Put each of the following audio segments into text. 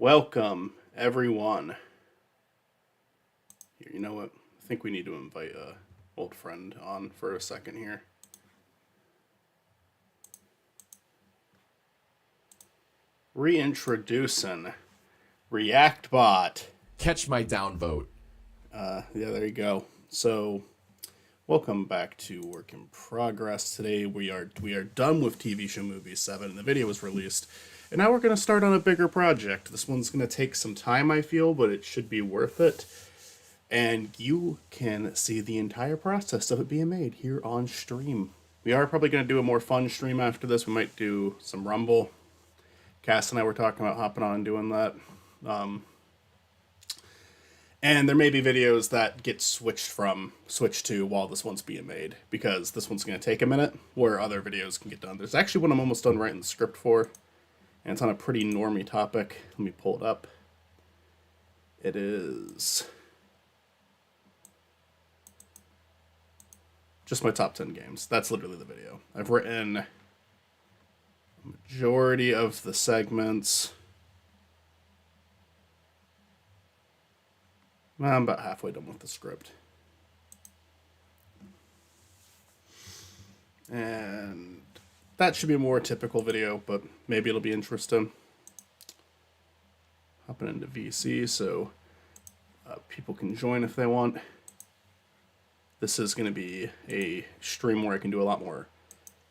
Welcome, everyone. Here, you know what? I think we need to invite a old friend on for a second here. Reintroducing ReactBot. Catch my downvote. Yeah, there you go. So, welcome back to Work in Progress. Today we are done with TV show movie 7. The video was released, and now we're going to start on a bigger project. This one's going to take some time, I feel, but it should be worth it. And you can see the entire process of it being made here on stream. We are probably going to do a more fun stream after this. We might do some Rumble. Cass and I were talking about hopping on and doing that. And there may be videos that get switched to while this one's being made, because this one's going to take a minute, where other videos can get done. There's actually one I'm almost done writing the script for, and it's on a pretty normie topic. Let me pull it up. It is just my top 10 games. That's literally the video. I've written a majority of the segments. I'm about halfway done with the script. And that should be a more typical video, but maybe it'll be interesting. Hopping into VC so people can join if they want. This is going to be a stream where I can do a lot more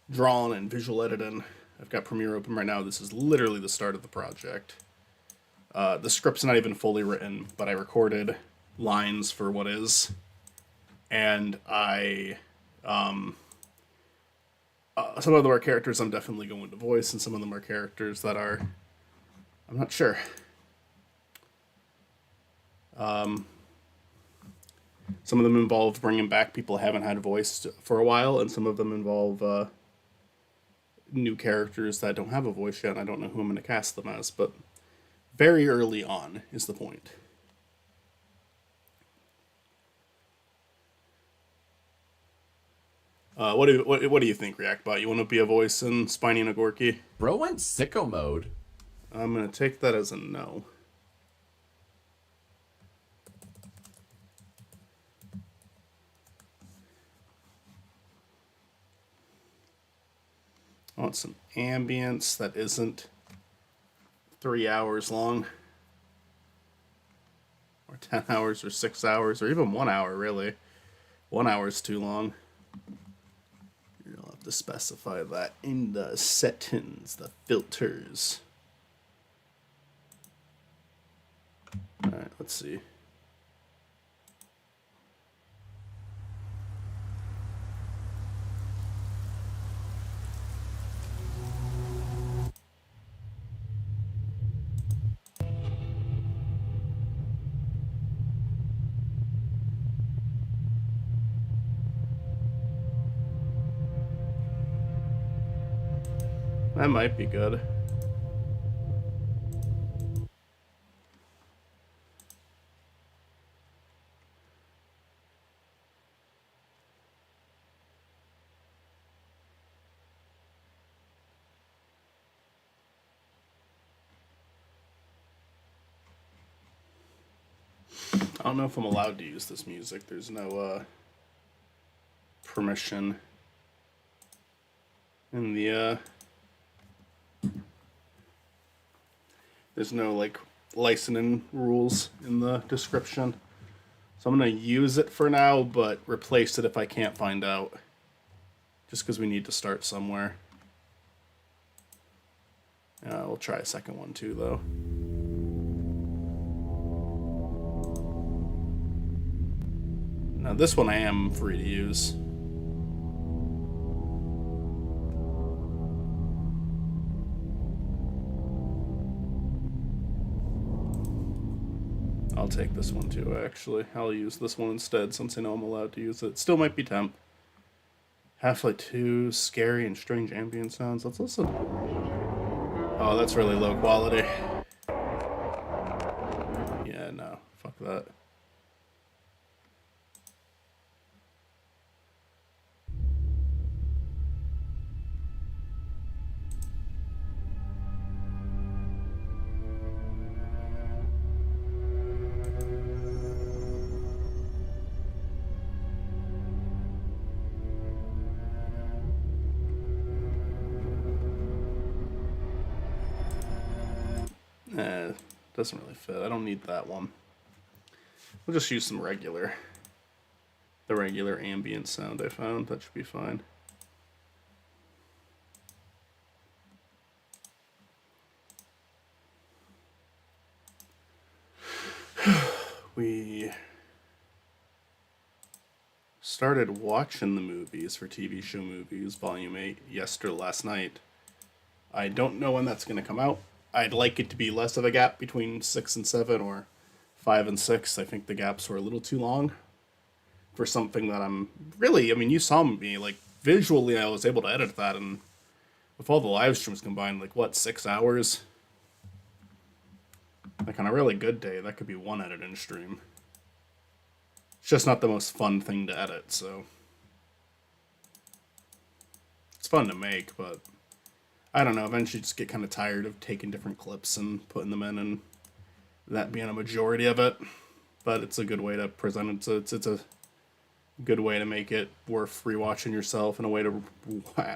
drawing and visual editing. I've got Premiere open right now. This is literally the start of the project. The script's not even fully written, but I recorded lines for what is, and some of them are characters I'm definitely going to voice, and some of them are characters that I'm not sure. Some of them involve bringing back people I haven't had voiced for a while, and some of them involve new characters that don't have a voice yet, and I don't know who I'm going to cast them as, but very early on is the point. What do you think, ReactBot? You want to be a voice in Spiny and Ogorki? Bro went sicko mode. I'm going to take that as a no. I want some ambience that isn't 3 hours long, or 10 hours, or 6 hours, or even 1 hour, really. 1 hour is too long. You'll have to specify that in the settings, the filters. Alright, let's see. That might be good. I don't know if I'm allowed to use this music. There's no permission in the there's no like licensing rules in the description. So I'm going to use it for now, but replace it if I can't find out. Just because we need to start somewhere. We'll try a second one too, though. Now this one I am free to use. I'll take this one too, actually. I'll use this one instead, since I know I'm allowed to use it. Still might be temp. Half-Life 2, scary and strange ambient sounds. Let's listen. Oh, that's really low quality. Yeah, no. Fuck that. Doesn't really fit. I don't need that one. We'll just use the regular ambient sound I found. That should be fine. We started watching the movies for TV Show Movies Volume 8 last night. I don't know when that's going to come out. I'd like it to be less of a gap between 6 and 7 or 5 and 6. I think the gaps were a little too long for something that I'm really, I mean, you saw me, like, visually I was able to edit that, and with all the live streams combined, like, what, 6 hours? Like, on a really good day, that could be one editing stream. It's just not the most fun thing to edit, so. It's fun to make, but I don't know, eventually just get kind of tired of taking different clips and putting them in, and that being a majority of it. But it's a good way to present it. It's a good way to make it worth rewatching yourself, and a way to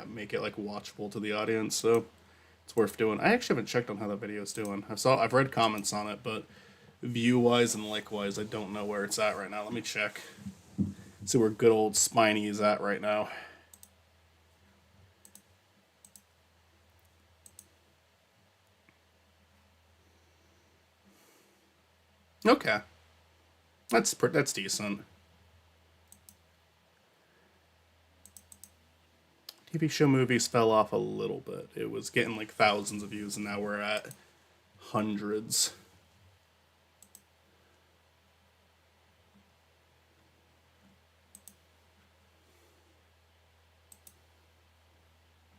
make it like watchable to the audience. So it's worth doing. I actually haven't checked on how that video is doing. I've read comments on it, but view wise and likewise, I don't know where it's at right now. Let me check. See where good old Spiny is at right now. Okay, that's decent. TV Show Movies fell off a little bit. It was getting like thousands of views, and now we're at hundreds.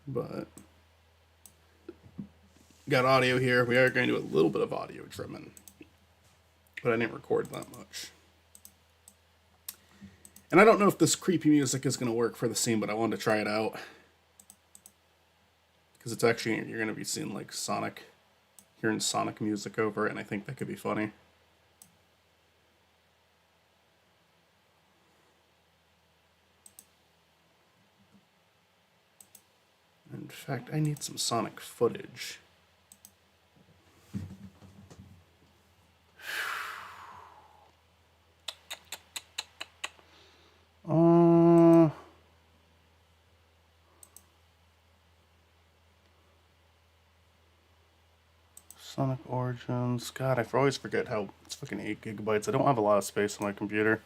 But got audio here. We are going to do a little bit of audio trimming, but I didn't record that much. And I don't know if this creepy music is going to work for the scene, but I wanted to try it out. Because it's actually, you're going to be seeing like hearing Sonic music over it, and I think that could be funny. In fact, I need some Sonic footage. Sonic Origins. God, I always forget how it's fucking 8 gigabytes. I don't have a lot of space on my computer.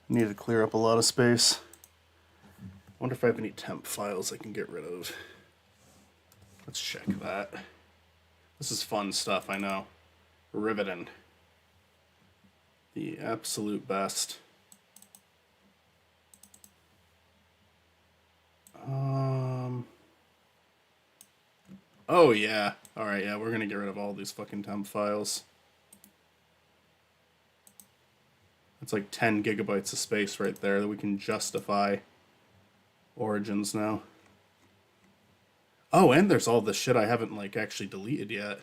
I need to clear up a lot of space. I wonder if I have any temp files I can get rid of. Let's check that. This is fun stuff, I know. Riveting. The absolute best. Oh, yeah. Alright, yeah, we're gonna get rid of all these fucking temp files. That's like 10 gigabytes of space right there that we can justify Origins now. Oh, and there's all the shit I haven't, like, actually deleted yet.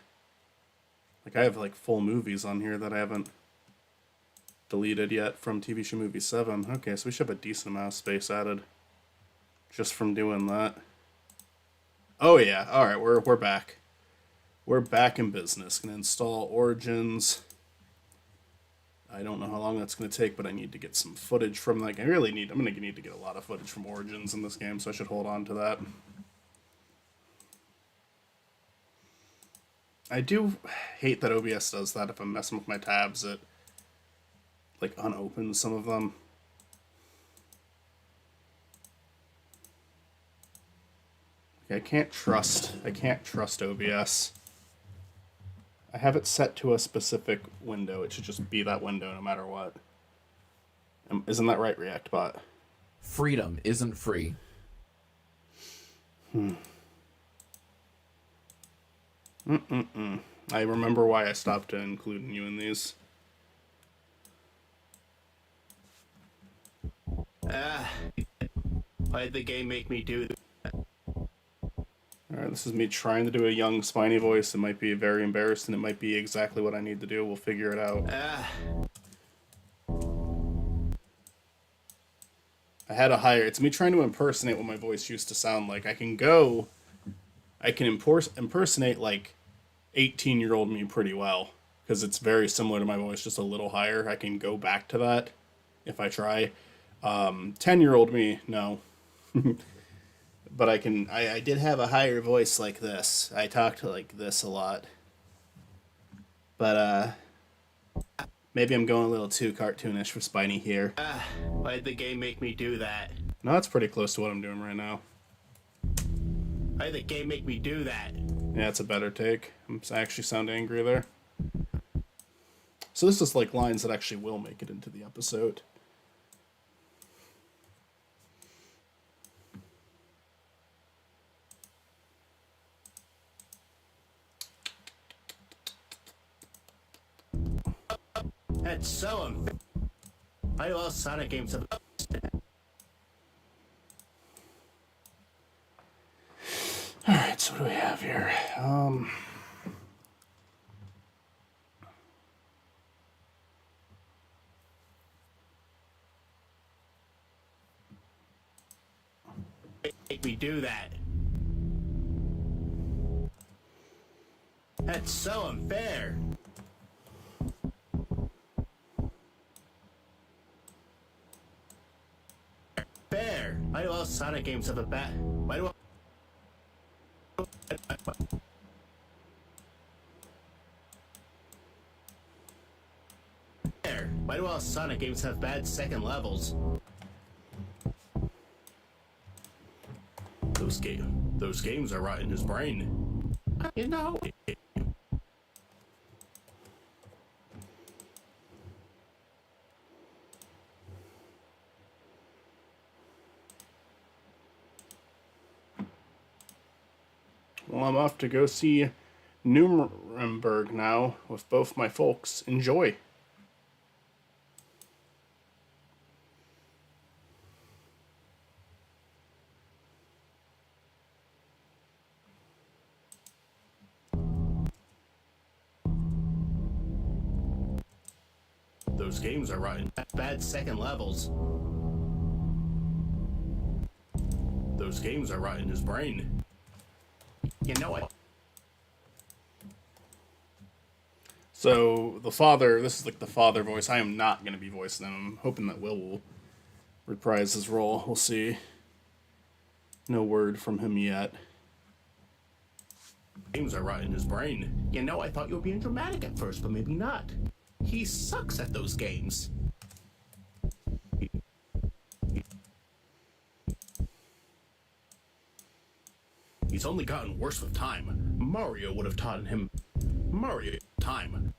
Like, I have, like, full movies on here that I haven't deleted yet from TV Show Movie 7. Okay, so we should have a decent amount of space added just from doing that. Oh, yeah. Alright, we're back. We're back in business. Gonna install Origins. I don't know how long that's gonna take, but I need to get some footage from, like, I'm gonna need to get a lot of footage from Origins in this game, so I should hold on to that. I do hate that OBS does that. If I'm messing with my tabs, it, like, unopens some of them. I can't trust OBS. I have it set to a specific window. It should just be that window no matter what. Isn't that right, ReactBot? Freedom isn't free. I remember why I stopped including you in these. Why did the game make me do that? Alright, this is me trying to do a young Spiny voice. It might be very embarrassing. It might be exactly what I need to do. We'll figure it out. I had a higher... It's me trying to impersonate what my voice used to sound like. I can impersonate, like, 18-year-old me pretty well because it's very similar to my voice, just a little higher. I can go back to that if I try. 10-year-old me, no. But I did have a higher voice like this. I talked like this a lot. But maybe I'm going a little too cartoonish for Spiny here. Why'd the game make me do that? No, that's pretty close to what I'm doing right now. Why'd the game make me do that? Yeah, it's a better take. I actually sound angry there. So this is like lines that actually will make it into the episode. That's so unfair. Why do all Sonic games have... Alright, so what do we have here? make me do that? That's so unfair. Fair. Why do all Sonic games have a bat? Why do Fair. Why do all Sonic games have bad second levels? Those games are rotting his brain. You know. Well, I'm off to go see Nuremberg now with both my folks. Enjoy. Those games are rotting. Bad second levels. Those games are rotting his brain. You know it. So the father, this is like the father voice. I am not going to be voicing him. I'm hoping that will reprise his role. We'll see. No word from him yet. Games are rotting his brain. You know, I thought you were being dramatic at first, but maybe not. He sucks at those games. He's only gotten worse with time. Mario would have taught him. Mario time.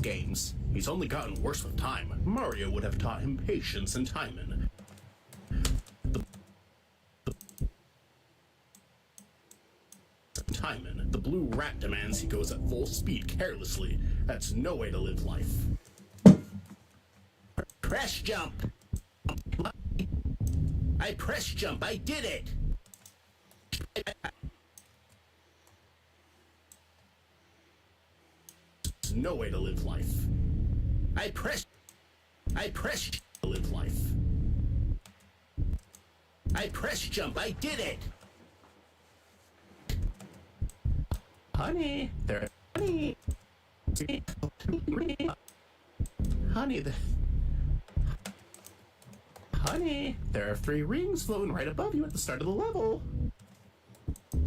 Games. He's only gotten worse with time. Mario would have taught him patience and timing. The blue rat demands he goes at full speed carelessly. That's no way to live life. Press jump! I press jump, I did it! There's no way to live life. I press to live life. I press jump, I did it! Honey, honey, there are 3 rings floating right above you at the start of the level.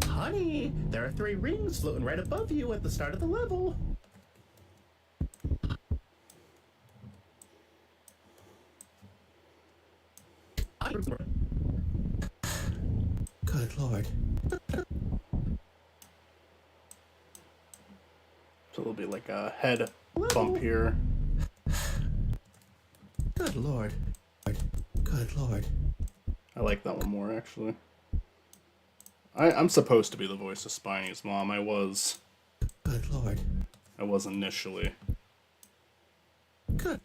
Honey, there are 3 rings floating right above you at the start of the level. Good Lord. So there'll be like a head bump here. Good Lord. Good Lord. I like that one more, actually. I'm supposed to be the voice of Spiny's mom. I was Good Lord. initially. Good.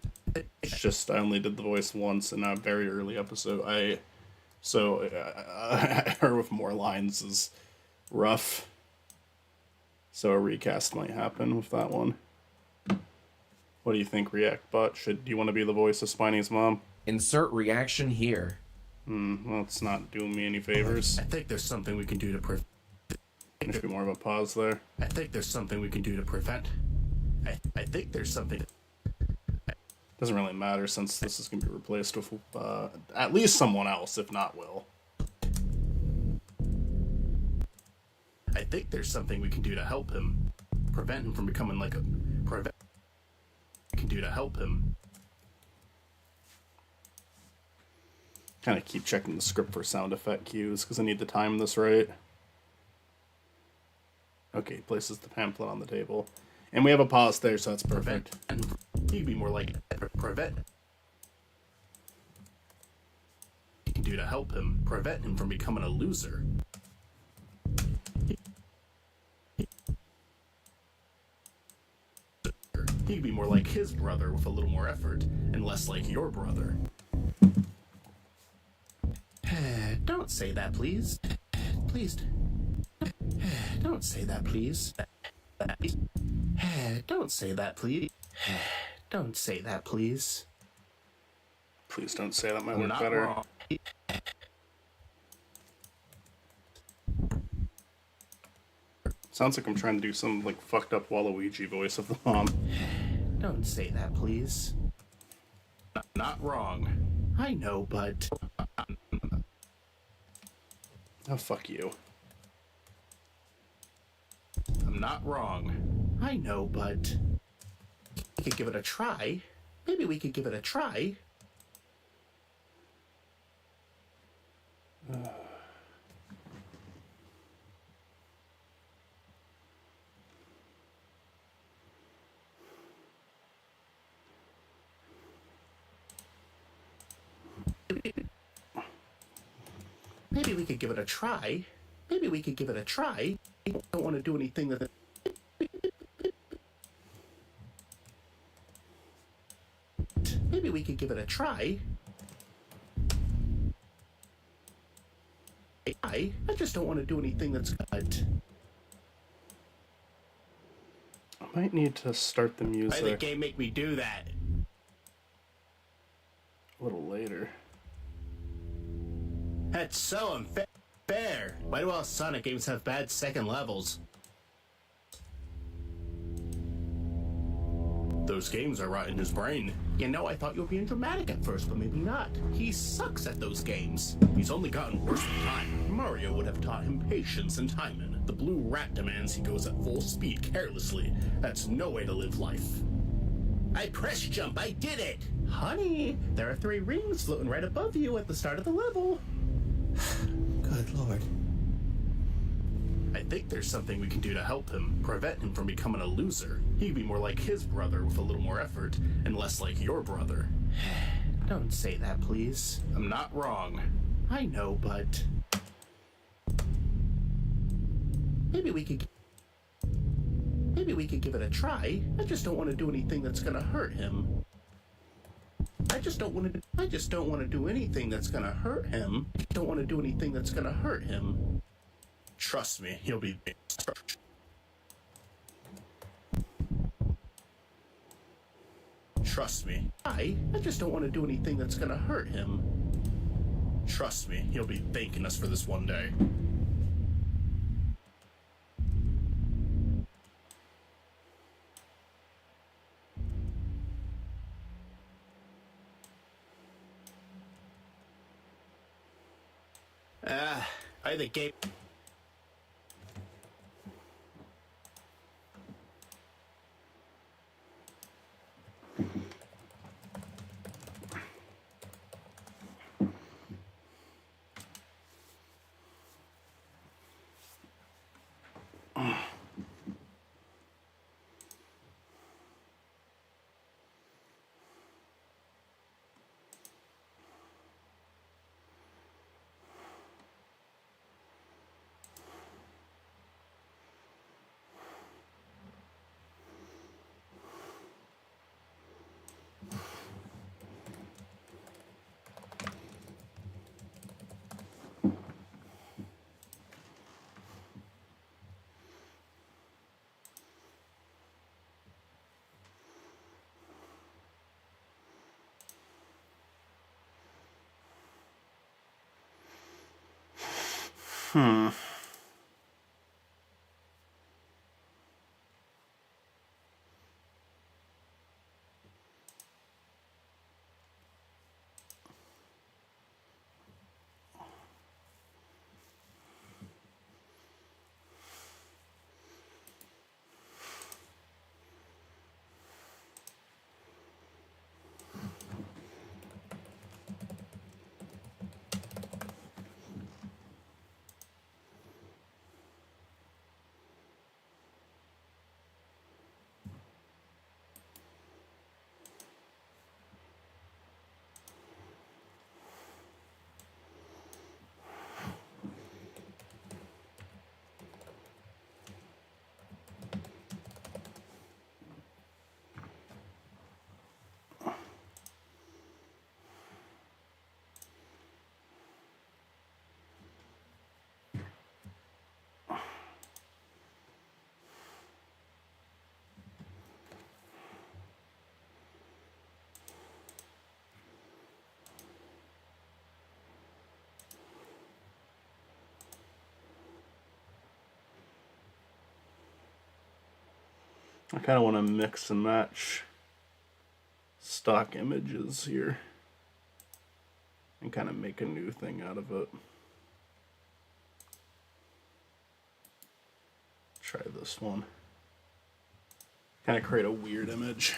It's just I only did the voice once in a very early episode. Her with more lines is rough. So a recast might happen with that one. What do you think, React Bot? Do you want to be the voice of Spiny's mom? Insert reaction here. Well, it's not doing me any favors. I think there's something we can do to prevent. There should be more of a pause there. I think there's something we can do to prevent. I think there's something. Doesn't really matter since this is going to be replaced with at least someone else, if not Will. I think there's something we can do to help him. Prevent him from becoming like a. Prevent. We can do to help him. Kind of keep checking the script for sound effect cues because I need to time this right. Okay, he places the pamphlet on the table. And we have a pause there, so that's perfect. And he'd be more like prevent. You can do to help him. Prevent him from becoming a loser. He'd be more like his brother with a little more effort, and less like your brother. Don't say that, please. Please. Don't say that, please. Don't say that, please. Don't say that, please. Please don't say that might I'm work not better. wrong. Sounds like I'm trying to do some like fucked up Waluigi voice of the mom. Don't say that, please. Not wrong. I know, but Oh, fuck you. I'm not wrong. I know, but we could give it a try. Maybe we could give it a try. Maybe we could give it a try. Maybe we could give it a try. I don't want to do anything that. Maybe we could give it a try. I just don't want to do anything that's good. I might need to start the Why did the music game make me do that? a little later. That's so unfair. Why do all Sonic games have bad second levels? Those games are rotting his brain. You know, I thought you were being dramatic at first, but maybe not. He sucks at those games. He's only gotten worse with time. Mario would have taught him patience and timing. The blue rat demands he goes at full speed carelessly. That's no way to live life. I press jump, I did it! Honey, there are 3 rings floating right above you at the start of the level. Good lord. I think there's something we can do to help him. Prevent him from becoming a loser. He'd be more like his brother with a little more effort, and less like your brother. Don't say that, please. I'm not wrong. I know, but maybe we could give it a try. I just don't want to do anything that's gonna hurt him. I just don't want to do anything that's gonna hurt him. Don't want to do anything that's gonna hurt him. Trust me, he'll be. Trust me. I just don't want to do anything that's gonna hurt him. Trust me, he'll be thanking us for this one day. I think game. Hmm. I kind of want to mix and match stock images here and kind of make a new thing out of it. Try this one. Kind of create a weird image.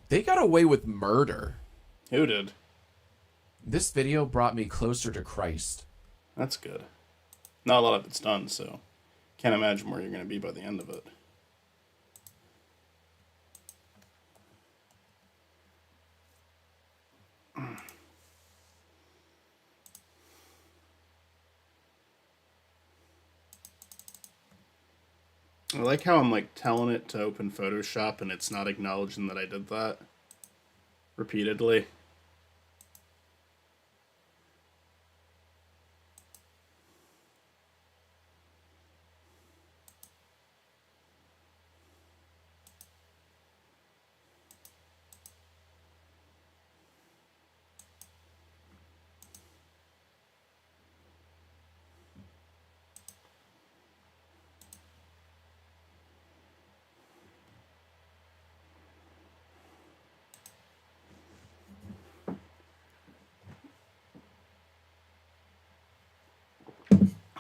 They got away with murder. Who did? This video brought me closer to Christ. That's good. Not a lot of it's done, so can't imagine where you're going to be by the end of it. I like how I'm like telling it to open Photoshop and it's not acknowledging that I did that repeatedly.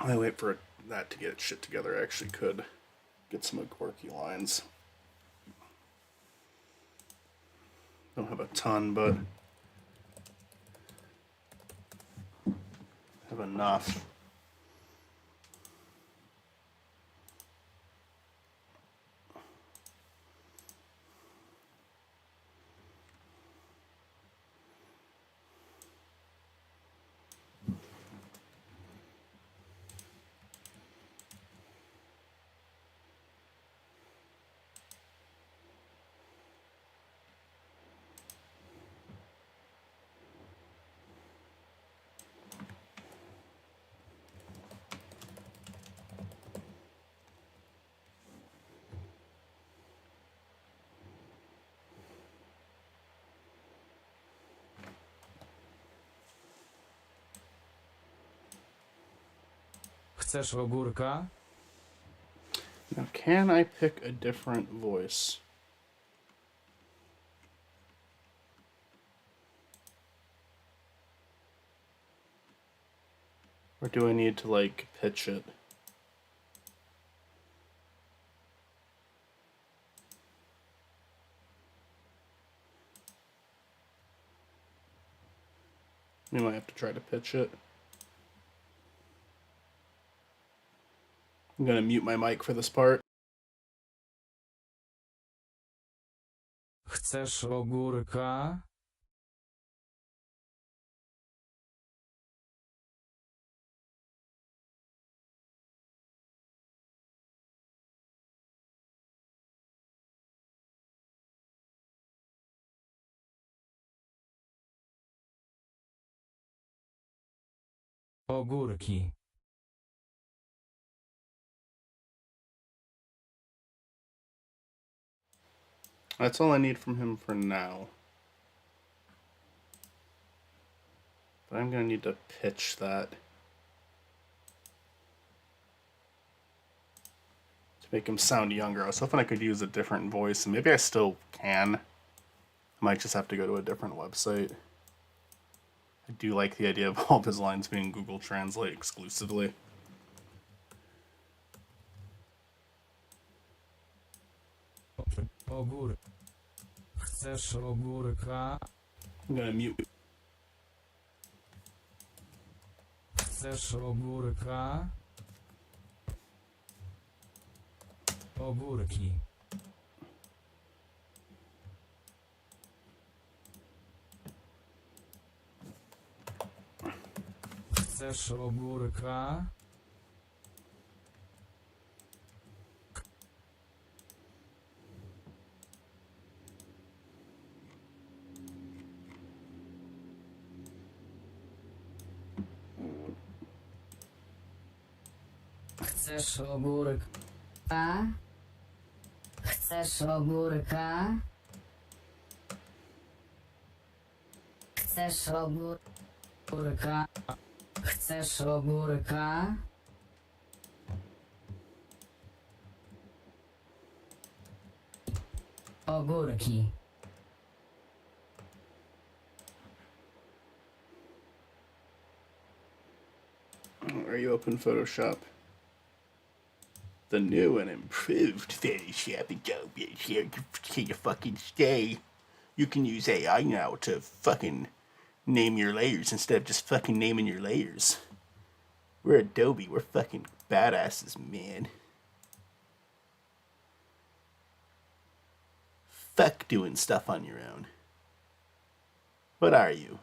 I wait for that to get its shit together. I actually could get some Ogorki lines. Don't have a ton, but have enough. Chcesz ogórka? Now, can I pick a different voice? Or do I need to, like, pitch it? We might have to try to pitch it. I'm gonna mute my mic for this part. Chcesz ogórka? Ogórki. That's all I need from him for now. But I'm going to need to pitch that to make him sound younger. I was hoping I could use a different voice, and maybe I still can. I might just have to go to a different website. I do like the idea of all of his lines being Google Translate exclusively. Ogór. Chcesz ogórka? I'm gonna mute. Chcesz ogórka? Ogórki. Chcesz ogórka? Chcesz ogórka? Chcesz ogórka? Chcesz ogórka? Chcesz ogórka? Ogórki. Are you open Photoshop? The new and improved Photoshop Adobe is here to fucking stay. You can use AI now to fucking name your layers instead of just fucking naming your layers. We're Adobe. We're fucking badasses, man. Fuck doing stuff on your own. What are you?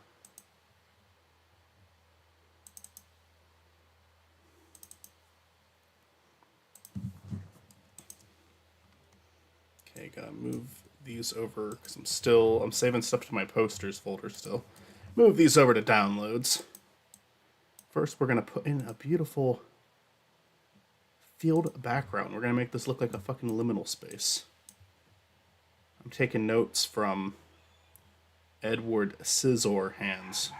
Okay, gotta move these over because I'm saving stuff to my posters folder still. Move these over to downloads. First, we're gonna put in a beautiful field background. We're gonna make this look like a fucking liminal space. I'm taking notes from Edward Scissorhands.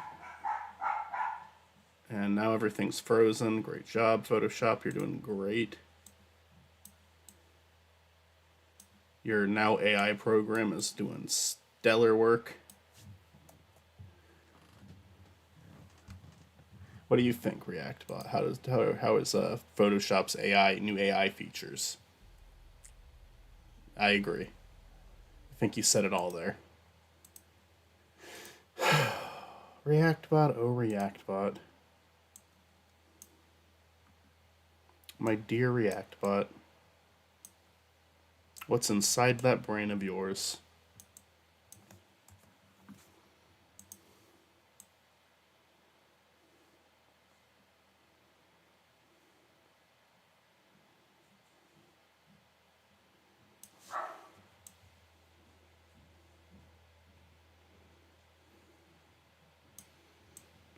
And now everything's frozen. Great job, Photoshop. You're doing great. Your now AI program is doing stellar work. What do you think, ReactBot? How is Photoshop's new AI features? I agree. I think you said it all there. ReactBot, oh ReactBot. My dear ReactBot. What's inside that brain of yours?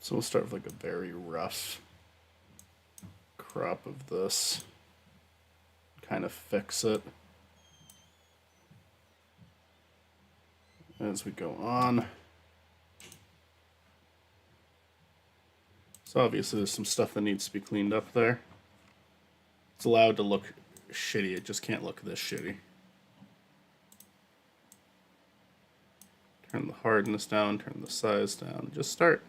So we'll start with like a very rough crop of this. Kind of fix it as we go on. So obviously there's some stuff that needs to be cleaned up there. It's allowed to look shitty, it just can't look this shitty. Turn the hardness down, turn the size down, just start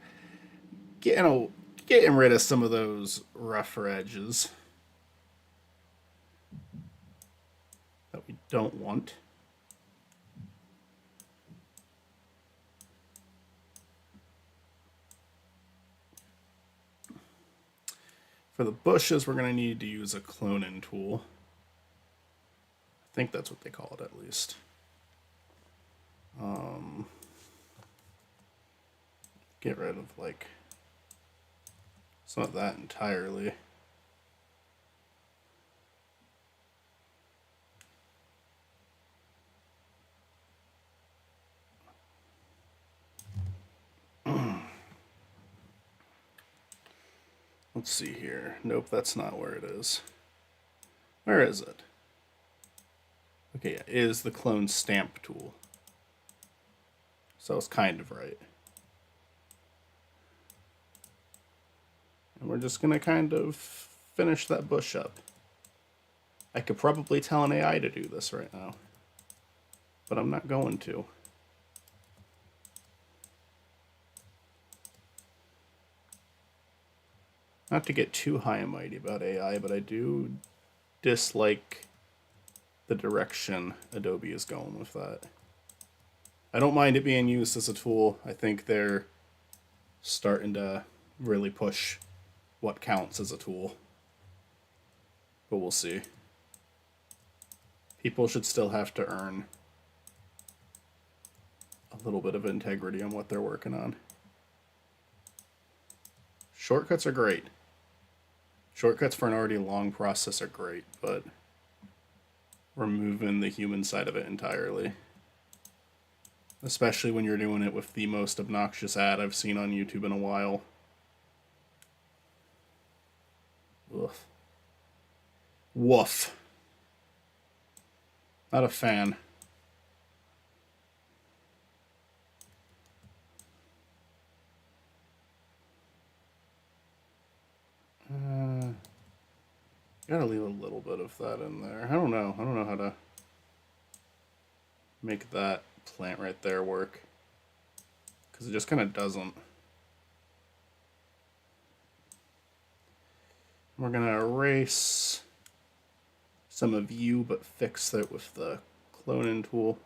getting rid of some of those rougher edges that we don't want. For the bushes, we're going to need to use a cloning tool. I think that's what they call it, at least. Get rid of, like, it's not that entirely. Let's see here. Nope, that's not where it is. Where is it? Okay, yeah, it is the clone stamp tool. So I was kind of right. we're just gonna kind of finish that bush up. I could probably tell an AI to do this right now, but I'm not going to. Not to get too high and mighty about AI, but I do dislike the direction Adobe is going with that. I don't mind it being used as a tool. I think they're starting to really push what counts as a tool. But we'll see. People should still have to earn a little bit of integrity on what they're working on. Shortcuts are great. Shortcuts for an already long process are great, but removing the human side of it entirely. Especially when you're doing it with the most obnoxious ad I've seen on YouTube in a while. Woof. Woof. Not a fan. Gotta leave a little bit of that in there. I don't know how to make that plant right there work. Because it just kind of doesn't. We're gonna erase some of you, but fix it with the cloning tool.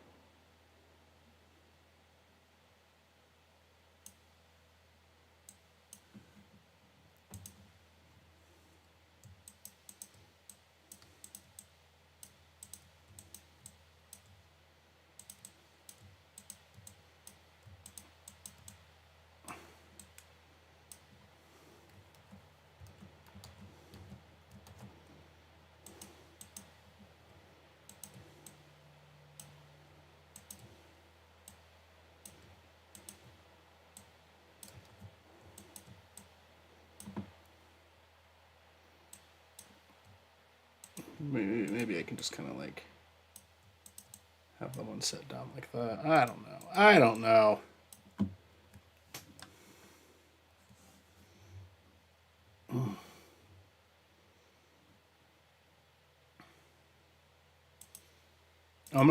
Maybe I can just kind of like have the one set down like that. I don't know. I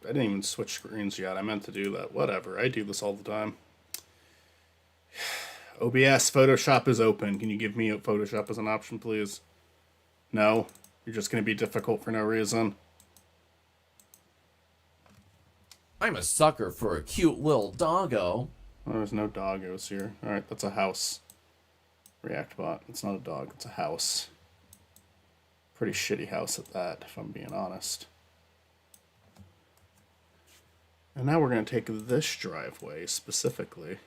didn't even switch screens yet. I meant to do that. Whatever. I do this all the time. OBS, Photoshop is open. Can you give me Photoshop as an option, please? No? You're just going to be difficult for no reason. I'm a sucker for a cute little doggo. Oh, there's no doggos here. Alright, that's a house. React bot. It's not a dog, it's a house. Pretty shitty house at that, if I'm being honest. And now we're going to take this driveway specifically.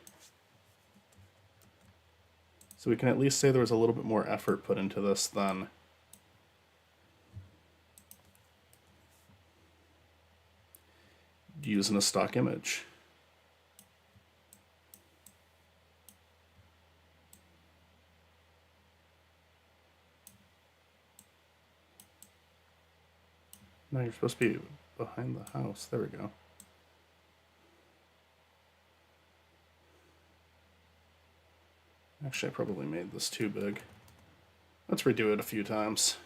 So we can at least say there was a little bit more effort put into this than using a stock image. No, you're supposed to be behind the house. There we go. Actually, I probably made this too big. Let's redo it a few times.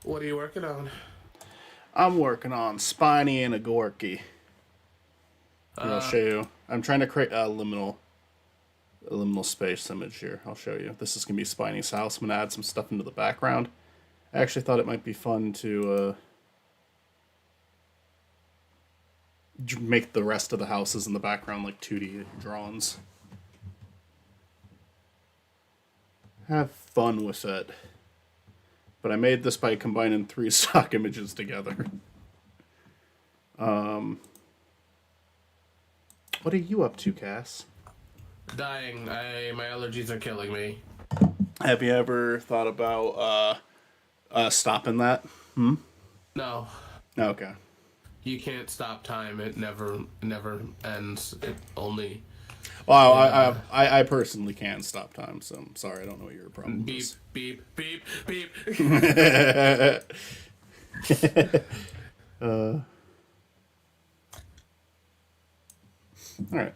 What are you working on? I'm working on Spiny and Ogorki. I'll show you. I'm trying to create a liminal space image here. I'll show you. This is going to be Spiny's house. I'm going to add some stuff into the background. I actually thought it might be fun to make the rest of the houses in the background like 2D drawings. Have fun with it. But I made this by combining 3 stock images together. What are you up to, Cass? Dying. My allergies are killing me. Have you ever thought about stopping that? No. Okay. You can't stop time. It never ends. It only Well, Yeah. I personally can stop time, so I'm sorry. I don't know what your problem Beep, is. beep, beep, beep. All right.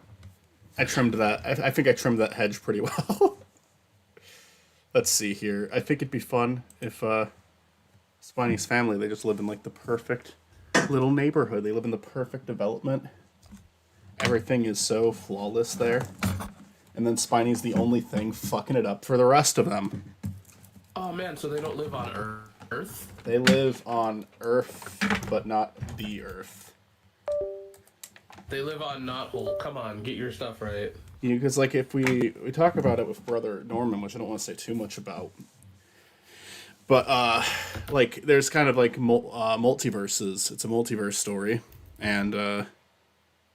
I trimmed that. I think I trimmed that hedge pretty well. Let's see here. I think it'd be fun if Spiny's family, they just live in like the perfect little neighborhood. They live in the perfect development. Everything is so flawless there. And then Spiny's the only thing fucking it up for the rest of them. Oh man, so they don't live on Earth? They live on Earth, but not the Earth. They live on not whole. Come on, get your stuff right. You know, because like if we talk about it with Brother Norman, which I don't want to say too much about, but like there's kind of like multiverses. It's a multiverse story, and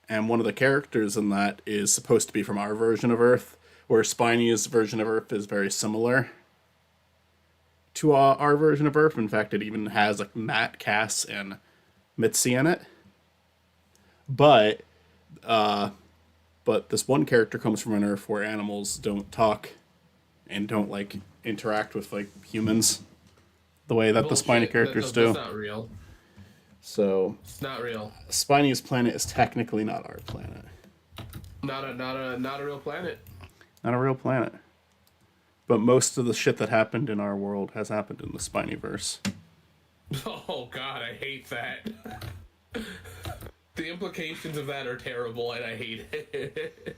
one of the characters in that is supposed to be from our version of Earth, where Spiny's version of Earth is very similar to our version of Earth. In fact, it even has like Matt, Cass, and Mitzi in it. But this one character comes from an Earth where animals don't talk and don't like interact with like humans the way that the Spiny characters do. That's not real. So It's not real. Spiny's planet is technically not our planet. Not a real planet. Not a real planet. But most of the shit that happened in our world has happened in the Spinyverse. Oh god, I hate that. The implications of that are terrible, and I hate it.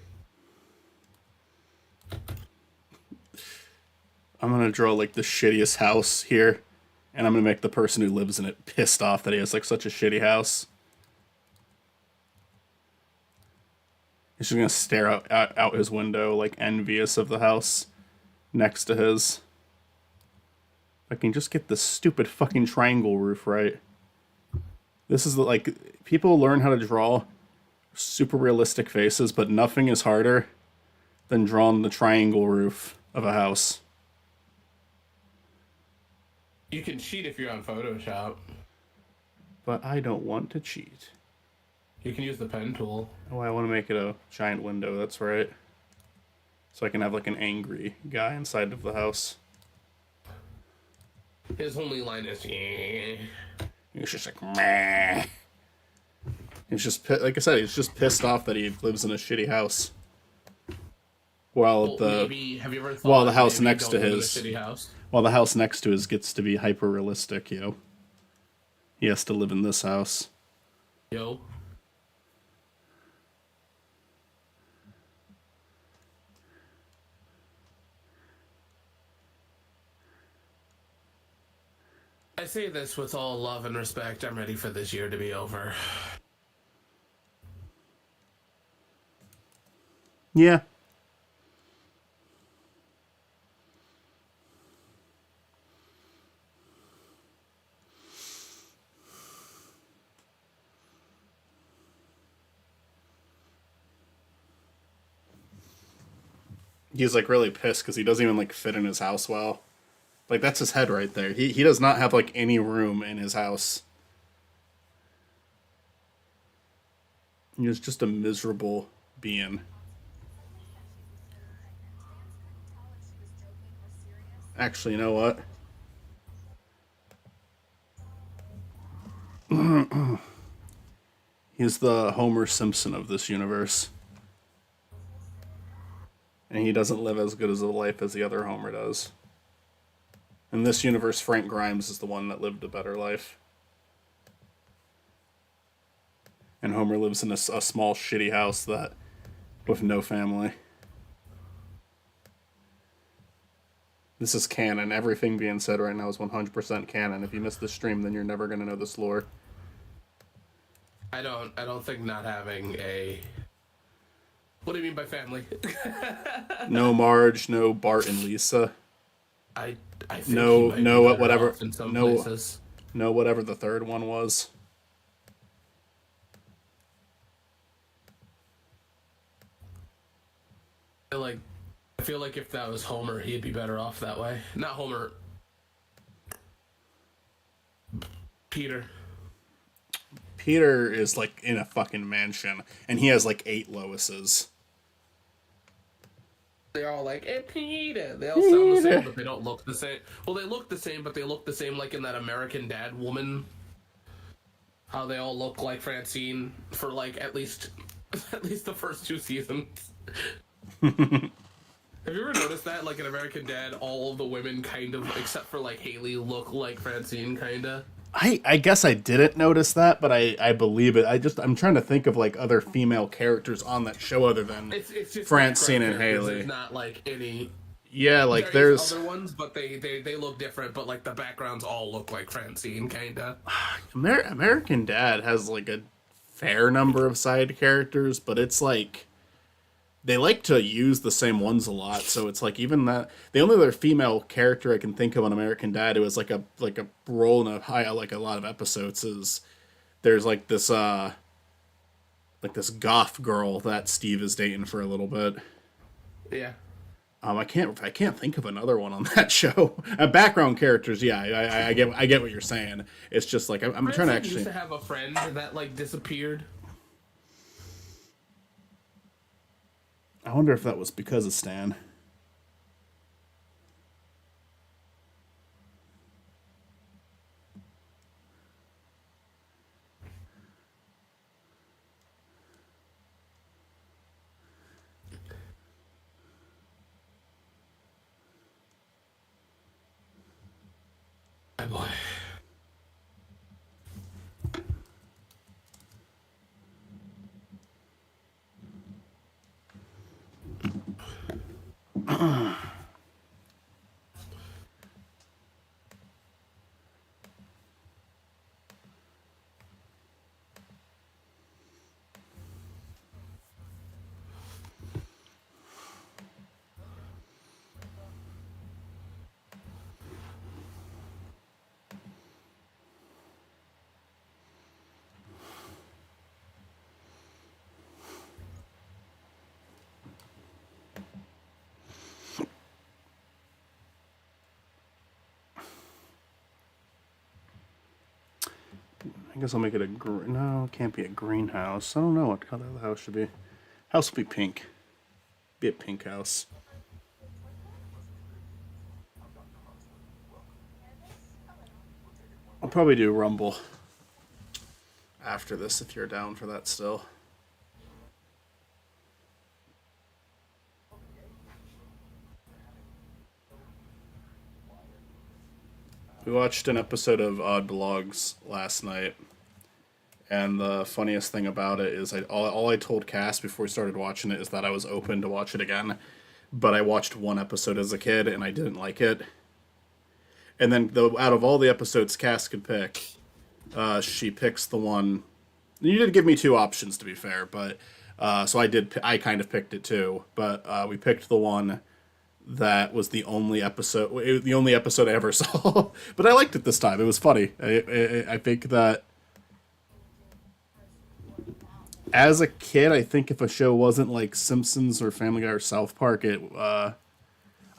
I'm gonna draw like the shittiest house here, and I'm gonna make the person who lives in it pissed off that he has like such a shitty house. He's just gonna stare out his window like envious of the house next to his. If I can just get this stupid fucking triangle roof right. This is the, like, people learn how to draw super realistic faces, but nothing is harder than drawing the triangle roof of a house. You can cheat if you're on Photoshop. But I don't want to cheat. You can use the pen tool. Oh, I want to make it a giant window, that's right. So I can have like an angry guy inside of the house. His only line is, yeah. He's just like, meh. He's just, like I said, he's just pissed off that he lives in a shitty house. While Maybe, have you ever thought while the house maybe next to don't live in a his, shitty house? while the house next to his gets to be hyper realistic, you know. He has to live in this house. Yo. I say this with all love and respect. I'm ready for this year to be over. Yeah. He's like really pissed because he doesn't even like fit in his house well. Like that's his head right there. He does not have like any room in his house. He's just a miserable being. Actually, you know what? He's the Homer Simpson of this universe. And he doesn't live as good as a life as the other Homer does. In this universe, Frank Grimes is the one that lived a better life. And Homer lives in a small, shitty house that with no family. This is canon. Everything being said right now is 100% canon. If you miss the stream, then you're never going to know this lore. I don't think not having a... What do you mean by family? No Marge, no Bart and Lisa. I think No, he might no, be better whatever. off in some No, places. no, whatever the third one was. I feel like if that was Homer, he'd be better off that way. Not Homer. Peter. Peter is like in a fucking mansion, and he has like 8 Loises. They're all like, hey, Peter. They all sound the same, but they don't look the same. Well, they look the same, but they look the same like in that American Dad woman. How they all look like Francine for like at least the first 2 seasons. Have you ever noticed that? Like in American Dad, all of the women kind of, except for like Haley, look like Francine, kinda. I guess I didn't notice that, but I believe it. I'm trying to think of like other female characters on that show other than It's just Francine and background characters. Haley. There's not like any. Yeah, like There's there's other ones, but they look different. But like the backgrounds all look like Francine, kinda. American Dad has like a fair number of side characters, but it's like they like to use the same ones a lot. So it's like even that the only other female character I can think of on American Dad who has like a role in a high like a lot of episodes is there's like this goth girl that Steve is dating for a little bit. Yeah. I can't think of another one on that show. Background characters, yeah, I get what you're saying. It's just like I'm trying to actually used to have a friend that like disappeared. I wonder if that was because of Stan. Oh boy. I guess I'll make it a no, it can't be a greenhouse. I don't know what color the house should be. House will be pink. Be a pink house. I'll probably do Rumble after this if you're down for that still. We watched an episode of Odd Blogs last night, and the funniest thing about it is all I told Cass before we started watching it is that I was open to watch it again, but I watched one episode as a kid and I didn't like it. And then out of all the episodes Cass could pick, she picks the one. You did give me 2 options to be fair, but so I kind of picked it too, but we picked the one that was the only episode I ever saw. But I liked it this time. It was funny. I think that as a kid, I think if a show wasn't like Simpsons or Family Guy or South Park, I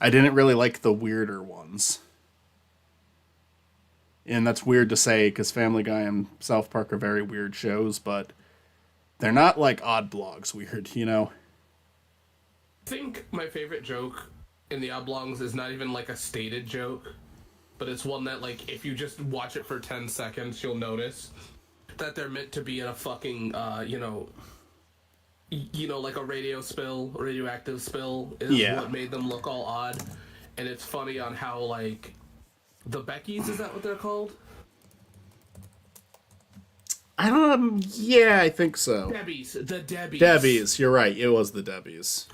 didn't really like the weirder ones. And that's weird to say because Family Guy and South Park are very weird shows, but they're not like Odd Blogs weird, you know? I think my favorite joke in the Oblongs is not even like a stated joke, but it's one that like if you just watch it for 10 seconds, you'll notice that they're meant to be in a fucking like a radioactive spill is what made them look all odd. And it's funny on how like the Beckys, is that what they're called? Yeah, I think so. The Debbies. Debbies, you're right. It was the Debbies.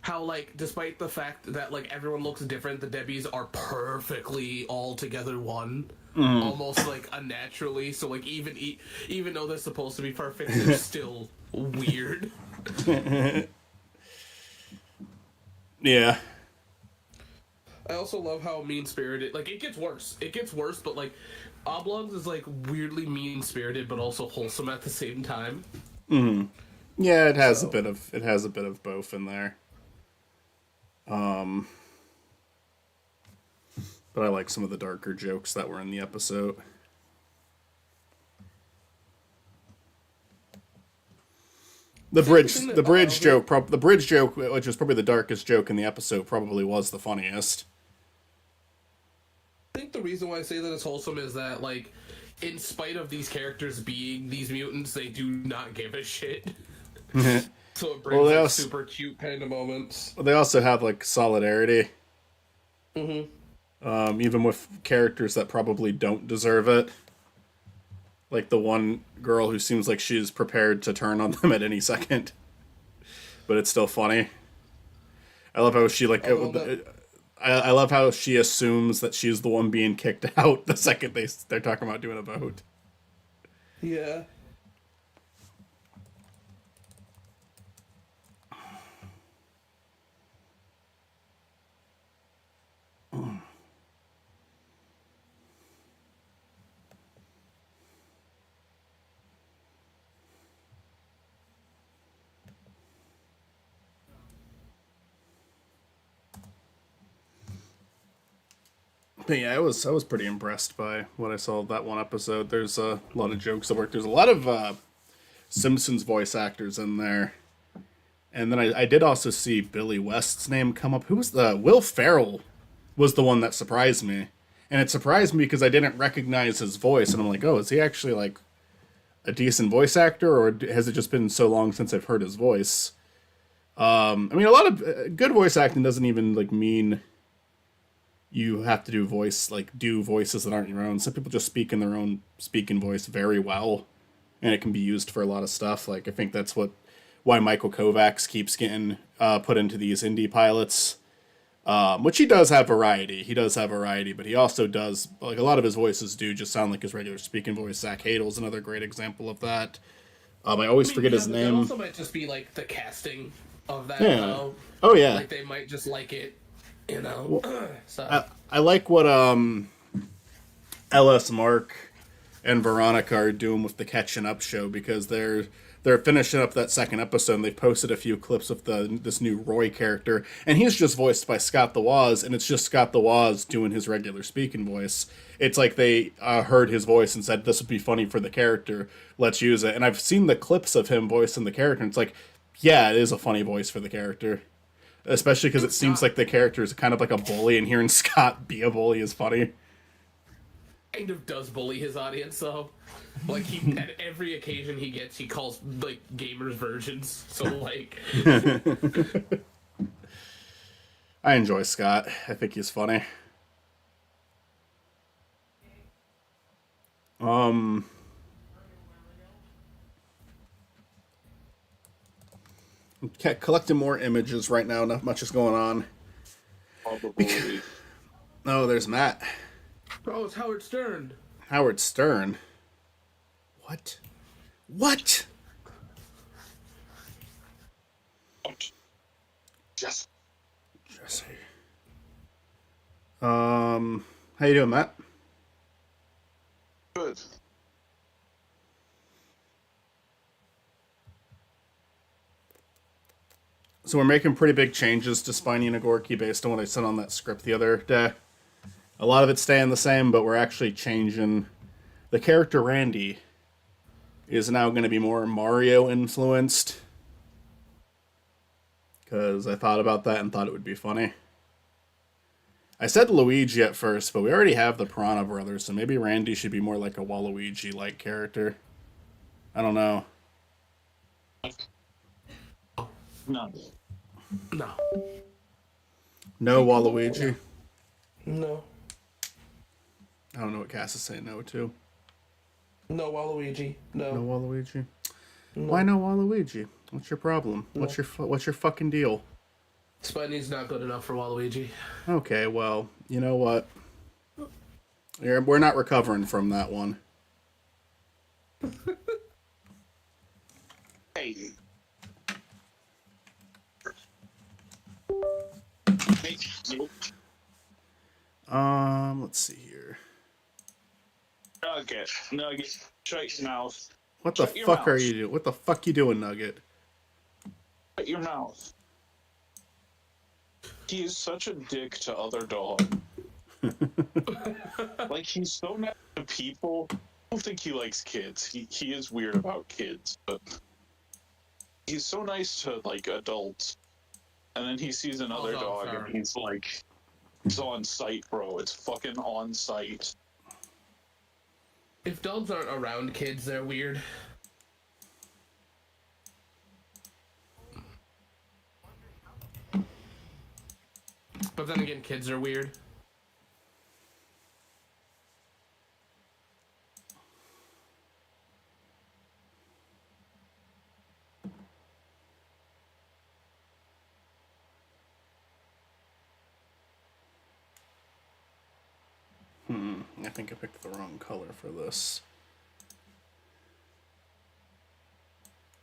How, like, despite the fact that, like, everyone looks different, the Debbies are perfectly all together one. Almost, like, unnaturally. So, like, even though they're supposed to be perfect, they're still weird. Yeah. I also love how mean-spirited... Like, it gets worse. It gets worse, but, like, Oblongs is, like, weirdly mean-spirited, but also wholesome at the same time. Yeah, it has a bit of both in there. But I like some of the darker jokes that were in the episode. The bridge joke, the bridge joke, which was probably the darkest joke in the episode, probably was the funniest. I think the reason why I say that it's wholesome is that, like, in spite of these characters being these mutants, they do not give a shit. So it brings super cute kind of moments. They also have like solidarity. Even with characters that probably don't deserve it. Like the one girl who seems like she's prepared to turn on them at any second. But it's still funny. I love how she like... I love how she assumes that she's the one being kicked out the second they're talking about doing a vote. Yeah. But yeah, I was pretty impressed by what I saw of that one episode. There's a lot of jokes that work. There's a lot of Simpsons voice actors in there. And then I did also see Billy West's name come up. Who was Will Ferrell was the one that surprised me. And it surprised me because I didn't recognize his voice. And I'm like, oh, is he actually like a decent voice actor? Or has it just been so long since I've heard his voice? I mean, a lot of good voice acting doesn't even like mean you have to do voices that aren't your own. Some people just speak in their own speaking voice very well, and it can be used for a lot of stuff. Like I think that's why Michael Kovacs keeps getting put into these indie pilots, which he does have variety. He does have variety, but he also does like a lot of his voices do just sound like his regular speaking voice. Zach Hadel's another great example of that. I always forget his name. It also might just be like the casting of that. Yeah. Oh yeah. Like they might just like it. You know, so. I like what LS Mark and Veronica are doing with the Catching Up show because they're finishing up that second episode and they've posted a few clips of this new Roy character and he's just voiced by Scott the Woz and it's just Scott the Woz doing his regular speaking voice. It's like they heard his voice and said this would be funny for the character, let's use it. And I've seen the clips of him voicing the character and it's like, yeah, it is a funny voice for the character. Especially because it seems like the character is kind of like a bully, and hearing Scott be a bully is funny. Kind of does bully his audience, though. Like, at every occasion he gets, he calls, like, gamers virgins. So, like... I enjoy Scott. I think he's funny. Collecting more images right now. Not much is going on. Probably. Oh, there's Matt. Oh, it's Howard Stern. Howard Stern? What? What? Jesse. How you doing, Matt? Good. So we're making pretty big changes to Spiny and Ogorki based on what I said on that script the other day. A lot of it's staying the same, but we're actually changing. The character Randy is now going to be more Mario influenced. Because I thought about that and thought it would be funny. I said Luigi at first, but we already have the Piranha Brothers, so maybe Randy should be more like a Waluigi-like character. I don't know. No. No. No Waluigi? No. I don't know what Cass is saying no to. No Waluigi. No. No Waluigi? No. Why no Waluigi? What's your problem? No. What's your fucking deal? Spiny's not good enough for Waluigi. Okay, well, you know what? We're not recovering from that one. Hey. Let's see here. Nugget, shut your mouth. What the fuck are you doing? What the fuck you doing, Nugget? Shut your mouth. He is such a dick to other dogs. Like, he's so nice to people. I don't think he likes kids. He is weird about kids, but... he's so nice to like adults, and then he sees another dogs dog, are. and he's like, "It's on site, bro. It's fucking on site." If dogs aren't around kids, they're weird. But then again, kids are weird. I think I picked the wrong color for this.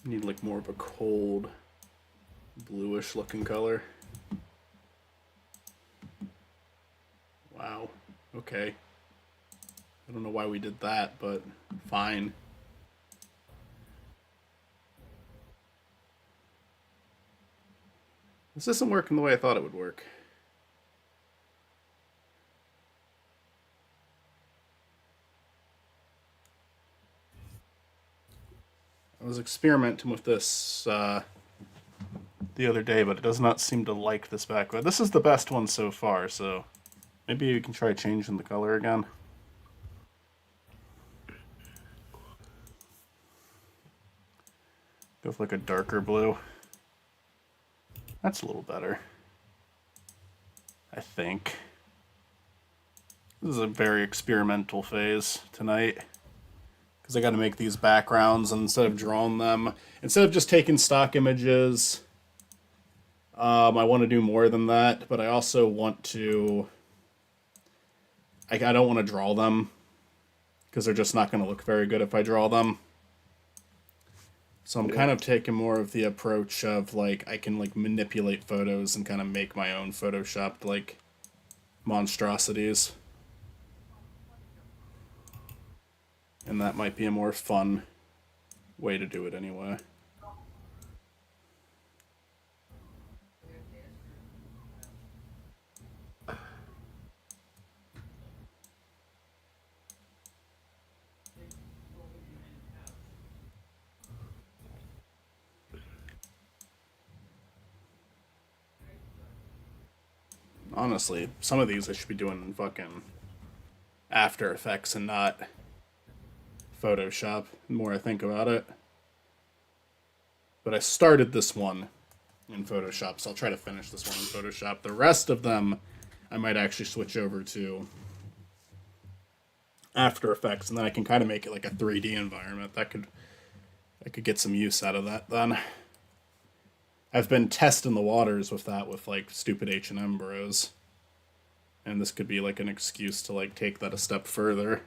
Need like more of a cold, bluish looking color. Wow. Okay. I don't know why we did that, but fine. This isn't working the way I thought it would work. I was experimenting with this the other day, but it does not seem to like this background. This is the best one so far, so maybe you can try changing the color again. Go with like a darker blue. That's a little better, I think. This is a very experimental phase tonight, because I got to make these backgrounds, and instead of drawing them, instead of just taking stock images, I want to do more than that, but I also want to, I don't want to draw them, because they're just not going to look very good if I draw them. So I'm kind of taking more of the approach of, like, I can, like, manipulate photos and kind of make my own photoshopped, like, monstrosities. And that might be a more fun way to do it anyway. Honestly, some of these I should be doing in fucking After Effects and not Photoshop, the more I think about it. But I started this one in Photoshop, so I'll try to finish this one in Photoshop. The rest of them, I might actually switch over to After Effects, and then I can kind of make it like a 3D environment. I could get some use out of that then. I've been testing the waters with that with like stupid H&M bros. And this could be like an excuse to like take that a step further.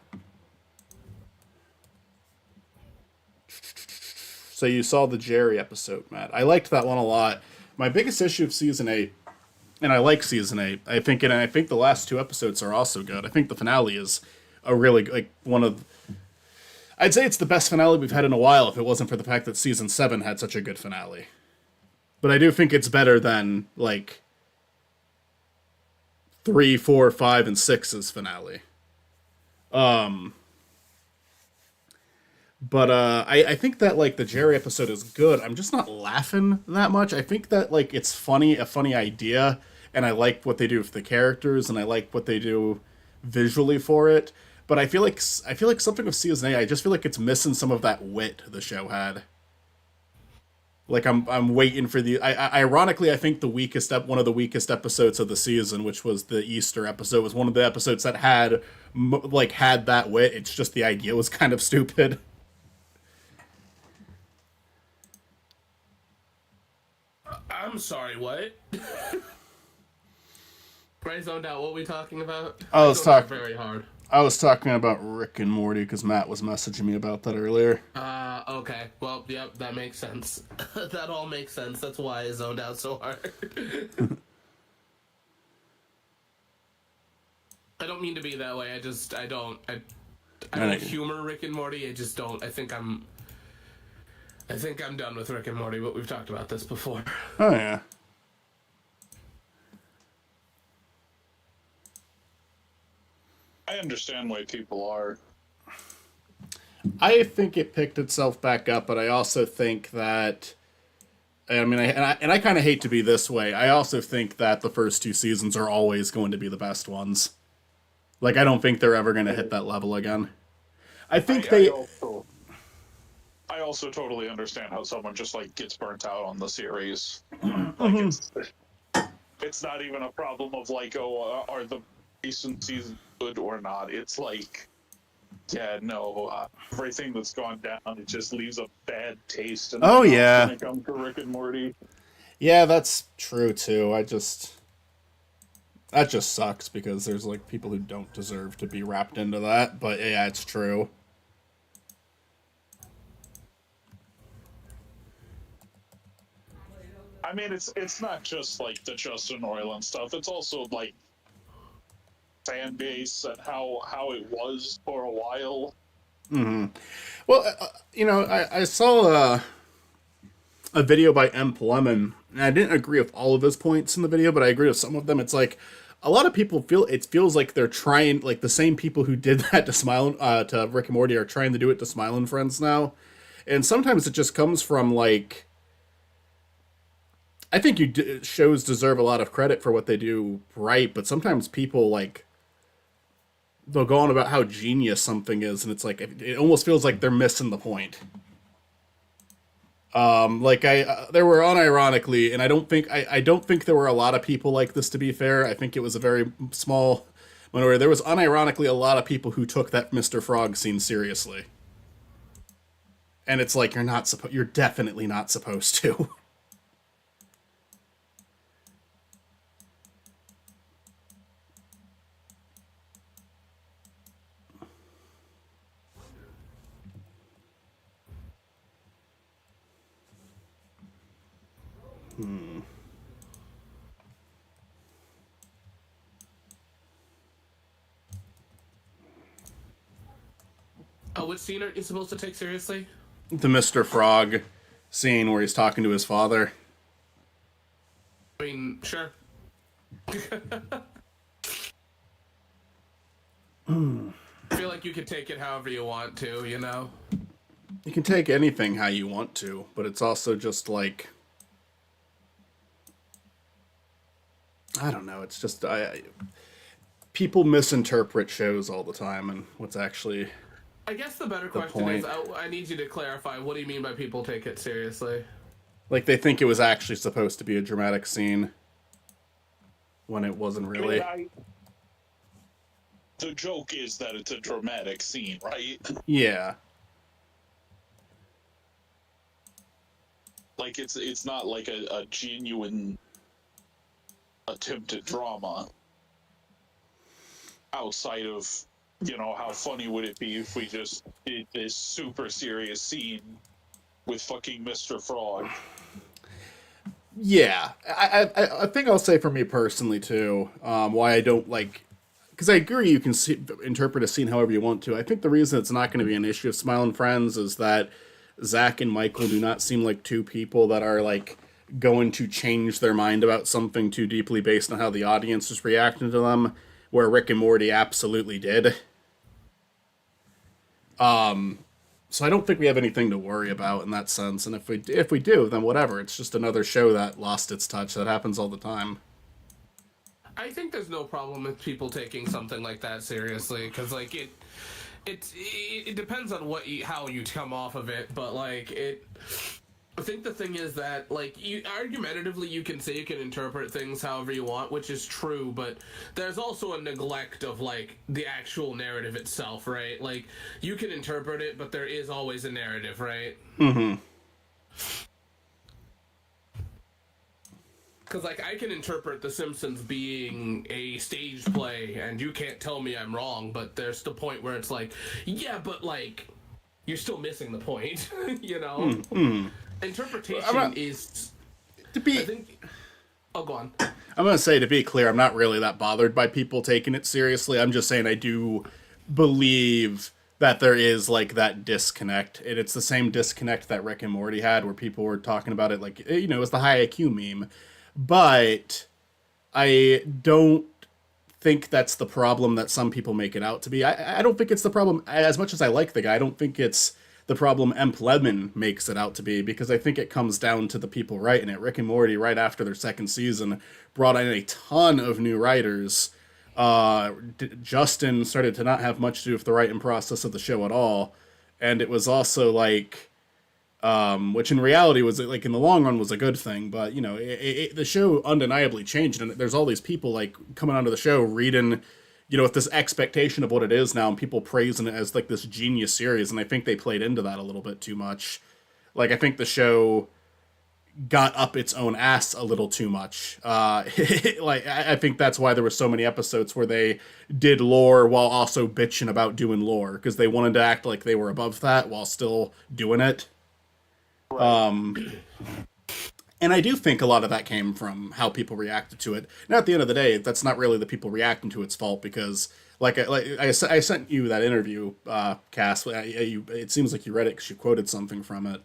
So you saw the Jerry episode, Matt. I liked that one a lot. My biggest issue of season 8, and I like season 8, I think the last 2 episodes are also good. I think the finale is a really, like, one of, I'd say it's the best finale we've had in a while if it wasn't for the fact that season 7 had such a good finale. But I do think it's better than, like, 3, 4, 5, and 6's finale. But I think that, like, the Jerry episode is good. I'm just not laughing that much. I think that, like, it's funny, a funny idea, and I like what they do with the characters, and I like what they do visually for it. But I feel like something with season 8, I just feel like it's missing some of that wit the show had. Like, I'm waiting for the. Ironically, I think one of the weakest episodes of the season, which was the Easter episode, was one of the episodes that had that wit. It's just the idea was kind of stupid. I'm sorry, what? Right, zoned out. What are we talking about? I was talking very hard. I was talking about Rick and Morty because Matt was messaging me about that earlier. Okay. Well, yep, that makes sense. That all makes sense. That's why I zoned out so hard. I don't mean to be that way. I don't humor Rick and Morty. I just don't. I think I'm done with Rick and Morty, but we've talked about this before. Oh, yeah. I understand why people are. I think it picked itself back up, but I also think that I mean, I kind of hate to be this way. I also think that the first two seasons are always going to be the best ones. Like, I don't think they're ever going to hit that level again. I think I they. also I also totally understand how someone just like gets burnt out on the series. Like it's not even a problem of like, oh, are the recent seasons good or not? It's like, yeah, no, everything that's gone down, it just leaves a bad taste in Oh my mouth yeah, when it comes to Rick and Morty. yeah, that's true too. That just sucks because there's like people who don't deserve to be wrapped into that. But yeah, it's true. I mean, it's not just like the Justin Roiland stuff. It's also like fan base and how it was for a while. Well, I saw a video by M. Lemon, and I didn't agree with all of his points in the video, but I agree with some of them. It's like a lot of people feels like they're trying, like the same people who did that to Rick and Morty are trying to do it to Smile and Friends now, and sometimes it just comes from like. I think shows deserve a lot of credit for what they do right, but sometimes people like they'll go on about how genius something is, and it's like it almost feels like they're missing the point. Like there were unironically, and I don't think there were a lot of people like this. To be fair, I think it was a very small minority. There was unironically a lot of people who took that Mr. Frog scene seriously, and it's like you're definitely not supposed to. Oh, which scene are you supposed to take seriously? The Mr. Frog scene where he's talking to his father. I mean, sure. I feel like you could take it however you want to, you know? You can take anything how you want to, but it's also just like I don't know. It's just people misinterpret shows all the time, and what's actually I guess the better question point. is I need you to clarify what do you mean by people take it seriously? Like they think it was actually supposed to be a dramatic scene when it wasn't really. The joke is that it's a dramatic scene, right? Yeah. Like it's not like a genuine attempt at drama outside of, you know, how funny would it be if we just did this super serious scene with fucking Mr. Frog. Yeah, I think I'll say for me personally too, why I don't like, because I agree you can interpret a scene however you want to. I think the reason it's not going to be an issue of Smile and Friends is that Zach and Michael do not seem like two people that are like going to change their mind about something too deeply based on how the audience is reacting to them, where Rick and Morty absolutely did. So I don't think we have anything to worry about in that sense. And if we do, then whatever. It's just another show that lost its touch. That happens all the time. I think there's no problem with people taking something like that seriously, because like it depends on how you come off of it, but like I think the thing is that, like, argumentatively, you can say you can interpret things however you want, which is true, but there's also a neglect of, like, the actual narrative itself, right? Like, you can interpret it, but there is always a narrative, right? Mm-hmm. Because, like, I can interpret The Simpsons being a stage play, and you can't tell me I'm wrong, but there's the point where it's like, yeah, but, like, you're still missing the point, you know? Mm-hmm. Interpretation is to be. I think. Oh, go on. I'm gonna say, to be clear, I'm not really that bothered by people taking it seriously. I'm just saying I do believe that there is like that disconnect, and it's the same disconnect that Rick and Morty had, where people were talking about it like, you know, it was the high IQ meme, but I don't think that's the problem that some people make it out to be. I don't think it's the problem as much as I like the guy. I don't think it's the problem Emp Lemon makes it out to be, because I think it comes down to the people writing it. Rick and Morty, right after their second season, brought in a ton of new writers. Justin started to not have much to do with the writing process of the show at all, and it was also like, which in reality was like in the long run was a good thing, but you know, the show undeniably changed, and there's all these people like coming onto the show reading, you know, with this expectation of what it is now, and people praising it as like this genius series, and I think they played into that a little bit too much. Like, I think the show got up its own ass a little too much. Like, I think that's why there were so many episodes where they did lore while also bitching about doing lore, because they wanted to act like they were above that while still doing it. And I do think a lot of that came from how people reacted to it. Now, at the end of the day, that's not really the people reacting to its fault, because, I sent you that interview, Cass. It seems like you read it because you quoted something from it,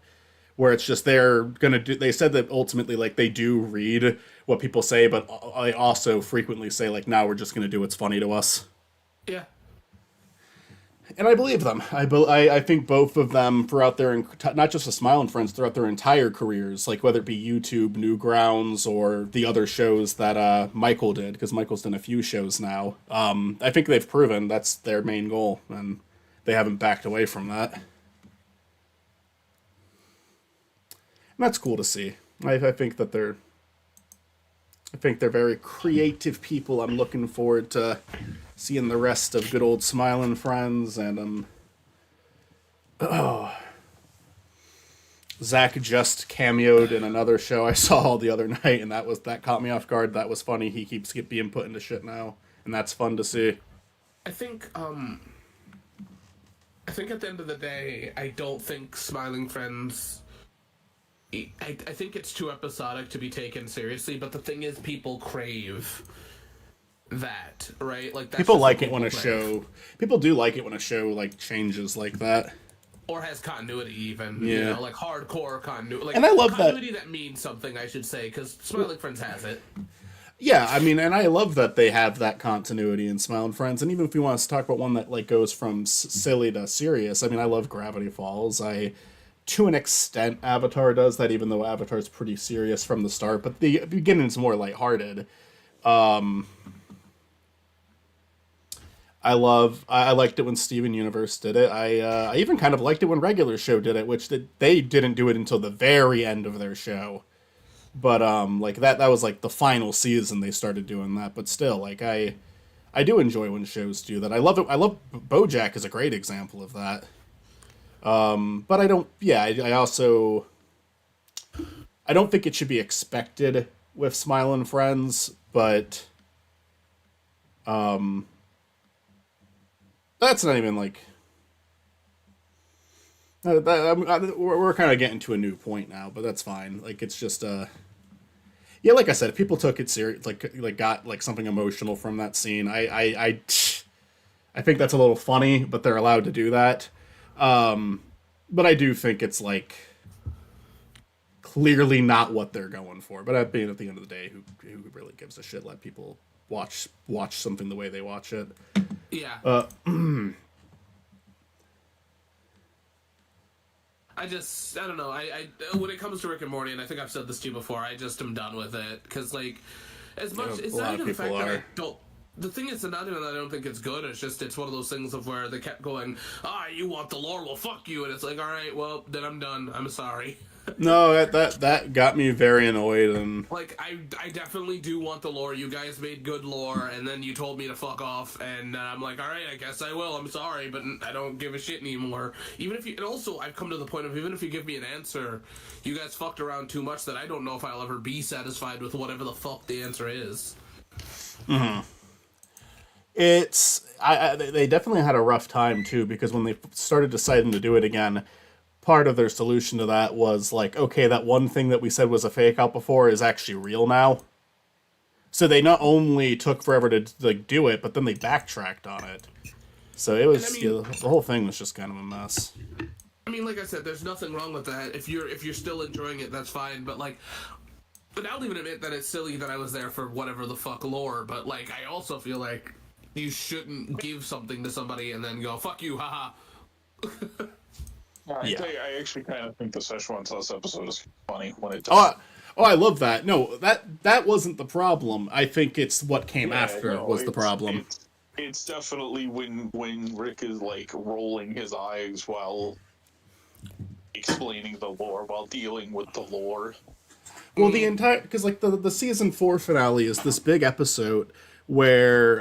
where it's just they said that ultimately, like, they do read what people say, but they also frequently say, like, now we're just gonna do what's funny to us. Yeah. And I believe them. I think both of them throughout their, not just the Smile and Friends, throughout their entire careers, like whether it be YouTube, Newgrounds, or the other shows that Michael did, because Michael's done a few shows now. I think they've proven that's their main goal, and they haven't backed away from that. And that's cool to see. I think that they're very creative people. I'm looking forward to seeing the rest of good old Smiling Friends, and Zach just cameoed in another show I saw the other night, and that caught me off guard. That was funny. He keeps being put into shit now, and that's fun to see. I think at the end of the day, I don't think Smiling Friends. I think it's too episodic to be taken seriously, but the thing is, people crave that, right? Like, that's people just like what it when a crave. show. People do like it when a show like changes like that, or has continuity, even. Yeah. You know, like hardcore continuity. Like, and I love continuity that means something, I should say, because Smiling Friends has it. Yeah, I mean, and I love that they have that continuity in Smile and Friends. And even if we want to talk about one that like goes from silly to serious, I mean, I love Gravity Falls. To an extent, Avatar does that, even though Avatar's pretty serious from the start. But the beginning's more lighthearted. I liked it when Steven Universe did it. I even kind of liked it when Regular Show did it, which they didn't do it until the very end of their show. But like that was like the final season they started doing that. But still, like I do enjoy when shows do that. I love it. I love BoJack is a great example of that. But I don't. Yeah, I also I don't think it should be expected with Smile and Friends, but that's not even like. We're kind of getting to a new point now, but that's fine. Like, it's just yeah, like I said, if people took it serious, like got like something emotional from that scene, I think that's a little funny, but they're allowed to do that. But I do think it's like clearly not what they're going for. But at the end of the day, who really gives a shit? Let people watch something the way they watch it. Yeah. I don't know. I when it comes to Rick and Morty, and I think I've said this to you before, I just am done with it, because like, as much it's not even the fact that I don't. The thing is, not even that I don't think it's good. It's just it's one of those things of where they kept going, you want the lore? Well, fuck you. And it's like, all right, well, then I'm done. I'm sorry. No, that got me very annoyed, and like I definitely do want the lore. You guys made good lore, and then you told me to fuck off, and I'm like, all right, I guess I will. I'm sorry, but I don't give a shit anymore. Even if you, and also I've come to the point of even if you give me an answer, you guys fucked around too much that I don't know if I'll ever be satisfied with whatever the fuck the answer is. Mm-hmm. They definitely had a rough time too, because when they started deciding to do it again, part of their solution to that was like, okay, that one thing that we said was a fake out before is actually real now. So they not only took forever to like do it, but then they backtracked on it. So it was the whole thing was just kind of a mess. I mean, like I said, there's nothing wrong with that. If you're still enjoying it, that's fine. But like, but I'll even admit that it's silly that I was there for whatever the fuck lore. But like, I also feel like you shouldn't give something to somebody and then go, fuck you, haha. Yeah. I actually kind of think the Szechuan sauce episode is funny when it does. I love that. No, that wasn't the problem. I think it's what came Yeah, after no, was the problem. it's definitely when Rick is like rolling his eyes while explaining the lore, while dealing with the lore. Well, the entire because like the season 4 finale is this big episode where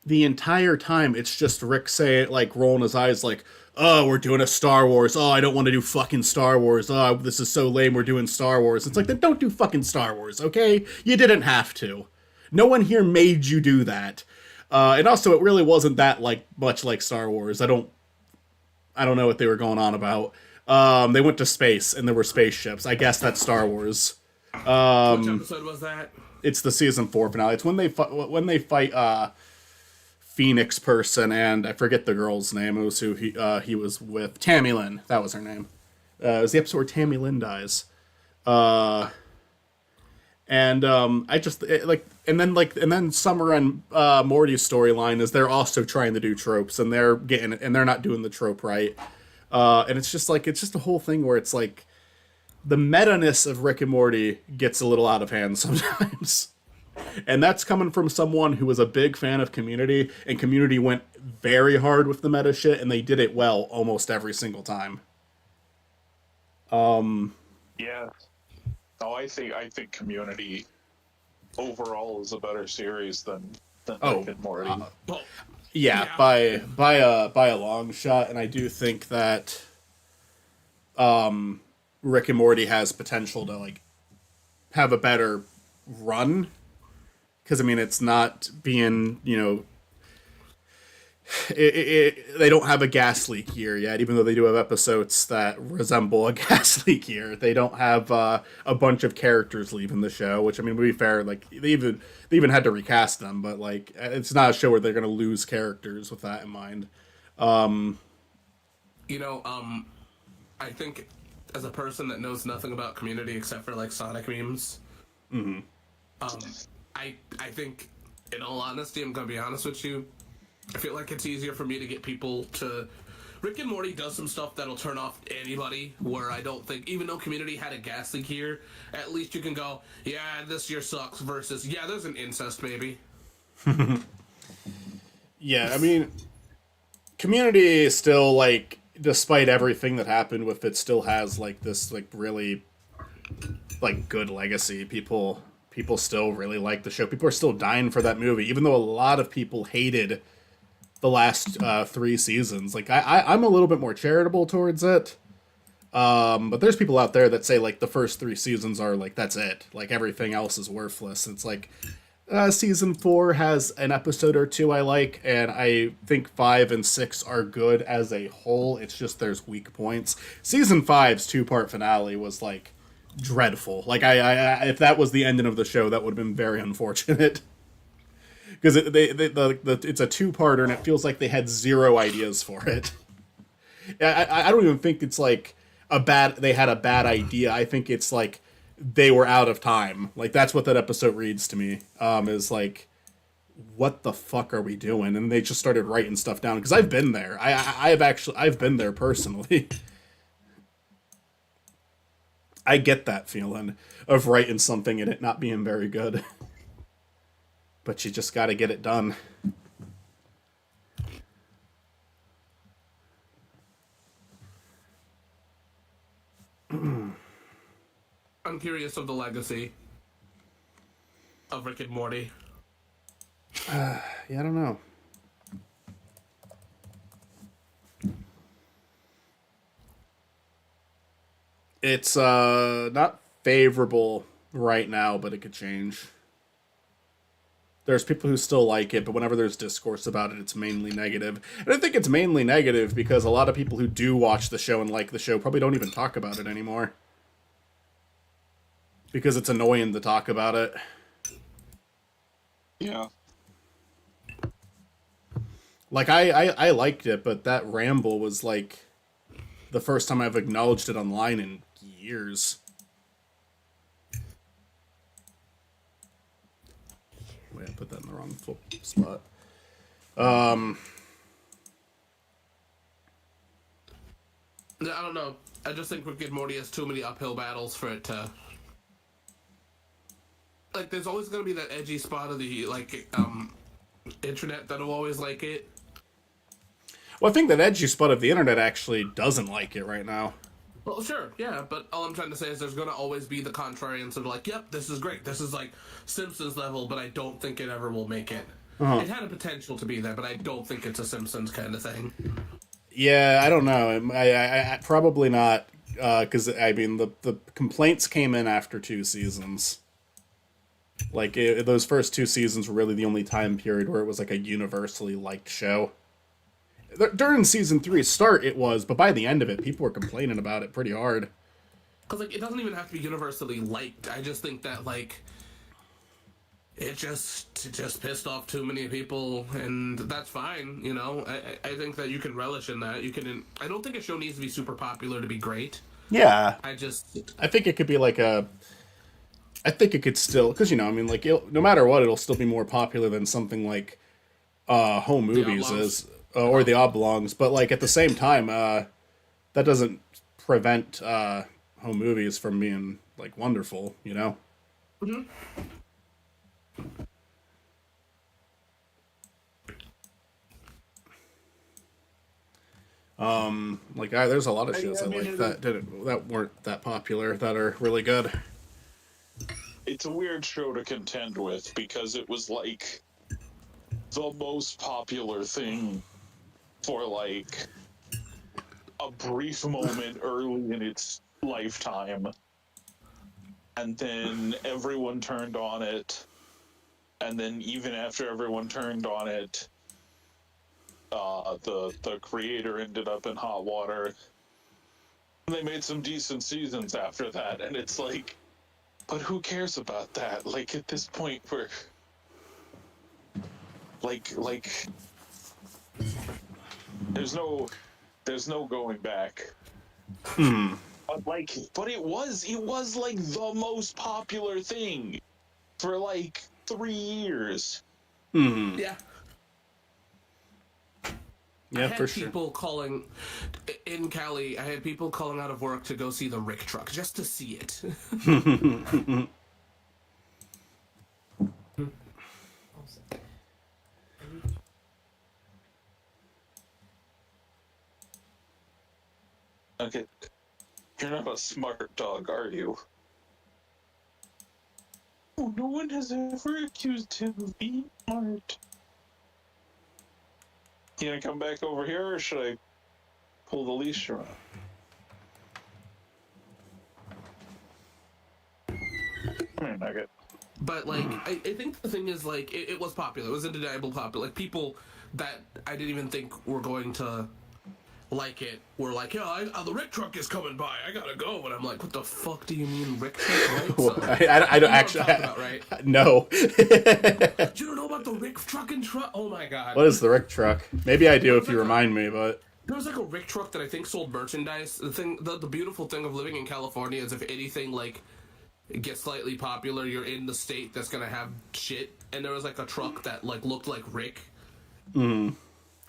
the entire time it's just Rick saying like rolling his eyes like, oh, we're doing a Star Wars. Oh, I don't want to do fucking Star Wars. Oh, this is so lame. We're doing Star Wars. It's like, then don't do fucking Star Wars, okay? You didn't have to. No one here made you do that. And also, it really wasn't that like much like Star Wars. I don't know what they were going on about. They went to space and there were spaceships. I guess that's Star Wars. Which episode was that? It's the season 4 finale. It's when they fight Phoenix person, and I forget the girl's name. It was who he was with. Tammy Lynn. That was her name. It was the episode where Tammy Lynn dies. I just and then Summer and Morty's storyline is they're also trying to do tropes, and they're not doing the trope right. And it's just a whole thing where it's like the meta-ness of Rick and Morty gets a little out of hand sometimes. And that's coming from someone who was a big fan of Community, and Community went very hard with the meta shit, and they did it well almost every single time. Yeah. No, I think Community overall is a better series than Rick and Morty. Yeah, by a long shot, and I do think that Rick and Morty has potential to like have a better run, because I mean it's not being they don't have a gas leak year yet, even though they do have episodes that resemble a gas leak year. They don't have a bunch of characters leaving the show, which I mean, to be fair, like they even had to recast them, but like it's not a show where they're going to lose characters with that in mind. I think as a person that knows nothing about Community except for like Sonic memes, I think, in all honesty, I'm gonna be honest with you, I feel like it's easier for me to get people to... Rick and Morty does some stuff that'll turn off anybody, where I don't think, even though Community had a gas leak here, at least you can go, yeah, this year sucks, versus, yeah, there's an incest baby. Yeah, I mean, Community is still, like, despite everything that happened with it, still has, like, this, like, really, like, good legacy. People still really like the show. People are still dying for that movie, even though a lot of people hated the last 3 seasons. Like I'm a little bit more charitable towards it, but there's people out there that say like the first 3 seasons are like that's it, like everything else is worthless. It's like season 4 has an episode or 2 I like, and I think 5 and 6 are good as a whole. It's just there's weak points. Season 5's 2-part finale was like dreadful. Like I if that was the ending of the show, that would have been very unfortunate. Because it's a 2-parter, and it feels like they had 0 ideas for it. I don't even think it's like they had a bad idea. I think it's like they were out of time. Like that's what that episode reads to me. Is like, what the fuck are we doing? And they just started writing stuff down. Because I've been there. I've been there personally. I get that feeling of writing something and it not being very good. But you just got to get it done. I'm curious of the legacy of Rick and Morty. Yeah, I don't know. It's not favorable right now, but it could change. There's people who still like it, but whenever there's discourse about it, it's mainly negative. And I think it's mainly negative because a lot of people who do watch the show and like the show probably don't even talk about it anymore. Because it's annoying to talk about it. Yeah. Like, I liked it, but that ramble was, like, the first time I've acknowledged it online in years. Wait, I put that in the wrong spot. I don't know. I just think Rick and Morty has too many uphill battles for it to. Like, there's always gonna be that edgy spot of the internet that'll always like it. Well, I think that edgy spot of the internet actually doesn't like it right now. Well, sure, yeah, but all I'm trying to say is there's gonna always be the contrarians that are like, "Yep, this is great. This is like Simpsons level," but I don't think it ever will make it. It had a potential to be there, but I don't think it's a Simpsons kind of thing. Yeah, I don't know. I probably not, because I mean the complaints came in after 2 seasons. Like those first 2 seasons were really the only time period where it was like a universally liked show. During season 3's start, it was, but by the end of it, people were complaining about it pretty hard. Because like it doesn't even have to be universally liked. I just think that like it just pissed off too many people, and that's fine. You know, I think that you can relish in that. You can. I don't think a show needs to be super popular to be great. Yeah, I think it could be like a. I think it could still, because I mean, like no matter what, it'll still be more popular than something like Home Movies is, or The Oblongs. But like at the same time, that doesn't prevent Home Movies from being like wonderful. You know. Mm-hmm. There's a lot of shows that weren't that popular that are really good. It's a weird show to contend with because it was like the most popular thing for like a brief moment early in its lifetime, and then everyone turned on it, and then even after everyone turned on it, the creator ended up in hot water. They made some decent seasons after that, and it's like, but who cares about that? Like at this point, we're like there's no going back. But it was like the most popular thing for like 3 years. Yeah. Yeah, I had for sure. people calling in Cali. I had people calling out of work to go see the Rick truck just to see it. Okay, you're not a smart dog, are you? Oh, no one has ever accused him of being smart. You gonna come back over here, or should I pull the leash around? Come here, Nugget. But like, I think the thing is like, it was popular. It was undeniable popular. Like people that I didn't even think were going to like it were like, yeah, the Rick truck is coming by. I gotta go. And I'm like, what the fuck do you mean Rick truck? Right? Well, So, I don't you know actually. what I'm talking about, right? No. You don't know about the Rick truck and truck? Oh my god. What is the Rick truck? Maybe I do if you remind me, but There was like a Rick truck that I think sold merchandise. The beautiful thing of living in California is if anything like gets slightly popular, you're in the state that's gonna have shit. And there was like a truck that like looked like Rick.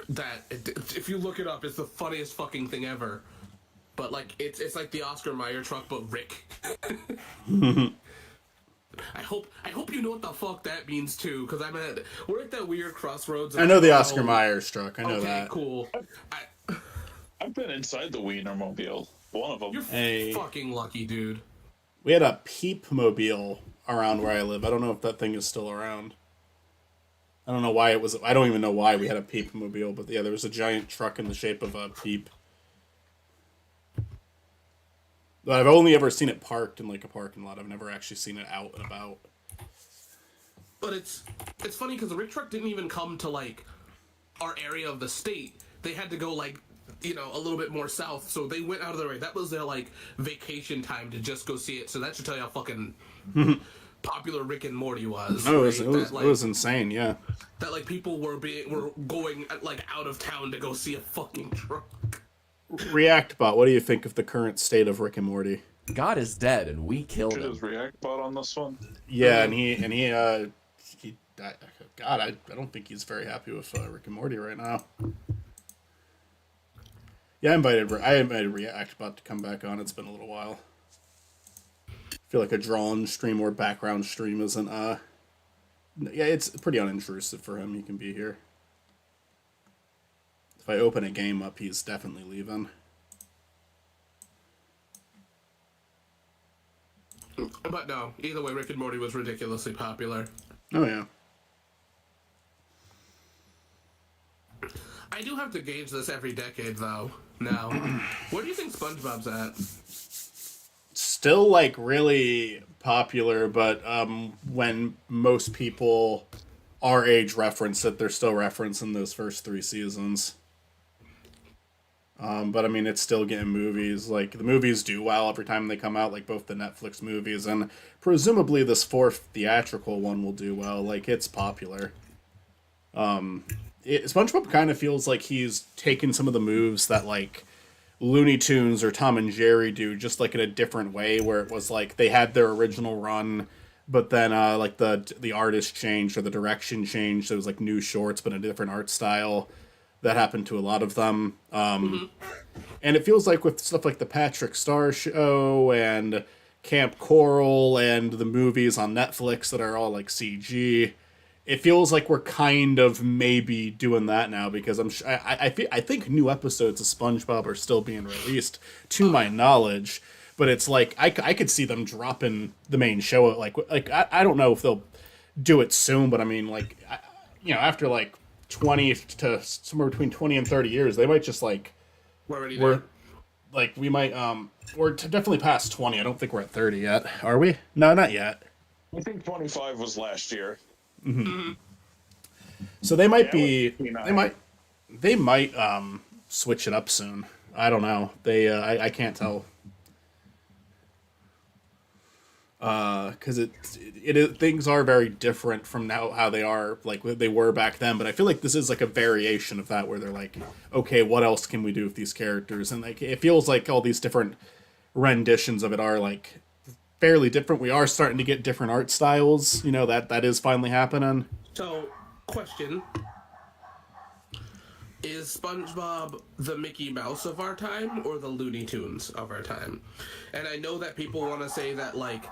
That if you look it up, it's the funniest fucking thing ever. But like it's like the Oscar Mayer truck, but Rick. I hope you know what the fuck that means too, because we're at that weird crossroads. I know the Oscar Myers truck. I know okay, that. Cool. I've been inside the Wienermobile. One of them. You're fucking lucky, dude. We had a Peep Mobile around where I live. I don't know if that thing is still around. I don't know why it was. I don't even know why we had a Peep Mobile, but yeah, there was a giant truck in the shape of a peep. But I've only ever seen it parked in like a parking lot. I've never actually seen it out and about. But it's funny because the Rick truck didn't even come to like our area of the state. They had to go like a little bit more south. So they went out of their way. That was their like vacation time to just go see it. So that should tell you how fucking popular Rick and Morty was. No, right? it was insane. Yeah. That like people were going like out of town to go see a fucking truck. React bot. What do you think of the current state of Rick and Morty? God is dead, and we killed him. Is React bot on this one? Yeah, and he God, I don't think he's very happy with Rick and Morty right now. Yeah, I invited Reactbot to come back on. It's been a little while. I feel like a drawn stream or background stream isn't yeah, it's pretty unintrusive for him. He can be here. If I open a game up, he's definitely leaving. But no, either way, Rick and Morty was ridiculously popular. Oh yeah. I do have to gauge this every decade, though. Now, where do you think SpongeBob's at? Still like really popular, but when most people our age reference it, they're still referencing those first 3 seasons. But I mean, it's still getting movies. Like the movies do well every time they come out, like both the Netflix movies and presumably this 4th theatrical one will do well. Like it's popular. SpongeBob kind of feels like he's taken some of the moves that like Looney Tunes or Tom and Jerry do, just like in a different way, where it was like they had their original run, but then like the artist changed or the direction changed. So it was like new shorts, but a different art style. That happened to a lot of them. And it feels like with stuff like the Patrick Star Show and Camp Coral and the movies on Netflix that are all like CG, it feels like we're kind of maybe doing that now, because I think new episodes of SpongeBob are still being released to my knowledge, but it's like I could see them dropping the main show like I don't know if they'll do it soon, but I mean like after like 20 to somewhere between 20 and 30 years, they might just like we're definitely past 20. I don't think we're at 30 yet. Are we? No, not yet. I think 25 was last year. Mm-hmm. So they might they might switch it up soon. I don't know. I can't tell. Because things are very different from now how they are like they were back then. But I feel like this is like a variation of that, where they're like, okay, what else can we do with these characters? And like it feels like all these different renditions of it are like fairly different. We are starting to get different art styles. That is finally happening. So, question. Is SpongeBob the Mickey Mouse of our time or the Looney Tunes of our time? And I know that people want to say that, like,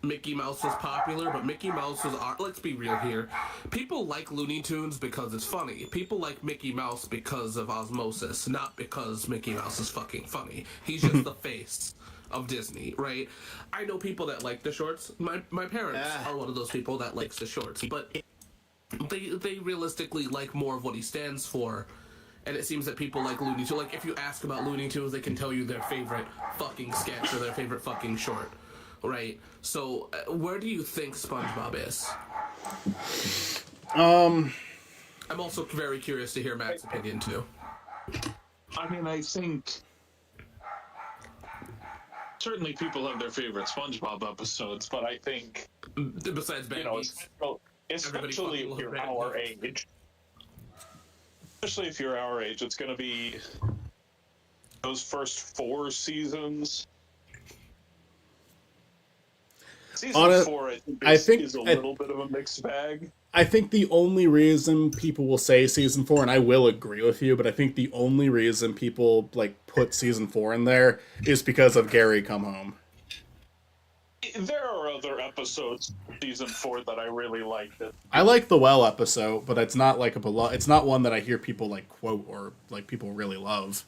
Mickey Mouse was popular, but Mickey Mouse was art. Let's be real here. People like Looney Tunes because it's funny. People like Mickey Mouse because of osmosis, not because Mickey Mouse is fucking funny. He's just the face of Disney, right? I know people that like the shorts. My parents are one of those people that likes the shorts, but they realistically like more of what he stands for. And it seems that people like Looney Tunes. Like, if you ask about Looney Tunes, they can tell you their favorite fucking sketch or their favorite fucking short, right? So, where do you think SpongeBob is? I'm also very curious to hear Matt's opinion, too. I mean, I think certainly people have their favorite SpongeBob episodes, but I think Besides Bad Geeks, especially if you're our age. Especially if you're our age, it's going to be those first 4 seasons. Season 4, I think, is a little bit of a mixed bag. I think the only reason people will say season 4, and I will agree with you, but I think the only reason people like put season 4 in there is because of Gary Come Home. There are other episodes season 4 that I really liked. I like the Well episode, but it's not like it's not one that I hear people like quote or like people really love.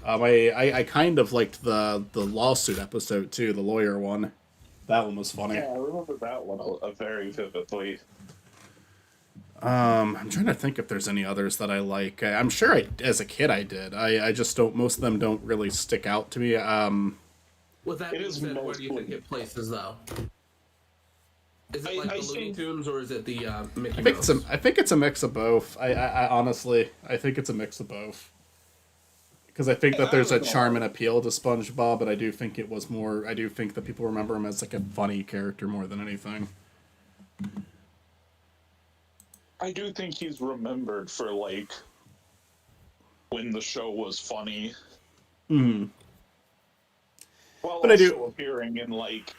I kind of liked the lawsuit episode too, the lawyer one. That one was funny. Yeah, I remember that one very vividly. I'm trying to think if there's any others that I like. I'm sure as a kid I did. I just don't. Most of them don't really stick out to me. With that being said, where do you think it places, though? Is it like the Looney Tunes, or is it the Mickey Mouse? I think it's a mix of both. I honestly, I think it's a mix of both. Because I think that there's a charm and appeal to SpongeBob, but I do think it was more. I do think that people remember him as like a funny character more than anything. I do think he's remembered for like when the show was funny. Hmm. While But also appearing in like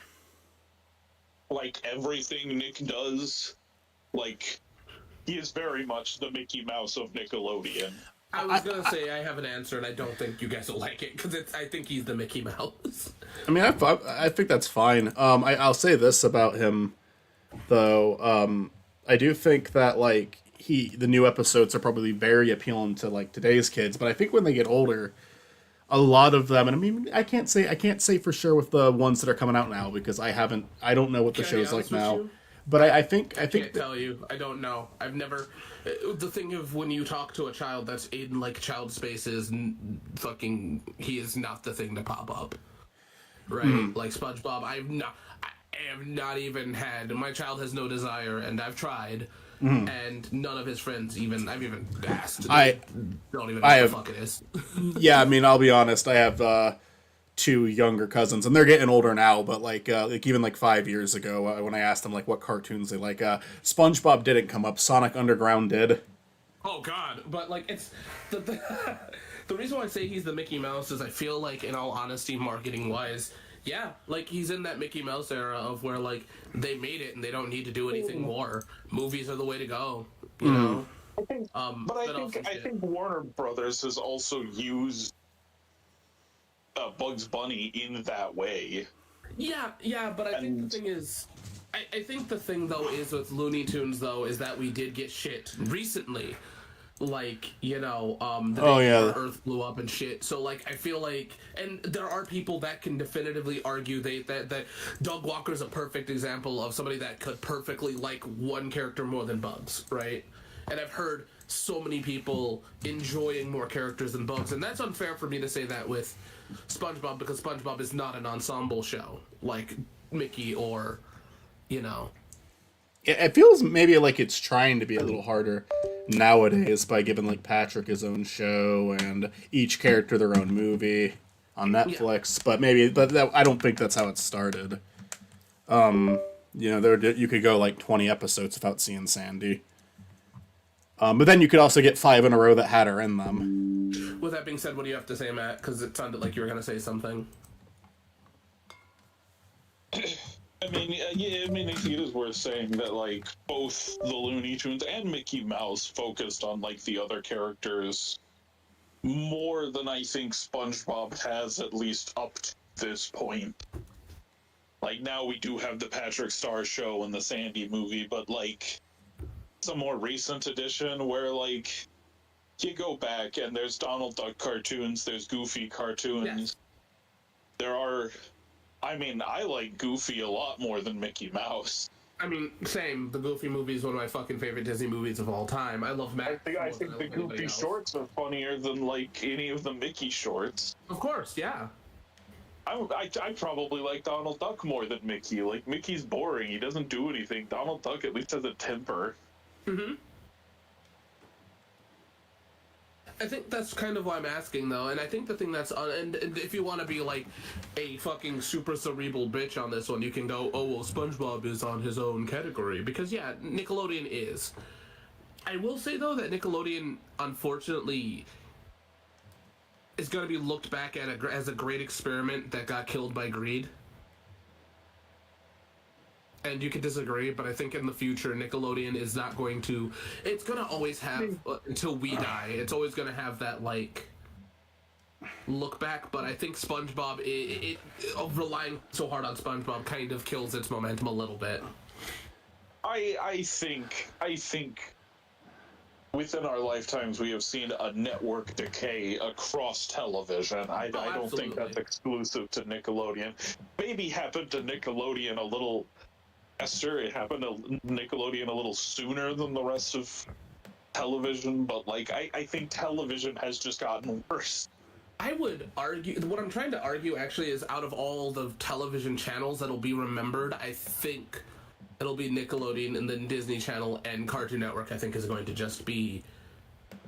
everything Nick does, like he is very much the Mickey Mouse of Nickelodeon. I was gonna say I have an answer, and I don't think you guys will like it because I think he's the Mickey Mouse. I mean, I think that's fine. I'll say this about him, though. I do think that like the new episodes are probably very appealing to like today's kids, but I think when they get older, a lot of them, and I mean, I can't say for sure with the ones that are coming out now because I don't know what the Can I be show's like honest with now. you? But I think Can't tell you. I don't know. I've never. The thing of when you talk to a child that's in like child spaces, fucking, he is not the thing to pop up, right? Like SpongeBob, I have not even had. My child has no desire, and I've tried, and none of his friends even. I've even asked. They don't even know what the fuck it is. yeah, I mean, I'll be honest. I have two younger cousins, and they're getting older now. But like even like 5 years ago, when I asked them like what cartoons they like, SpongeBob didn't come up. Sonic Underground did. Oh God! But like it's the reason why I say he's the Mickey Mouse is I feel like, in all honesty, marketing wise, yeah, like he's in that Mickey Mouse era of where like they made it and they don't need to do anything more. Movies are the way to go, you know. But I think Warner Brothers has also used Bugs Bunny in that way. Yeah, but I think the thing is, I think the thing though is with Looney Tunes though is that we did get shit recently, like the day where Earth blew up and shit. So like I feel like, and there are people that can definitively argue that Doug Walker's a perfect example of somebody that could perfectly like one character more than Bugs, right? And I've heard so many people enjoying more characters than Bugs, and that's unfair for me to say that with SpongeBob because SpongeBob is not an ensemble show like Mickey or, It feels maybe like it's trying to be a little harder nowadays by giving like Patrick his own show and each character their own movie on Netflix. Yeah. But I don't think that's how it started. You could go like 20 episodes without seeing Sandy. But then you could also get 5 in a row that had her in them. With that being said, what do you have to say, Matt? Because it sounded like you were going to say something. I mean, I think it is worth saying that, like, both the Looney Tunes and Mickey Mouse focused on, like, the other characters more than I think SpongeBob has, at least up to this point. Like, now we do have the Patrick Star show and the Sandy movie, but, like, it's a more recent edition where, like, you go back and there's Donald Duck cartoons, there's Goofy cartoons. Yes. There are... I mean, I like Goofy a lot more than Mickey Mouse. I mean, same. The Goofy movie is one of my fucking favorite Disney movies of all time. I love Max. I think the Goofy shorts are funnier than, like, any of the Mickey shorts. Of course, yeah. I probably like Donald Duck more than Mickey. Like, Mickey's boring. He doesn't do anything. Donald Duck at least has a temper. Mm-hmm. I think that's kind of why I'm asking, though, and I think the thing that's and if you want to be like a fucking super cerebral bitch on this one, you can go, oh well, SpongeBob is on his own category because yeah, Nickelodeon is. I will say though that Nickelodeon, unfortunately, is going to be looked back at as a great experiment that got killed by greed. And you can disagree, but I think in the future, Nickelodeon is not going to... It's going to always have, until we die, it's always going to have that, like, look back. But I think SpongeBob, relying so hard on SpongeBob kind of kills its momentum a little bit. I think within our lifetimes, we have seen a network decay across television. I don't think that's exclusive to Nickelodeon. Maybe happened to Nickelodeon a little... It happened to Nickelodeon a little sooner than the rest of television, but like I think television has just gotten worse. I would argue, what I'm trying to argue actually is out of all the television channels that'll be remembered, I think it'll be Nickelodeon and then Disney Channel and Cartoon Network I think is going to just be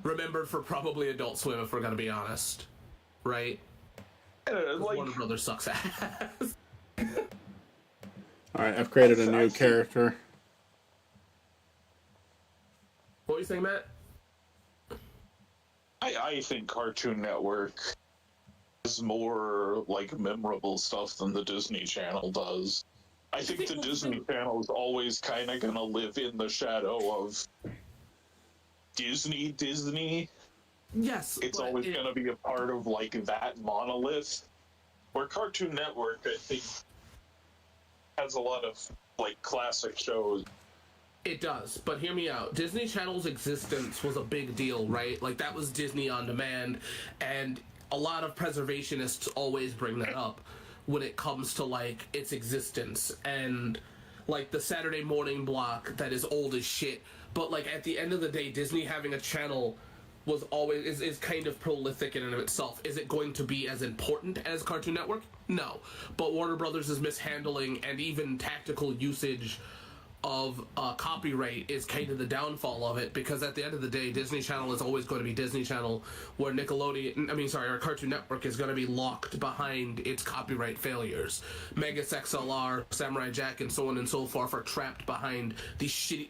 remembered for probably Adult Swim if we're going to be honest. Right? Like, Warner Brothers sucks ass. Alright, I've created a new character. What were you saying, Matt? I think Cartoon Network is more, like, memorable stuff than the Disney Channel does. I think the Disney Channel is always kind of going to live in the shadow of Disney. Yes, it's but always going to be a part of like that monolith. Where Cartoon Network, I think, has a lot of like classic shows. It does, but hear me out. Disney Channel's existence was a big deal, right? Like, that was Disney on demand, and a lot of preservationists always bring that up when it comes to, like, its existence. And, like, the Saturday morning block that is old as shit. But, like, at the end of the day, Disney having a channel was always is kind of prolific in and of itself. Is it going to be as important as Cartoon Network? No. But Warner Brothers' mishandling and even tactical usage of copyright is kind of the downfall of it, because at the end of the day, Disney Channel is always going to be Disney Channel, where or Cartoon Network is going to be locked behind its copyright failures. Megas XLR, Samurai Jack, and so on and so forth are trapped behind these shitty.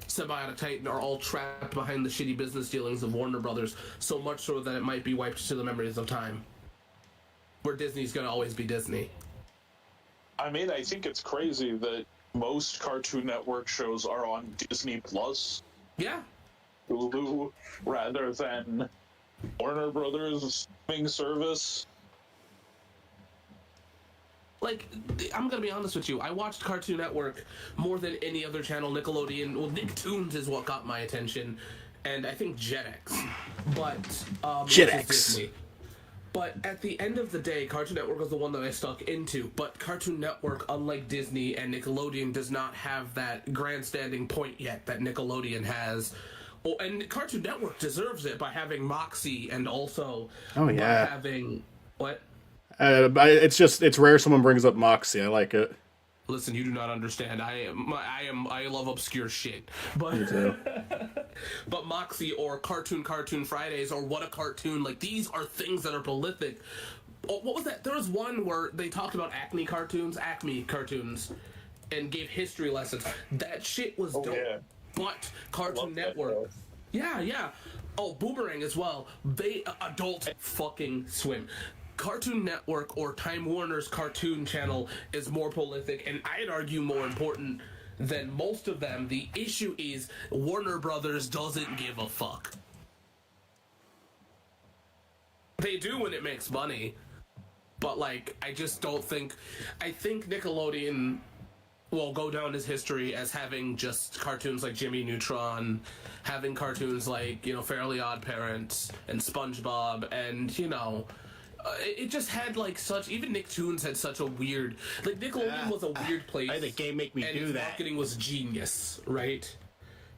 Symbiotic Titan are all trapped behind the shitty business dealings of Warner Brothers, so much so that it might be wiped to the memories of time. Where Disney's going to always be Disney. I mean, I think it's crazy that most Cartoon Network shows are on Disney Plus, Yeah. Hulu, rather than Warner Brothers streaming service. Like, I'm gonna be honest with you, I watched Cartoon Network more than any other channel. Nickelodeon, well, Nicktoons is what got my attention, and I think Jetix, but Jetix. Disney. But at the end of the day, Cartoon Network was the one that I stuck into. But Cartoon Network, unlike Disney and Nickelodeon, does not have that grandstanding point yet that Nickelodeon has. Oh, and Cartoon Network deserves it by having Moxie, and also by having what? It's rare someone brings up Moxie. I like it. Listen, you do not understand. I love obscure shit. But Me too. but Moxie or Cartoon Fridays or What a Cartoon, like, these are things that are prolific. Oh, what was that? There was one where they talked about Acme cartoons, and gave history lessons. That shit was dope. Yeah. But Cartoon Network, yeah. Oh, Boomerang as well. They Adult fucking Swim. Cartoon Network or Time Warner's Cartoon Channel is more prolific, and I'd argue more important than most of them. The issue is Warner Brothers doesn't give a fuck. They do when it makes money, but, like, I just don't think... I think Nickelodeon will go down as history as having just cartoons like Jimmy Neutron, having cartoons like, Fairly Odd Parents and SpongeBob, and, it just had, like, such... Even Nicktoons had such a weird... Like, Nickelodeon was a weird place. I think game make me and do its that. marketing was genius, right?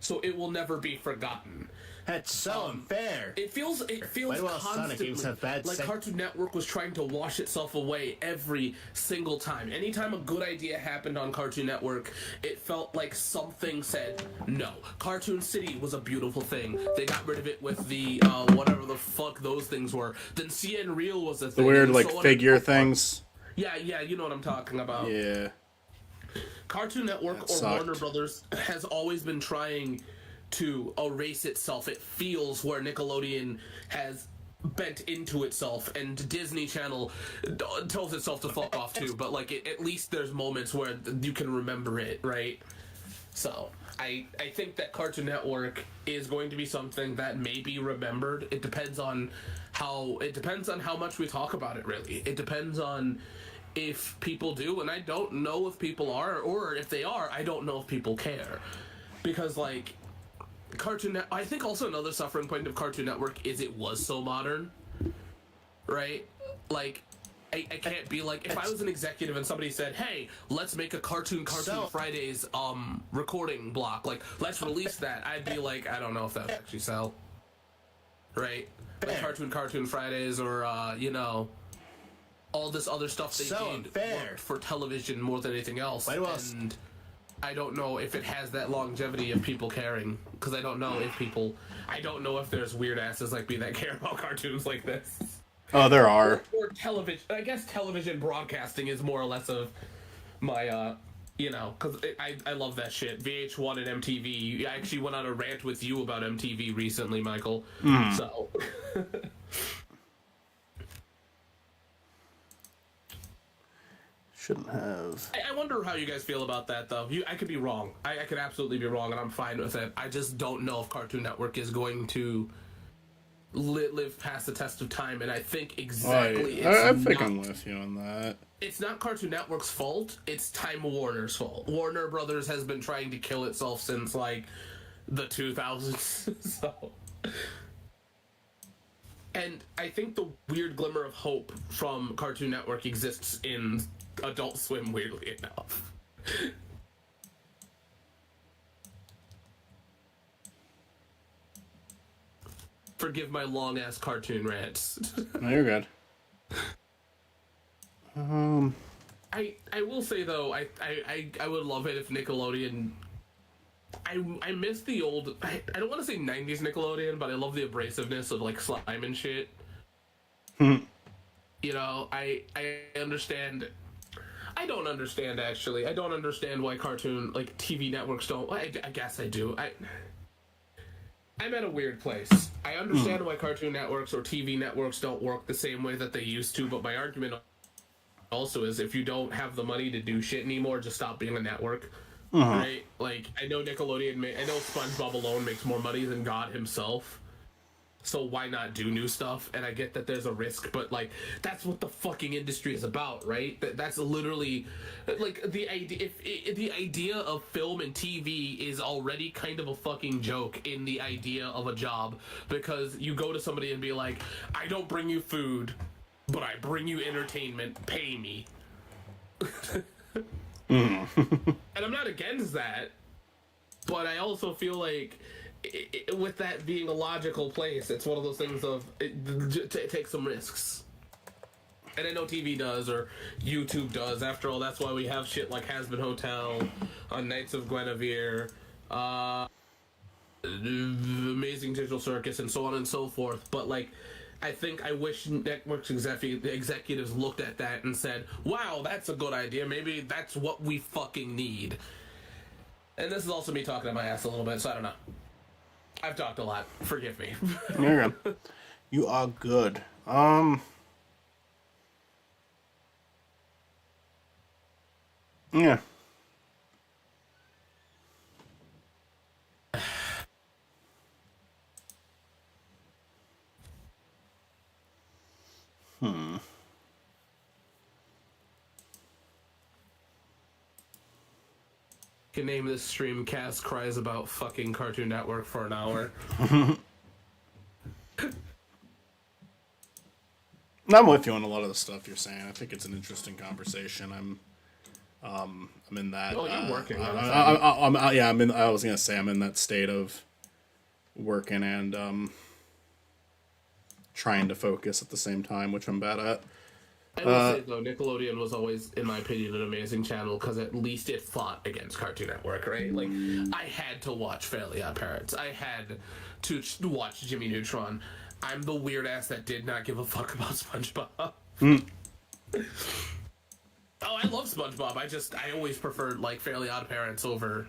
So it will never be forgotten. That's so unfair. It feels Why do all Sonic constantly games have bad like sec- Cartoon Network was trying to wash itself away every single time. Anytime a good idea happened on Cartoon Network, it felt like something said no. Cartoon City was a beautiful thing. They got rid of it with the whatever the fuck those things were. Then CN Real was a thing. The weird, and like, so on figure and so forth. things. Yeah, you know what I'm talking about. Yeah. Cartoon Network That or sucked. Warner Brothers has always been trying to erase itself. It feels where Nickelodeon has bent into itself, and Disney Channel tells itself to fuck off too, but, like, at least there's moments where you can remember it, right? So I think that Cartoon Network is going to be something that may be remembered. It depends on how much we talk about it, really. It depends on if people do, and I don't know if people are, or if they are, I don't know if people care. Because, like, I think also another suffering point of Cartoon Network is it was so modern, right? Like, I can't be like, if I was an executive and somebody said, hey, let's make a Cartoon Fridays recording block, like, let's release that, I'd be like, I don't know if that would actually sell, right? Like Cartoon Fridays, or all this other stuff they did worked for television more than anything else. And I don't know if it has that longevity of people caring, because I don't know if there's weird asses like me that care about cartoons like this. Oh, there are. Or television. I guess television broadcasting is more or less of my, because I love that shit. VH1 and MTV. I actually went on a rant with you about MTV recently, Michael. So. Shouldn't have. I wonder how you guys feel about that, though. I could be wrong. I could absolutely be wrong, and I'm fine with it. I just don't know if Cartoon Network is going to live past the test of time, and I think I exactly think I'm with you on that. it's not Cartoon Network's fault, it's Time Warner's fault. Warner Brothers has been trying to kill itself since, like, the 2000s, so... And I think the weird glimmer of hope from Cartoon Network exists in Adult Swim, weirdly enough. Forgive my long-ass cartoon rants. No, you're good. I will say though, I would love it if Nickelodeon. I miss the old. I don't want to say '90s Nickelodeon, but I love the abrasiveness of like slime and shit. You know, I understand. I don't understand actually. I don't understand why cartoon like TV networks don't. I guess I do. I'm at a weird place. I understand why cartoon networks or TV networks don't work the same way that they used to, but my argument also is if you don't have the money to do shit anymore, just stop being a network. Right? Like, I know Nickelodeon, I know SpongeBob alone makes more money than God himself. So why not do new stuff? And I get that there's a risk, but like that's what the fucking industry is about, right? That's literally like the idea. If the idea of film and TV is already kind of a fucking joke in the idea of a job, because you go to somebody and be like, "I don't bring you food, but I bring you entertainment. Pay me." And I'm not against that, but I also feel like. With that being a logical place, it's one of those things of take some risks. And I know TV does, or YouTube does. After all, that's why we have shit like Has-Been Hotel, on Knights of Guinevere, Amazing Digital Circus, and so on and so forth. But like, I wish networks executives looked at that and said, "Wow, that's a good idea. Maybe that's what we fucking need." And this is also me talking to my ass a little bit, so I don't know. I've talked a lot. Forgive me. You're good. You are good. Yeah. Can name this stream Cass Cries About Fucking Cartoon Network for an hour. I'm with you on a lot of the stuff you're saying. I think it's an interesting conversation. I'm in that. Oh, you're working on it. Yeah, I was gonna say I'm in that state of working and trying to focus at the same time, which I'm bad at. I will say though, Nickelodeon was always, in my opinion, an amazing channel because at least it fought against Cartoon Network, right? Like, I had to watch Fairly Odd Parents. I had to watch Jimmy Neutron. I'm the weird ass that did not give a fuck about SpongeBob. Oh, I love SpongeBob. I always preferred like Fairly Odd Parents over,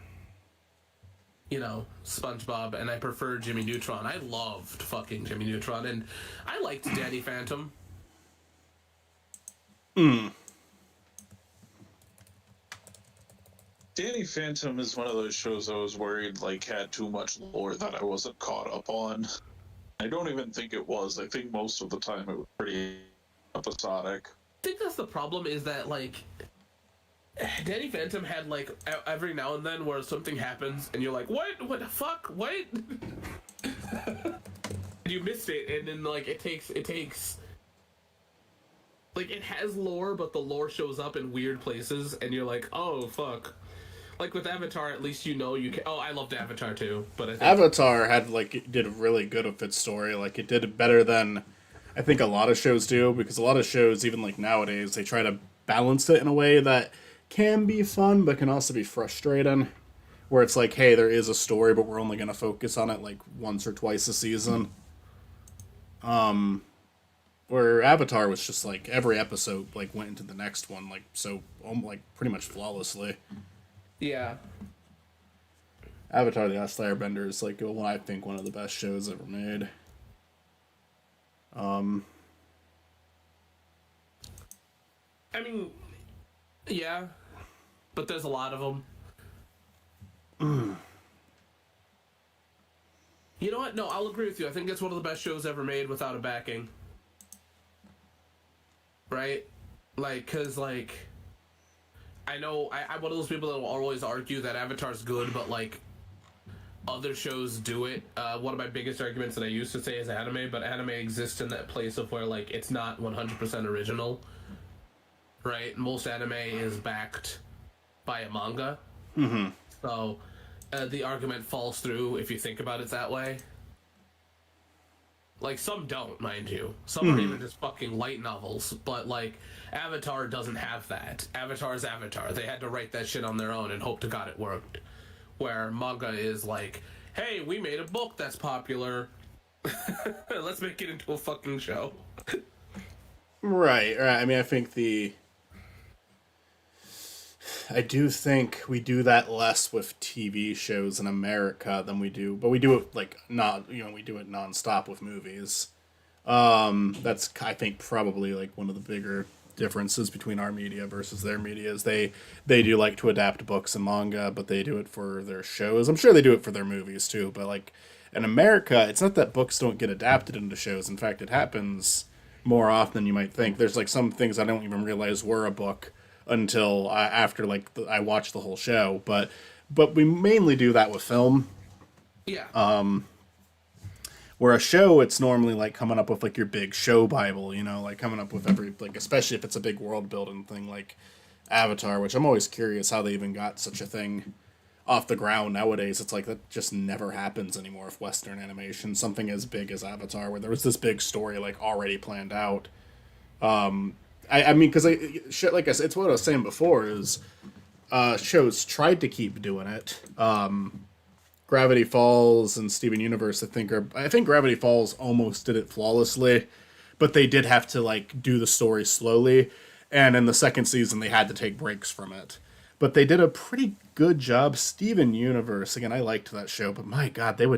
you know, SpongeBob, and I preferred Jimmy Neutron. I loved fucking Jimmy Neutron, and I liked Danny Phantom. Danny Phantom is one of those shows I was worried like had too much lore that I wasn't caught up on. I don't even think it was. I think most of the time it was pretty episodic. I think that's the problem, is that like Danny Phantom had like every now and then where something happens and you're like, what the fuck, what? You missed it, and then like it takes like, it has lore, but the lore shows up in weird places and you're like, oh fuck. Like with Avatar, at least you know you can. Oh, I loved Avatar too, but I think Avatar it did really good with its story. Like, it did it better than I think a lot of shows do, because a lot of shows, even like nowadays, they try to balance it in a way that can be fun but can also be frustrating. Where it's like, hey, there is a story, but we're only going to focus on it like once or twice a season. Where Avatar was just like every episode like went into the next one like so like pretty much flawlessly. yeah. Avatar: The Last Airbender is like I think one of the best shows ever made. I mean, yeah, but there's a lot of them. You know what? what? No, I'll agree with you. I think it's one of the best shows ever made without a backing. Right? Like, because, like, I know I'm one of those people that will always argue that Avatar's good, but, like, other shows do it. One of my biggest arguments that I used to say is anime, but anime exists in that place of where, like, it's not 100% original. Right? Most anime is backed by a manga. Mm-hmm. So, the argument falls through if you think about it that way. Like, some don't, mind you. Some are even just fucking light novels. But, like, Avatar doesn't have that. Avatar's Avatar. They had to write that shit on their own and hope to God it worked. Where manga is like, hey, we made a book that's popular. Let's make it into a fucking show. Right. I mean, I do think we do that less with TV shows in America than we do, but we do it like we do it nonstop with movies. That's, I think, probably like one of the bigger differences between our media versus their media is they do like to adapt books and manga, but they do it for their shows. I'm sure they do it for their movies too, but like in America, it's not that books don't get adapted into shows. In fact, it happens more often than you might think. There's like some things I don't even realize were a book until after like I watched the whole show. But we mainly do that with film. Yeah. Where a show, it's normally like coming up with like your big show Bible, like coming up with every, like, especially if it's a big world building thing like Avatar, which I'm always curious how they even got such a thing off the ground nowadays. It's like that just never happens anymore with Western animation. Something as big as Avatar, where there was this big story like already planned out. I mean, because shit, like I said, it's what I was saying before is shows tried to keep doing it. Gravity Falls and Steven Universe, I think Gravity Falls almost did it flawlessly, but they did have to like do the story slowly, and in the second season they had to take breaks from it. But they did a pretty good job. Steven Universe, again, I liked that show, but my god, they'd be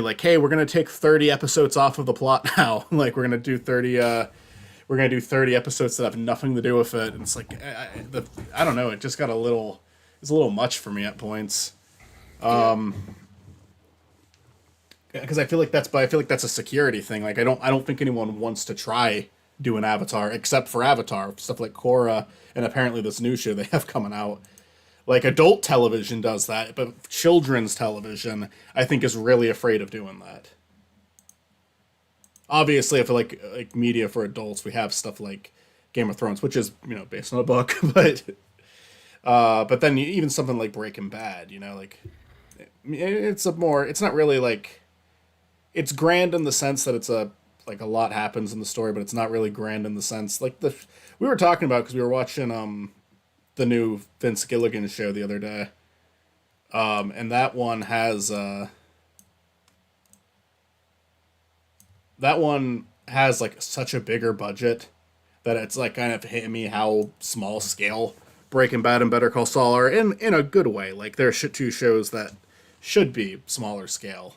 like, hey, we're gonna take 30 episodes off of the plot now. Like we're gonna do 30 episodes that have nothing to do with it. And it's like I don't know, it just got it's a little much for me at points. Because I feel like that's a security thing. Like I don't think anyone wants to try do an Avatar except for Avatar, stuff like Korra and apparently this new show they have coming out. Like adult television does that, but children's television I think is really afraid of doing that. Obviously, if like media for adults, we have stuff like Game of Thrones, which is based on a book, but then even something like Breaking Bad, like it's not really like, it's grand in the sense that it's a lot happens in the story, but it's not really grand in the sense like we were talking about because we were watching the new Vince Gilligan show the other day, and that one has like such a bigger budget that it's like kind of hit me how small scale Breaking Bad and Better Call Saul are in a good way. Like they're two shows that should be smaller scale.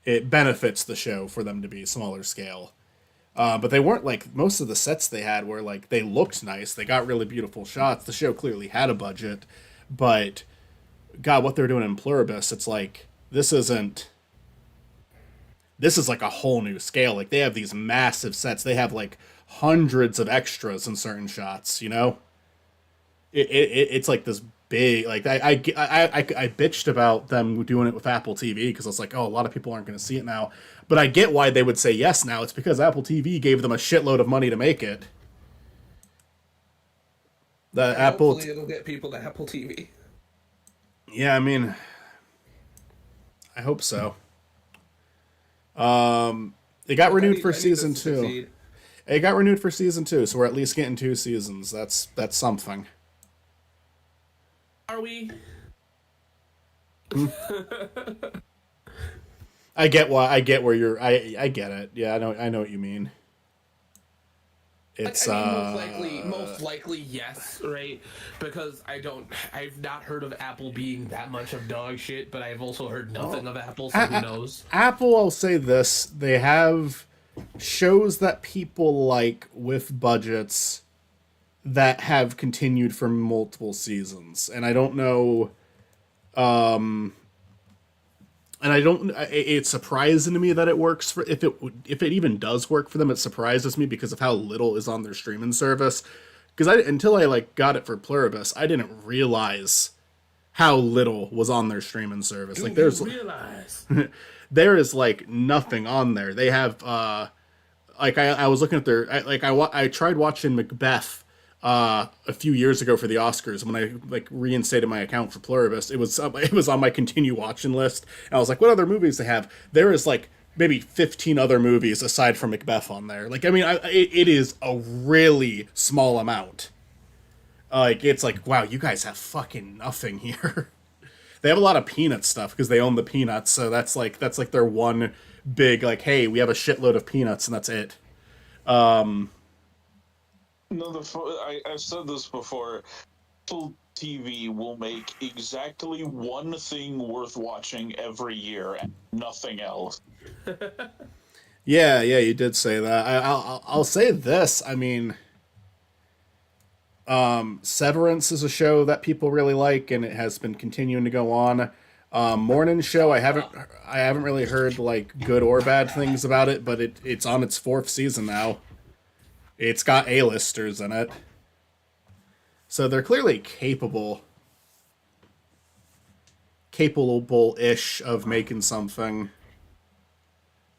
It benefits the show for them to be smaller scale. But they weren't like, most of the sets they had were like, they looked nice. They got really beautiful shots. The show clearly had a budget, but God, what they're doing in Pluribus, it's like, this is like a whole new scale. Like they have these massive sets. They have like hundreds of extras in certain shots, It's like this big, like I bitched about them doing it with Apple TV because I was like, oh, a lot of people aren't going to see it now. But I get why they would say yes now. It's because Apple TV gave them a shitload of money to make it. Hopefully it'll get people to Apple TV. Yeah, I mean, I hope so. It got renewed for season 2. It got renewed for season 2, so we're at least getting 2 seasons. That's something. Are we? I get where you're. I get it. Yeah, I know what you mean. It's most likely yes, right? Because I've not heard of Apple being that much of dog shit, but I've also heard nothing of Apple, so who knows? Apple, I'll say this: they have shows that people like with budgets that have continued for multiple seasons, and I don't know. and I don't. It's surprising to me that it works for if it even does work for them. It surprises me because of how little is on their streaming service. Because until I like got it for Pluribus, I didn't realize how little was on their streaming service. Do Like you there's realize? there is like nothing on there. They have like I was looking at their I tried watching Macbeth a few years ago for the Oscars when I like reinstated my account for Pluribus. It was on my continue watching list. And I was like, what other movies they have? There is like maybe 15 other movies aside from Macbeth on there. Like I mean, it is a really small amount. Like it's like wow, you guys have fucking nothing here. They have a lot of Peanut stuff because they own the Peanuts, so that's like their one big like, hey, we have a shitload of Peanuts and that's it. No, I've said this before. Apple TV will make exactly one thing worth watching every year and nothing else. Yeah, you did say that. I'll say this. I mean, Severance is a show that people really like, and it has been continuing to go on. Morning Show, I haven't really heard like good or bad things about it, but it's on its 4th season now. It's got A-listers in it, so they're clearly capable-ish of making something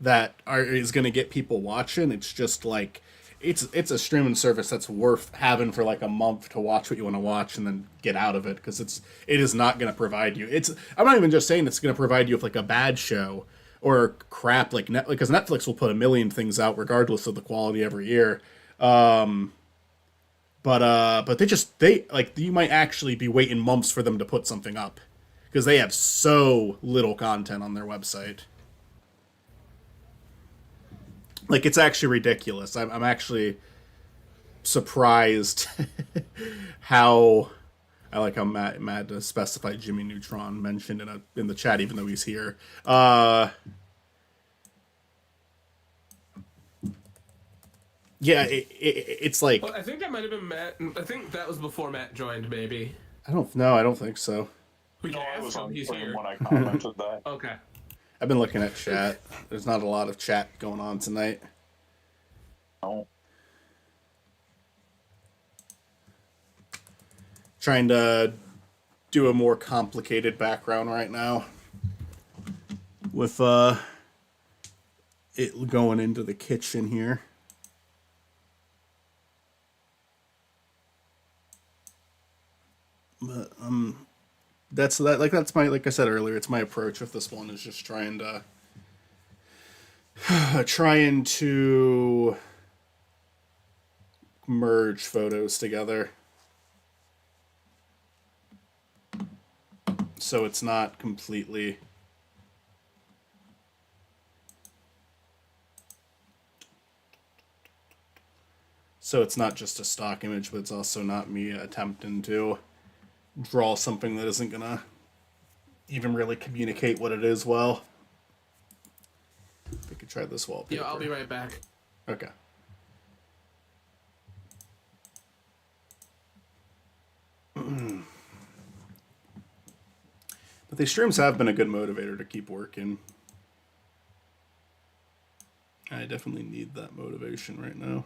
that is going to get people watching. It's just like it's a streaming service that's worth having for like a month to watch what you want to watch and then get out of it because it is not going to provide you. I'm not even just saying it's going to provide you with like a bad show or crap like Netflix, because Netflix will put a million things out regardless of the quality every year. But they like you might actually be waiting months for them to put something up because they have so little content on their website. Like it's actually ridiculous. I'm actually surprised how I like how Matt specified Jimmy Neutron mentioned in the chat even though he's here. Yeah, it's like Well, I think that might have been Matt. I think that was before Matt joined, maybe. I don't think so. We can No, I ask was him. on He's screen here. when I commented that. Okay. I've been looking at chat. There's not a lot of chat going on tonight. No. Trying to do a more complicated background right now with it going into the kitchen here. But that's my like I said earlier, it's my approach with this one is just trying to merge photos together. So it's not completely it's not just a stock image, but it's also not me attempting to draw something that isn't gonna even really communicate what it is well. We could try this wallpaper. Yeah, I'll be right back. Okay. But these streams have been a good motivator to keep working. I definitely need that motivation right now.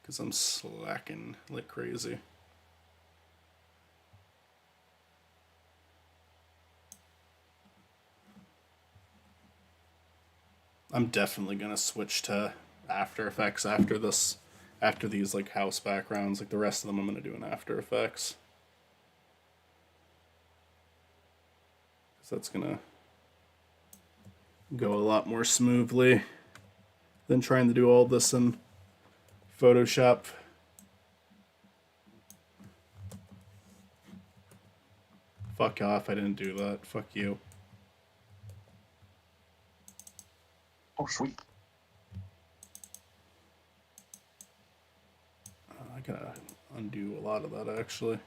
Because I'm slacking like crazy. I'm definitely gonna switch to After Effects after these like house backgrounds. Like the rest of them I'm gonna do in After Effects. Because that's gonna go a lot more smoothly than trying to do all this in Photoshop. Fuck off, I didn't do that. Fuck you. Oh, sweet. I gotta undo a lot of that actually.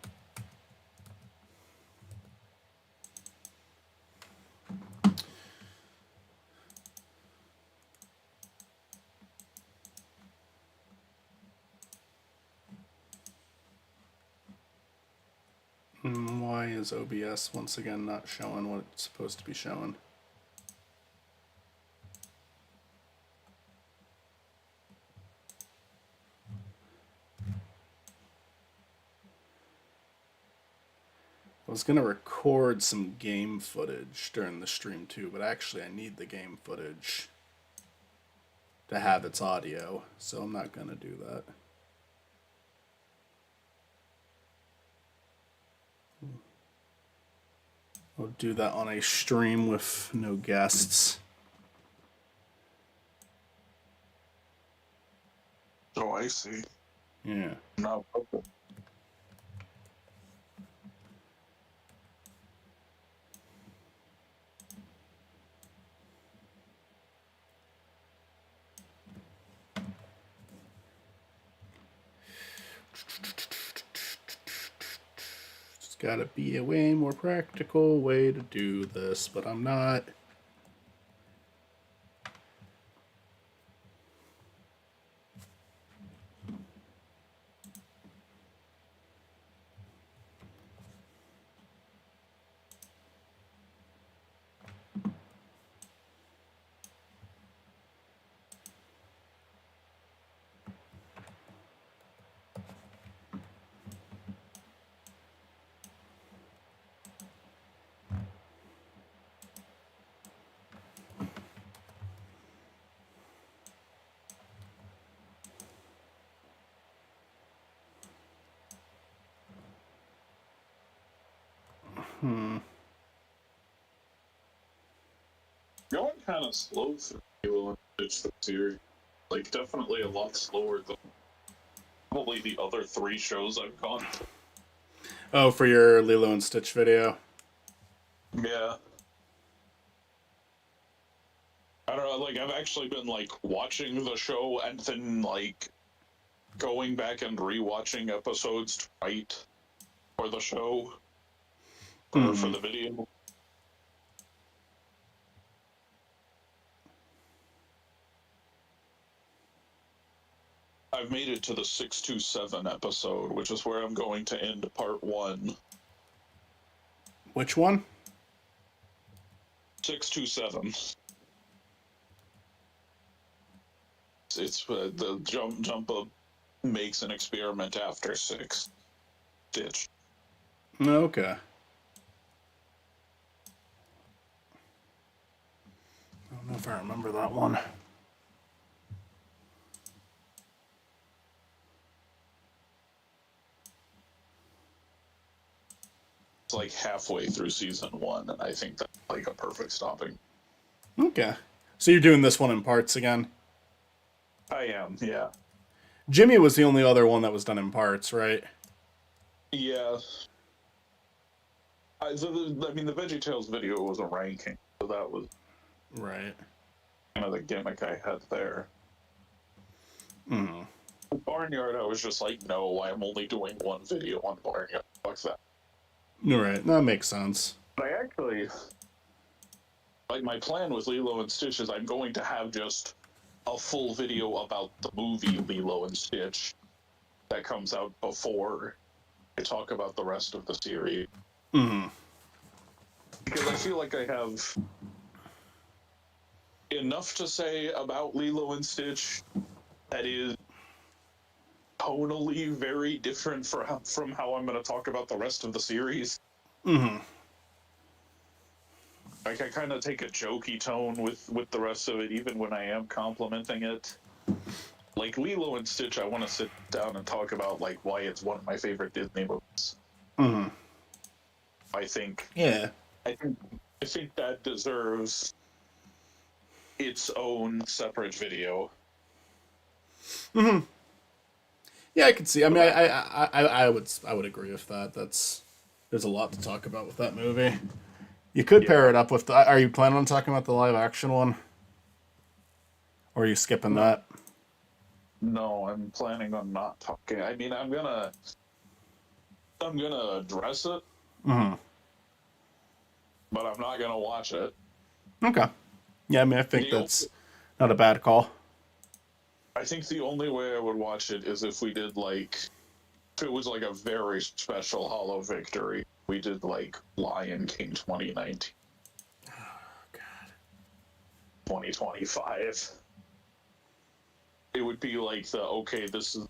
Why is OBS once again not showing what it's supposed to be showing? I was gonna record some game footage during the stream too, but actually I need the game footage to have its audio, so I'm not gonna do that. I'll do that on a stream with no guests. Oh, I see. Yeah. No. Okay. It's gotta be a way more practical way to do this, but I'm not. Going kind of slow through Halo and Stitch the series. Like, definitely a lot slower than probably the other 3 shows I've gone to. Oh, for your Lilo and Stitch video? Yeah. I don't know, like, I've actually been, like, watching the show and then, like, going back and rewatching episodes to write for the show, or for the video. I've made it to the 627 episode, which is where I'm going to end part 1. Which one? 627. It's the Jumpa makes an experiment after 6. Stitch. Okay. I don't know if I remember that one. It's like halfway through season 1, and I think that's like a perfect stopping. Okay. So you're doing this one in parts again? I am, yeah. Jimmy was the only other one that was done in parts, right? Yeah. I mean, the VeggieTales video was a ranking, so that was Right. kind of the gimmick I had there. Mm-hmm. Barnyard, I was just like, no, I'm only doing one video on Barnyard. Fuck that. Right. That makes sense. But I actually, like, my plan with Lilo and Stitch is I'm going to have just a full video about the movie Lilo and Stitch that comes out before I talk about the rest of the series. Mm-hmm. Because I feel like I have enough to say about Lilo and Stitch that is tonally very different from how I'm going to talk about the rest of the series. Mm-hmm. Like, I kind of take a jokey tone with the rest of it, even when I am complimenting it. Like, Lilo and Stitch, I want to sit down and talk about, like, why it's one of my favorite Disney movies. Mm-hmm. I think Yeah. I think that deserves its own separate video. Mm-hmm. Yeah, I could see. I mean, I would agree with that. There's a lot to talk about with that movie. You could pair it up with are you planning on talking about the live action one? Or are you skipping that? No, I'm planning on not talking. I mean, I'm gonna address it, Mm-hmm. but I'm not gonna watch it. Okay. Yeah, I mean, I think that's not a bad call. I think the only way I would watch it is if we did, like, if it was like a very special Hollow Victory. We did, like, Lion King 2019. Oh, God. 2025. It would be like this is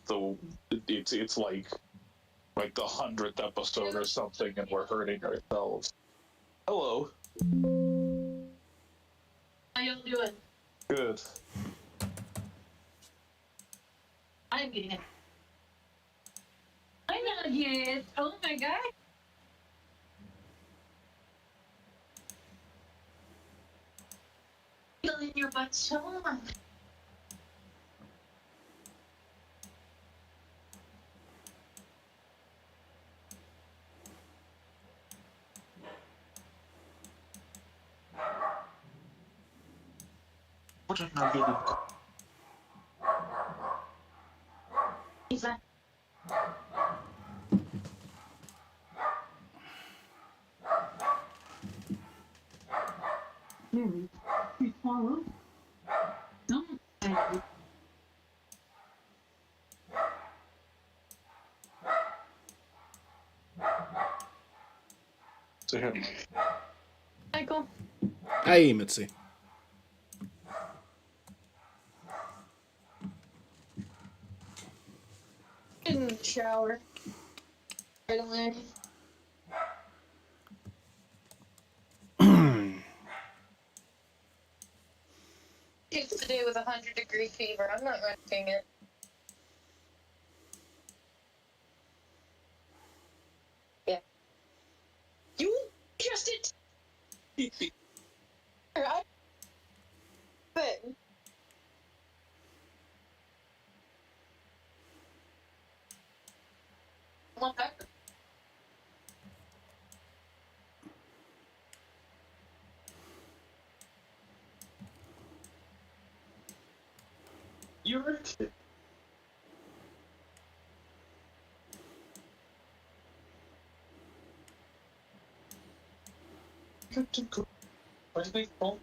it's like like the 100th episode or something, and we're hurting ourselves. Hello. How y'all doing? Good. I'm getting it. I'm not yet. Oh my god. Feeling your butt so much. What am I doing? Is that? Mary, you swallow? Don't. To him. Michael. Hey, Mitzi. In the shower. Right away. It's the day with 100-degree fever. I'm not risking it. Yeah. You just it. Right? But want that? You're a kid. Where's my phone?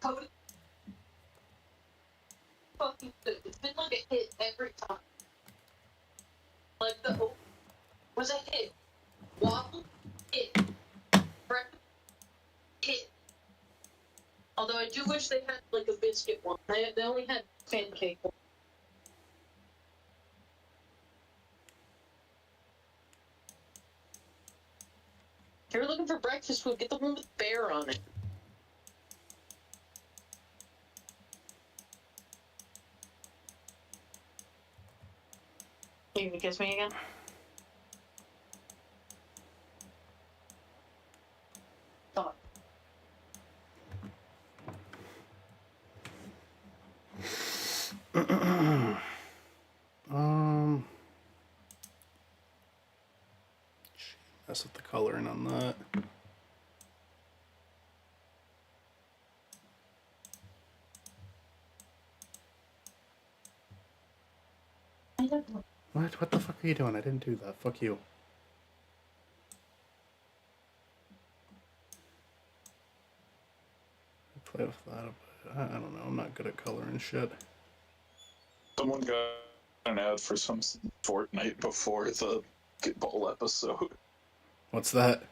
Cody. Fucking good. It's been like a hit every time. Like the was a hit. Waffle, hit. Breakfast, hit. Although I do wish they had like a biscuit one. They only had pancake one. If you're looking for breakfast food, get the one with bear on it. You gonna kiss me again? Thought. Mess with the coloring on that. I don't know. What the fuck are you doing? I didn't do that. Fuck you. I play with that a bit. I don't know. I'm not good at coloring shit. Someone got an ad for some Fortnite before the basketball episode. What's that?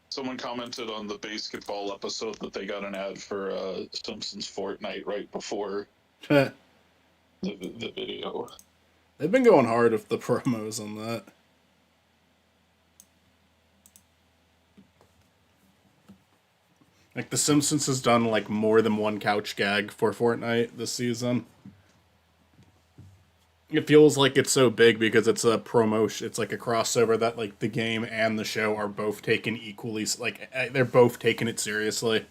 Someone commented on the basketball episode that they got an ad for Simpsons Fortnite right before the video. They've been going hard with the promos on that. Like, The Simpsons has done, like, more than one couch gag for Fortnite this season. It feels like it's so big because it's a promotion. It's like a crossover that, like, the game and the show are both taken equally. Like, they're both taking it seriously.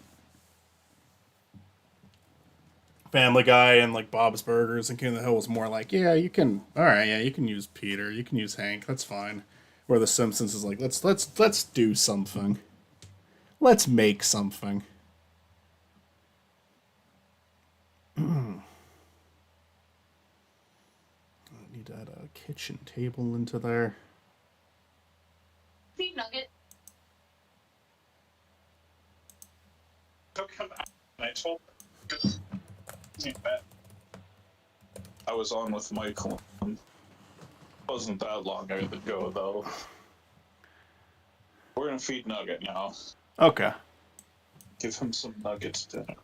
Family Guy and, like, Bob's Burgers and King of the Hill was more like, yeah, you can. All right, yeah, you can use Peter. You can use Hank. That's fine. Where The Simpsons is like, let's do something. Let's make something. I need to add a kitchen table into there. See nugget. Took him out and I told him I was on with Michael. Wasn't that long ago, though. We're gonna feed Nugget now. Okay. Give him some nuggets dinner.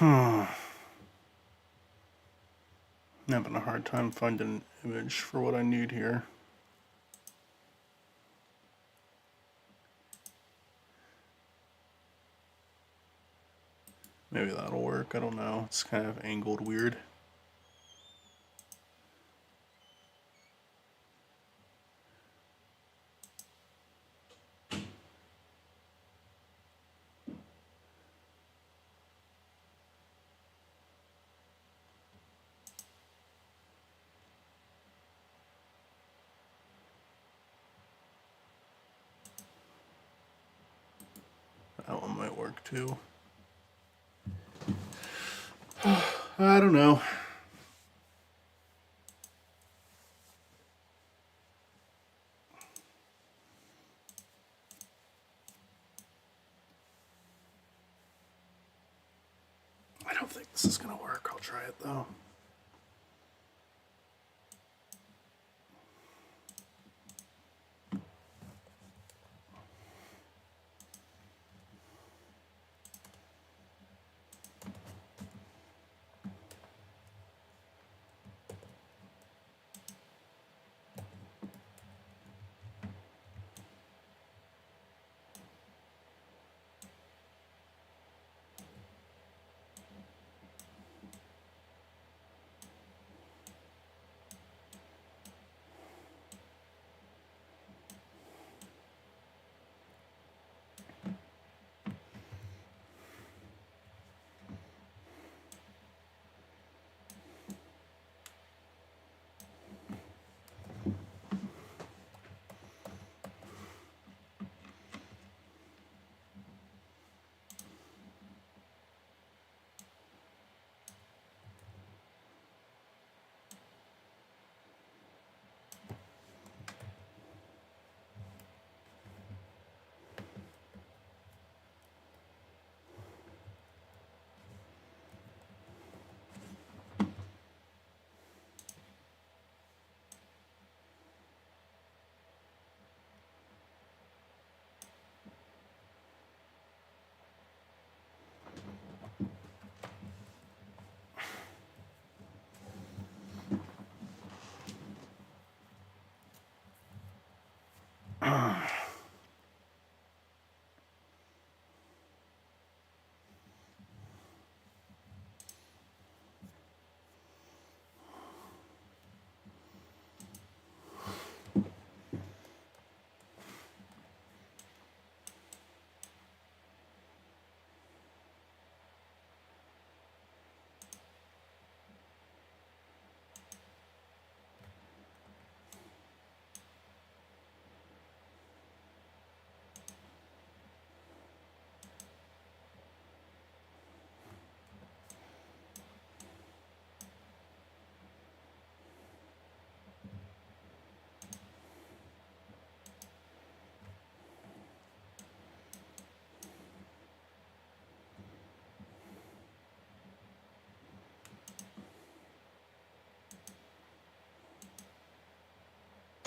I'm having a hard time finding an image for what I need here. Maybe that'll work. I don't know. It's kind of angled weird. That one might work too. I don't know. I don't think this is gonna work. I'll try it though.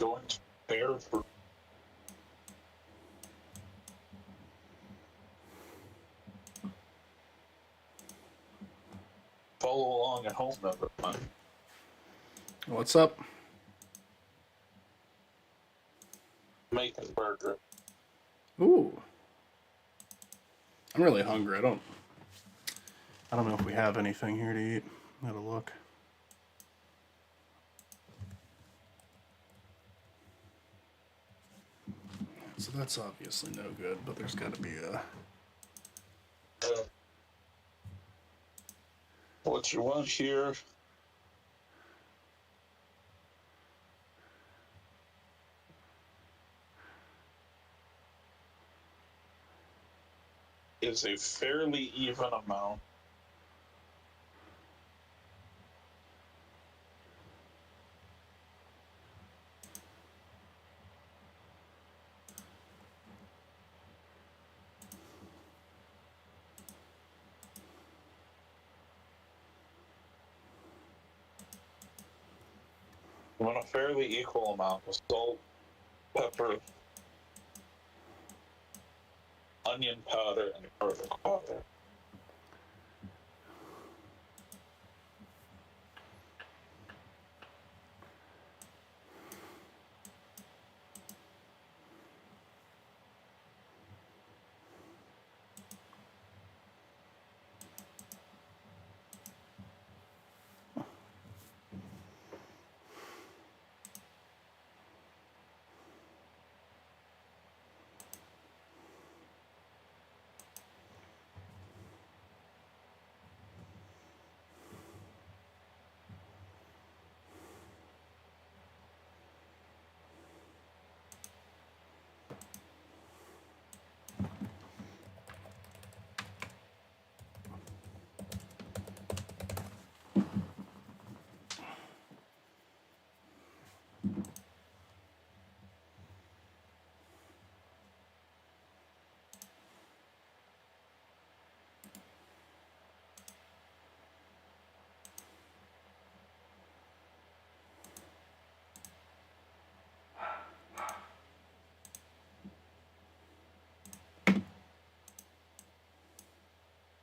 going to prepare for. Follow along at home, everyone. What's up? Making burger. Ooh. I'm really hungry. I don't know if we have anything here to eat. Have a look. So that's obviously no good, but there's got to be a... What you want here is a fairly even amount. You want a fairly equal amount of salt, pepper, onion powder, and garlic powder.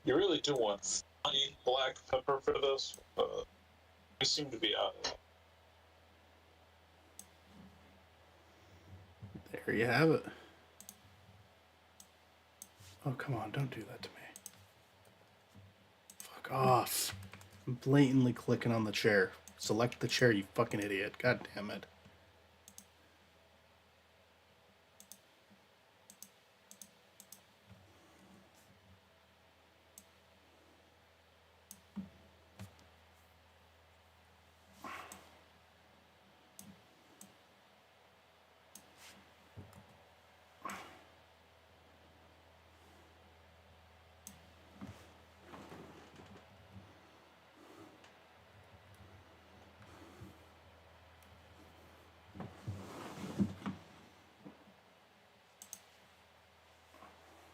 You really do want funny black pepper for this, but we seem to be out of it. There you have it. Oh, come on. Don't do that to me. Fuck off. I'm blatantly clicking on the chair. Select the chair, you fucking idiot. God damn it.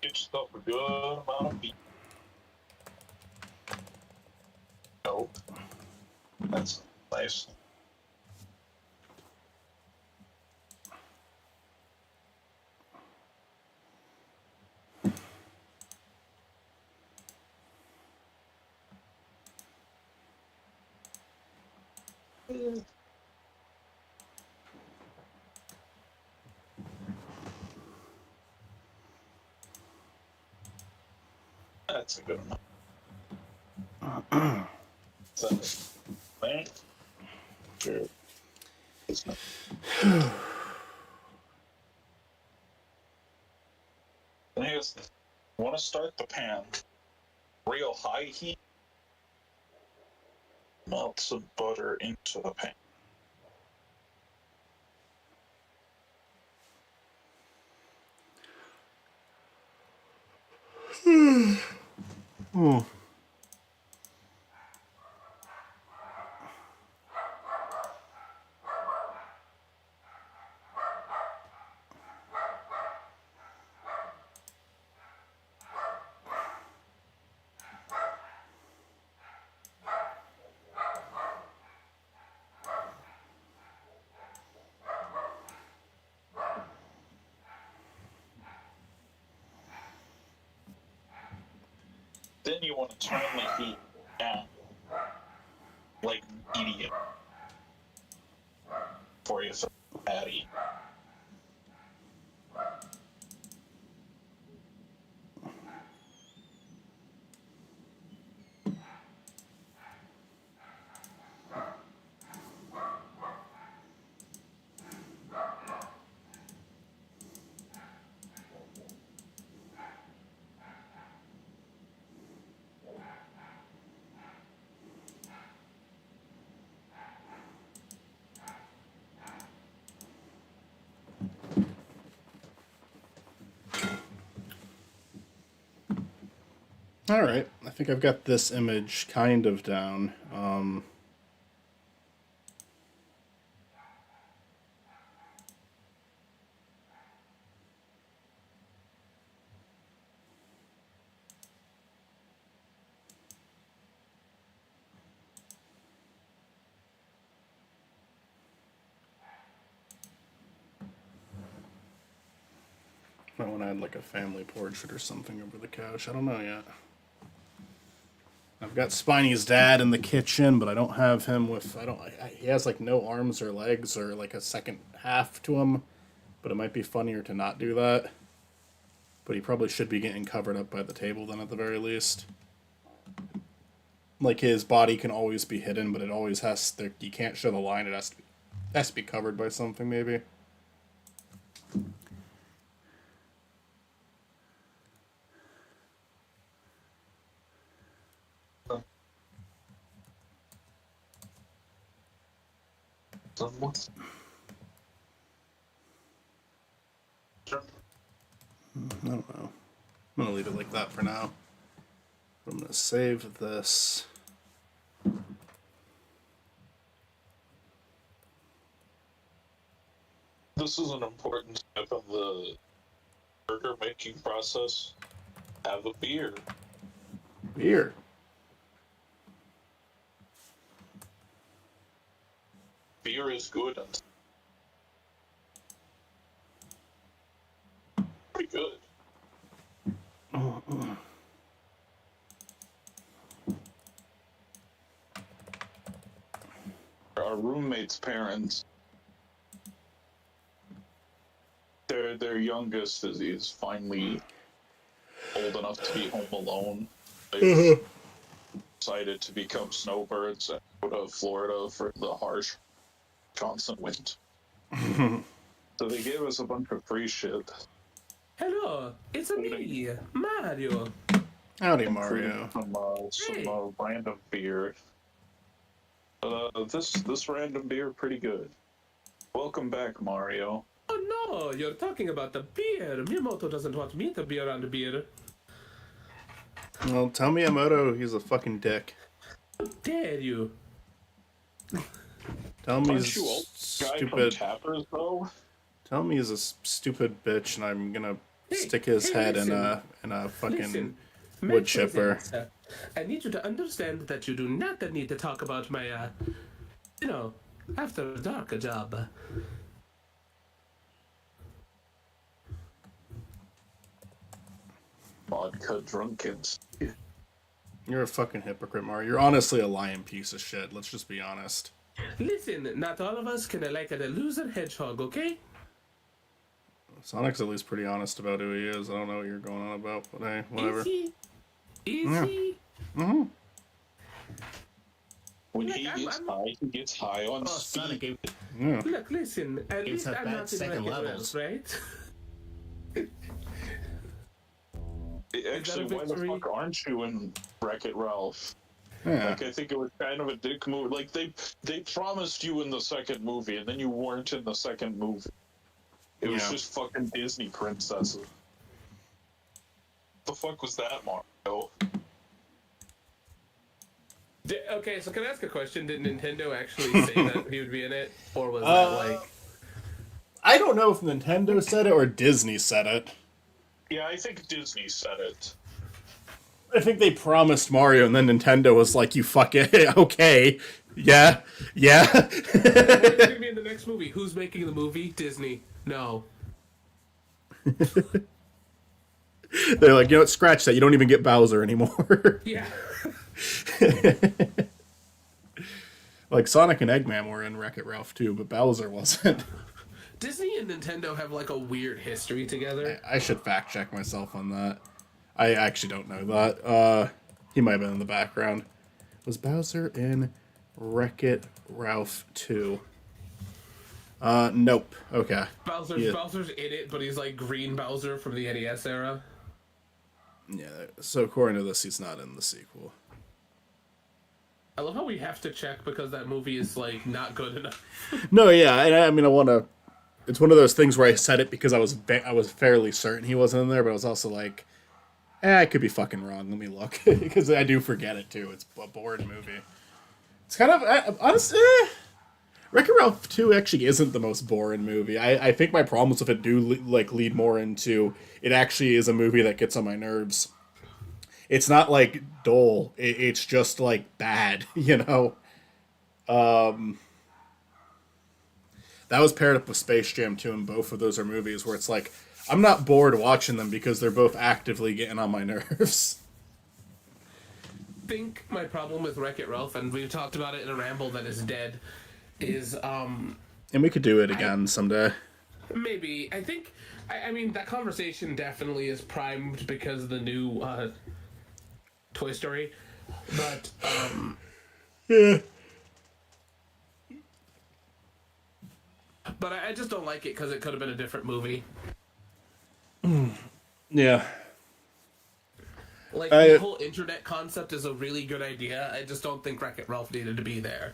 Get yourself a good amount of meat. Nope. That's nice. That's a good amount. So, man, sure. It's not. And here's the, you want to start the pan real high heat, melt some butter into the pan. Oh. Then you want to turn the heat down, like medium, before you throw the patty. All right, I think I've got this image kind of down. I want to add like a family portrait or something over the couch. I don't know yet. I've got Spiny's dad in the kitchen, but I don't have him with. He has like no arms or legs or like a second half to him. But it might be funnier to not do that. But he probably should be getting covered up by the table then at the very least. Like his body can always be hidden, but it always has. You can't show the line. It has to be covered by something maybe. I don't know. I'm going to leave it like that for now. I'm going to save this. This is an important step in the burger making process. Have a beer. Beer. Beer is good. Pretty good. Our roommate's parents, their youngest is finally old enough to be home alone. They've decided to become snowbirds and go to Florida for the harsh, constant wind. So they gave us a bunch of free shit. Hello, it's me, Mario. Howdy, Mario. Some random beer. This random beer pretty good. Welcome back, Mario. Oh no, you're talking about the beer. Miyamoto doesn't want me to be around the beer. Well, tell Miyamoto he's a fucking dick. How dare you? Tell him Aren't he's you old guy from stupid. Tappers, though? Tell him he's a stupid bitch, and I'm gonna stick his head in a fucking Listen, wood chipper. sir, I need you to understand that you do not need to talk about my, after dark job. Vodka drunkens. You're a fucking hypocrite, Mario. You're honestly a lying piece of shit. Let's just be honest. Listen, not all of us can like a loser hedgehog, okay? Sonic's at least pretty honest about who he is. I don't know what you're going on about, but hey, whatever. Easy. Mm-hmm. When Look, he I'm- gets high on Sonic speed. gave Yeah. Look, listen, at Games least have I'm bad not in second Wreck-It levels. Ralph, right? Actually, why the victory? fuck aren't you in Wreck-It Ralph? Yeah. Like, I think it was kind of a dick move. Like, they promised you in the second movie, and then you weren't in the second movie. It was Yeah. just fucking Disney princesses. The fuck was that, Mario? Okay, so can I ask a question? Did Nintendo actually say that he would be in it? Or was that like... I don't know if Nintendo said it or Disney said it. Yeah, I think Disney said it. I think they promised Mario, and then Nintendo was like, "You fucking okay, yeah." Who's gonna be in the next movie? Who's making the movie? Disney. No. They're like, you know what, scratch that. You don't even get Bowser anymore. Yeah. Like Sonic and Eggman were in Wreck-It Ralph too, but Bowser wasn't. Disney and Nintendo have like a weird history together. I should fact check myself on that. I actually don't know that. He might have been in the background. Was Bowser in Wreck-It Ralph 2? Nope. Okay. Bowser's in it, but he's like Green Bowser from the NES era. Yeah, so according to this, he's not in the sequel. I love how we have to check because that movie is like not good enough. No, yeah, and I mean, I want to. It's one of those things where I said it because I was fairly certain he wasn't in there, but I was also like, I could be fucking wrong. Let me look because I do forget it too. It's a boring movie. It's kind of honestly. Wreck-It Ralph 2 actually isn't the most boring movie. I think my problems with it do lead more into it actually is a movie that gets on my nerves. It's not like dull. It's just like bad, you know? That was paired up with Space Jam 2, and both of those are movies where it's like, I'm not bored watching them because they're both actively getting on my nerves. I think my problem with Wreck-It Ralph, and we've talked about it in a ramble that is dead, is And we could do it again someday. maybe I mean that conversation definitely is primed because of the new Toy Story, but Yeah. but I just don't like it because it could have been a different movie. Yeah. Like the whole internet concept is a really good idea. I just don't think Wreck-It Ralph needed to be there.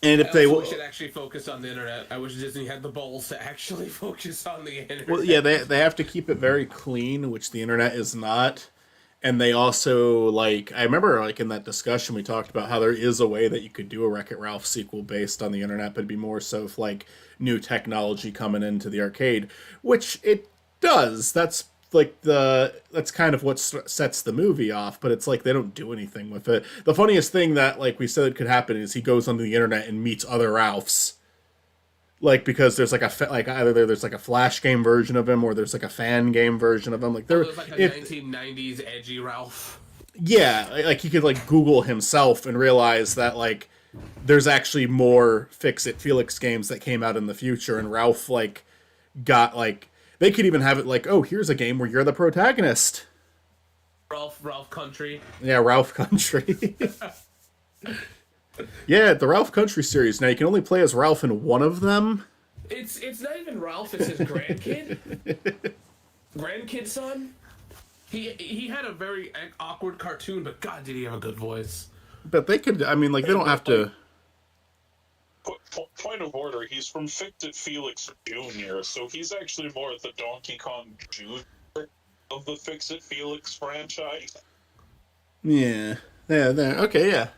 And if they we should actually focus on the internet. I wish Disney had the balls to actually focus on the internet. Well, yeah, they have to keep it very clean, which the internet is not. And they also, like, I remember, like, in that discussion we talked about how there is a way that you could do a Wreck-It Ralph sequel based on the internet, but it'd be more so if, like, new technology coming into the arcade, which it does. That's kind of what sets the movie off, but it's like they don't do anything with it. The funniest thing that, like we said could happen is he goes onto the internet and meets other Ralphs. Like, because there's like either there's like a Flash game version of him or there's like a fan game version of him. Like there's like a 1990s edgy Ralph. Yeah, like he could like Google himself and realize that like there's actually more Fix-It Felix games that came out in the future, and Ralph like got like they could even have it like, oh, here's a game where you're the protagonist. Ralph Country. Yeah, Ralph Country. Yeah, the Ralph Country series. Now you can only play as Ralph in one of them. It's not even Ralph. It's his grandkid son. He had a very awkward cartoon, but God, did he have a good voice. But they could. I mean, like they don't have to. Point of order, he's from Fix-It Felix Jr., so he's actually more the Donkey Kong Jr. of the Fix-It Felix franchise. Yeah. Okay, yeah.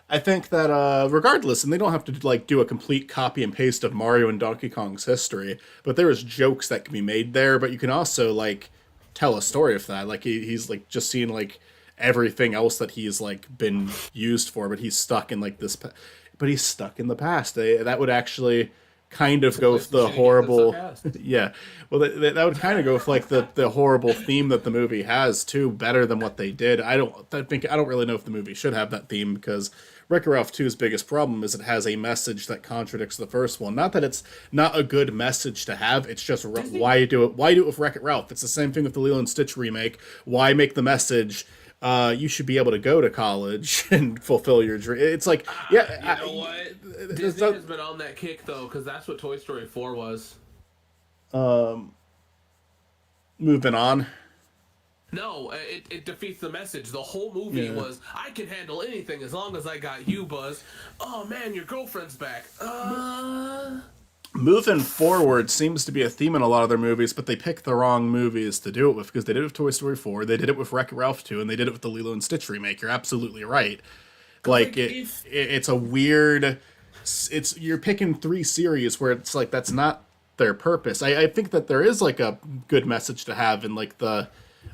I think that regardless, and they don't have to like do a complete copy and paste of Mario and Donkey Kong's history, but there is jokes that can be made there, but you can also like tell a story of that. Like he's like just seeing like everything else that he's like been used for, but he's stuck in like this he's stuck in the past. That would actually kind of go with the horrible yeah. Well, that would kind of go with like the horrible theme that the movie has too, better than what they did. I don't really know if the movie should have that theme, because Wreck-It Ralph 2's biggest problem is it has a message that contradicts the first one. Not that it's not a good message to have, it's just why do it with Wreck-It Ralph? It's the same thing with the Lilo and Stitch remake. Why make the message you should be able to go to college and fulfill your dream? It's like, yeah. You know what? Disney has been on that kick, though, because that's what Toy Story 4 was. Moving on. No, it defeats the message. The whole movie was, I can handle anything as long as I got you, Buzz. Oh, man, your girlfriend's back. Moving forward seems to be a theme in a lot of their movies, but they pick the wrong movies to do it with, because they did it with Toy Story 4, they did it with Wreck-It Ralph 2, and they did it with the Lilo and Stitch remake. You're absolutely right. Like it's a weird. You're picking three series where it's like that's not their purpose. I think that there is like a good message to have in like the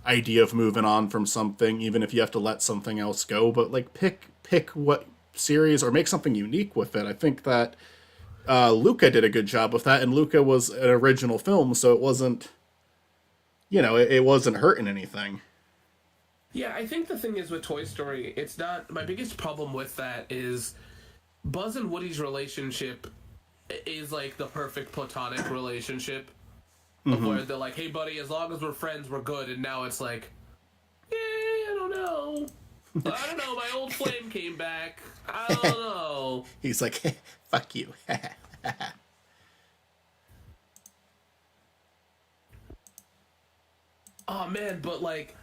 idea of moving on from something, even if you have to let something else go. But like pick what series or make something unique with it. I think that Luca did a good job with that, and Luca was an original film, so it wasn't you know, it wasn't hurting anything. Yeah, I think the thing is with Toy Story, it's not my biggest problem with that is Buzz and Woody's relationship is like the perfect platonic relationship of where they're like, "Hey, buddy, as long as we're friends, we're good." And now it's like, "Yeah, I don't know. I don't know. My old flame came back. I don't know." He's like, fuck you. Oh man, but like,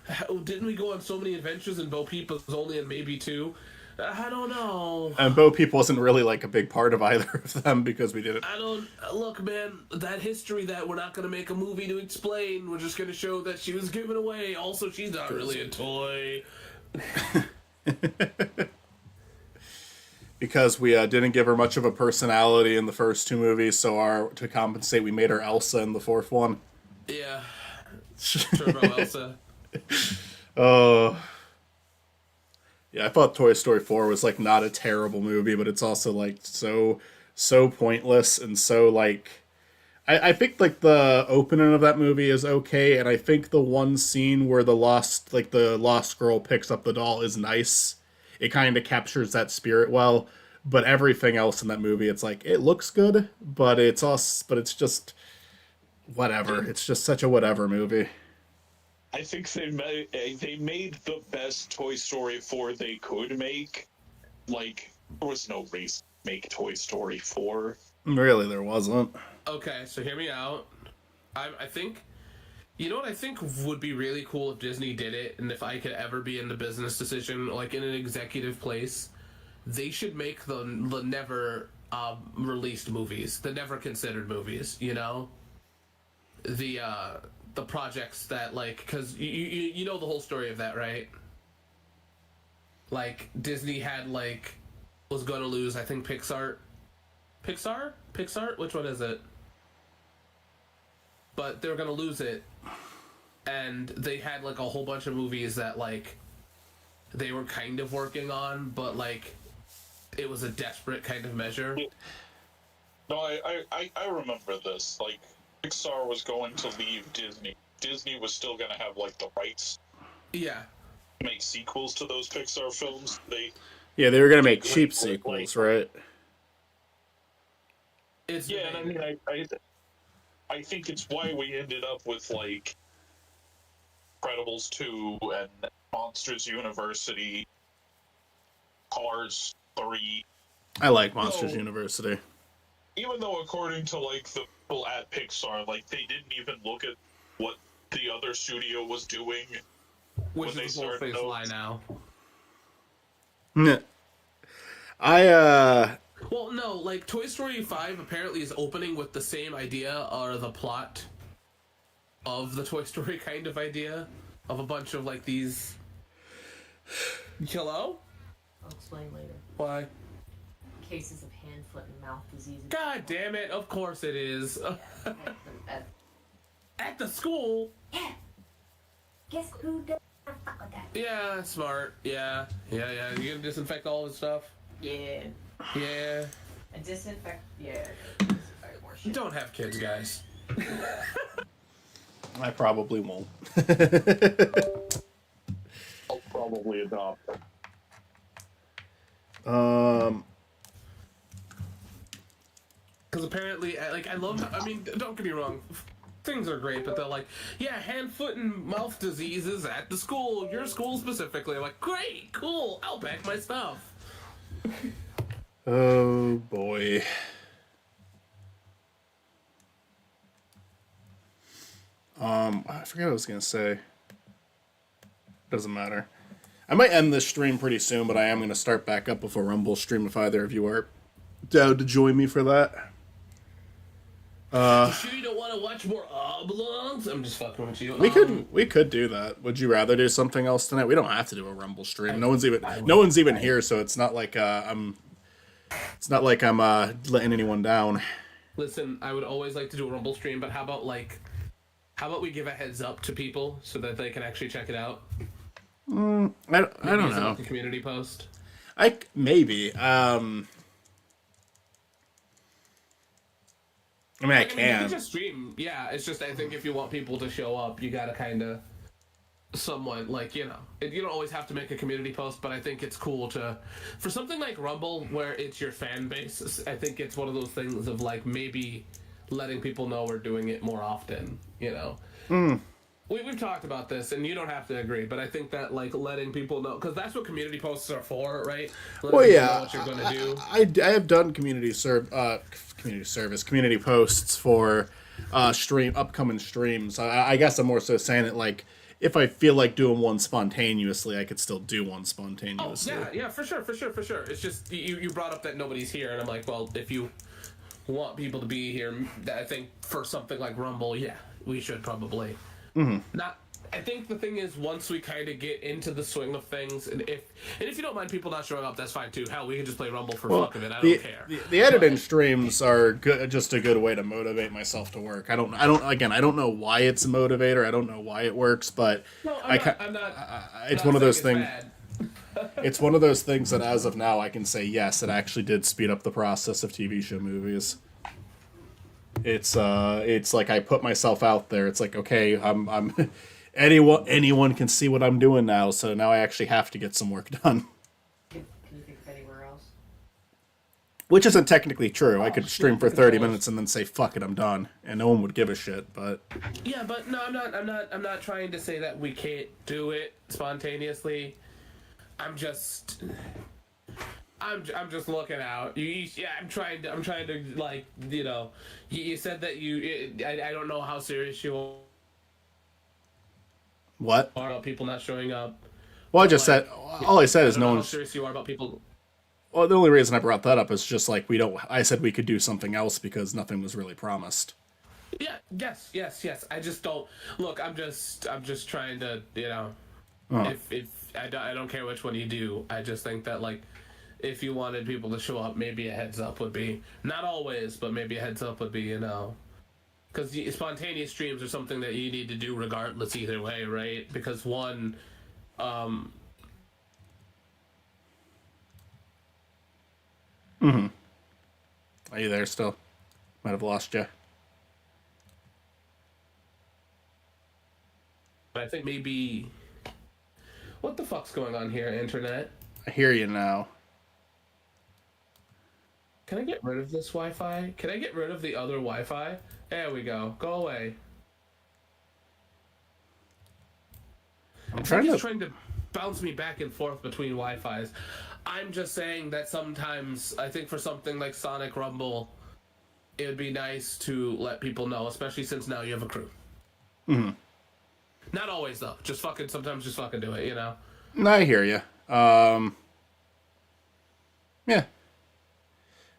didn't we go on so many adventures and Bo Peep was only in maybe two? I don't know. And Bo Peep wasn't really like a big part of either of them because we didn't. I don't look, man. That history that we're not gonna make a movie to explain. We're just gonna show that she was given away. Also, she's not really a toy. Because we didn't give her much of a personality in the first two movies, so to compensate, we made her Elsa in the fourth one. Yeah, Turbo Elsa. Oh. Yeah, I thought Toy Story 4 was like not a terrible movie, but it's also like so pointless and so like I think like the opening of that movie is okay, and I think the one scene where the lost girl picks up the doll is nice. It kind of captures that spirit well, but everything else in that movie, it's like it looks good, but it's just whatever. It's just such a whatever movie. I think they made the best Toy Story 4 they could make. Like, there was no reason to make Toy Story 4. Really, there wasn't. Okay, so hear me out. I think, you know what I think would be really cool if Disney did it, and if I could ever be in the business decision, like in an executive place, they should make the never released movies, the never considered movies. You know, the projects that like, because you know the whole story of that, right? Like Disney had like was going to lose, I think Pixar, which one is it? But they were going to lose it, and they had like a whole bunch of movies that like they were kind of working on, but like it was a desperate kind of measure. No, I remember this. Like, Pixar was going to leave Disney. Disney was still going to have like the rights Yeah. to make sequels to those Pixar films. They were gonna make cheap sequels, right? It's yeah, and I mean, I think it's why we ended up with like Incredibles 2 and Monsters University, Cars 3. I like Monsters University. Even though, according to like the people at Pixar, like they didn't even look at what the other studio was doing which when they is a whole started. face lie now. Well, no, like Toy Story 5 apparently is opening with the same idea or the plot of the Toy Story kind of idea of a bunch of like these. Hello? I'll explain later. Why? Cases of hand, foot, and mouth disease. God damn it! Of course it is. At- At the school. yeah. Guess who does not fuck with that? Yeah, smart. Yeah. You gonna disinfect all this stuff? Yeah. Yeah. And disinfect. Yeah. Disinfect more shit. Don't have kids, guys. I probably won't. I'll probably adopt. Because apparently, like, I love. I mean, don't get me wrong. Things are great, but they're like, yeah, hand, foot, and mouth diseases at the school. Your school specifically. I'm like, great, cool. I'll pack my stuff. Oh boy. I forgot what I was gonna say. Doesn't matter. I might end this stream pretty soon, but I am gonna start back up with a Rumble stream if either of you are down to join me for that. You sure you don't want to watch more oblongs? I'm just fucking with you. We could do that. Would you rather do something else tonight? We don't have to do a Rumble stream. No one's even here, so it's not like I'm letting anyone down. Listen, I would always like to do a Rumble stream, but how about we give a heads up to people so that they can actually check it out? I don't know. Like a community post. Maybe. I mean, I You can. can just stream. Yeah, it's just I think if you want people to show up, you gotta kind of somewhat like you don't always have to make a community post, but I think it's cool to for something like Rumble where it's your fan base. I think it's one of those things of like maybe letting people know we're doing it more often. We've talked about this, and you don't have to agree, but I think that like letting people know because that's what community posts are for, right? Letting Well, people yeah, know what you're gonna do. I have done community posts for upcoming streams. I guess I'm more so saying it like if I feel like doing one spontaneously, I could still do one Oh spontaneously. yeah, for sure. It's just you brought up that nobody's here, and I'm like, well, if you want people to be here, I think for something like Rumble, yeah, we should probably not. I think the thing is, once we kind of get into the swing of things, and if you don't mind people not showing up, that's fine too. Hell, we can just play Rumble for fuck of it. I don't care. The editing streams are just a good way to motivate myself to work. I don't know why it's a motivator. I don't know why it works, but No, I'm not. it's not one of those saying things. it's bad. It's one of those things that, as of now, I can say yes, it actually did speed up the process of TV show movies. It's like I put myself out there. It's like okay, I'm anyone can see what I'm doing now, so now I actually have to get some work done. Can you think of anywhere else? Which isn't technically true. I could stream for 30 minutes and then say fuck it, I'm done, and no one would give a shit. But Yeah, but no, I'm not trying to say that we can't do it spontaneously. I'm just looking out. I'm trying to like You said that I don't know how serious you what? are about people not showing up. Well, I just said all I said is I don't no know how one's. serious you are about people. Well, the only reason I brought that up is just like we don't. I said we could do something else because nothing was really promised. Yeah. Yes. I just don't look. I'm just trying to if I don't care which one you do. I just think that like if you wanted people to show up, maybe a heads up would be not always, but maybe a heads up would be because spontaneous streams are something that you need to do regardless either way, right? Because one, Are you there still? Might have lost you. I think maybe what the fuck's going on here, internet? I hear you now. Can I get rid of this Wi-Fi? Can I get rid of the other Wi-Fi? There we go. Go away. I'm It's trying to bounce me back and forth between Wi-Fis. I'm just saying that sometimes I think for something like Sonic Rumble, it would be nice to let people know, especially since now you have a crew. Not always though. Sometimes just fucking do it. No, I hear you. Yeah.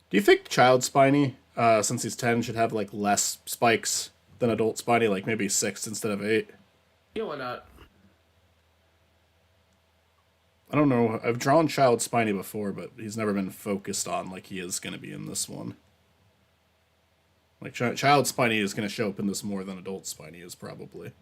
Do you think child Spiny, since he's 10, should have like less spikes than adult Spiny, like maybe 6 instead of 8? Yeah, why not? I don't know. I've drawn child Spiny before, but he's never been focused on like he is going to be in this one. Like child Spiny is going to show up in this more than adult Spiny is probably.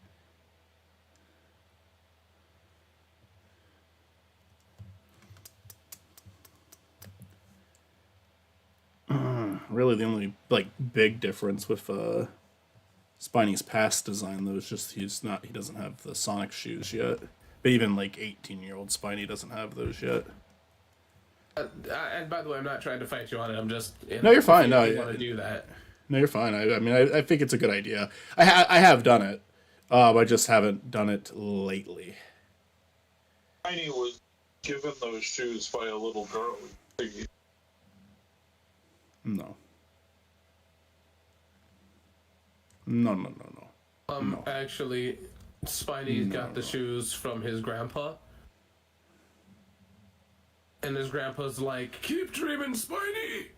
Really, the only like big difference with Spiny's past design though is just he doesn't have the Sonic shoes yet. But even like 18-year-old Spiny doesn't have those yet. And by the way, I'm not trying to fight you on it. I'm just No, you're fine. No, you want to do that. No, you're fine. I mean, I think it's a good idea. I have done it. I just haven't done it lately. Spiny was given those shoes by a little girl. No. No. Actually, Spiny's got the shoes from his grandpa. And his grandpa's like, keep dreaming, Spiny!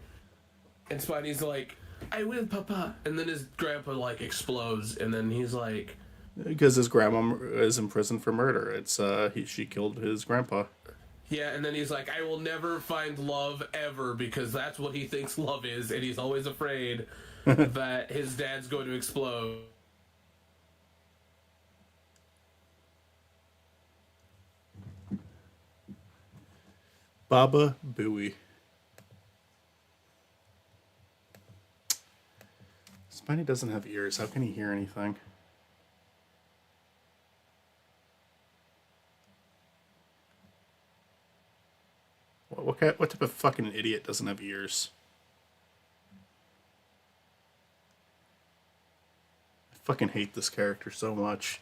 And Spiny's like, I will, Papa. And then his grandpa, like, explodes. And then he's like... Because his grandma is in prison for murder. It's, she killed his grandpa. Yeah, and then he's like, I will never find love ever because that's what he thinks love is. And he's always afraid that his dad's going to explode. Baba Booey. Spiny doesn't have ears. How can he hear anything? What type of fucking idiot doesn't have ears? I fucking hate this character so much.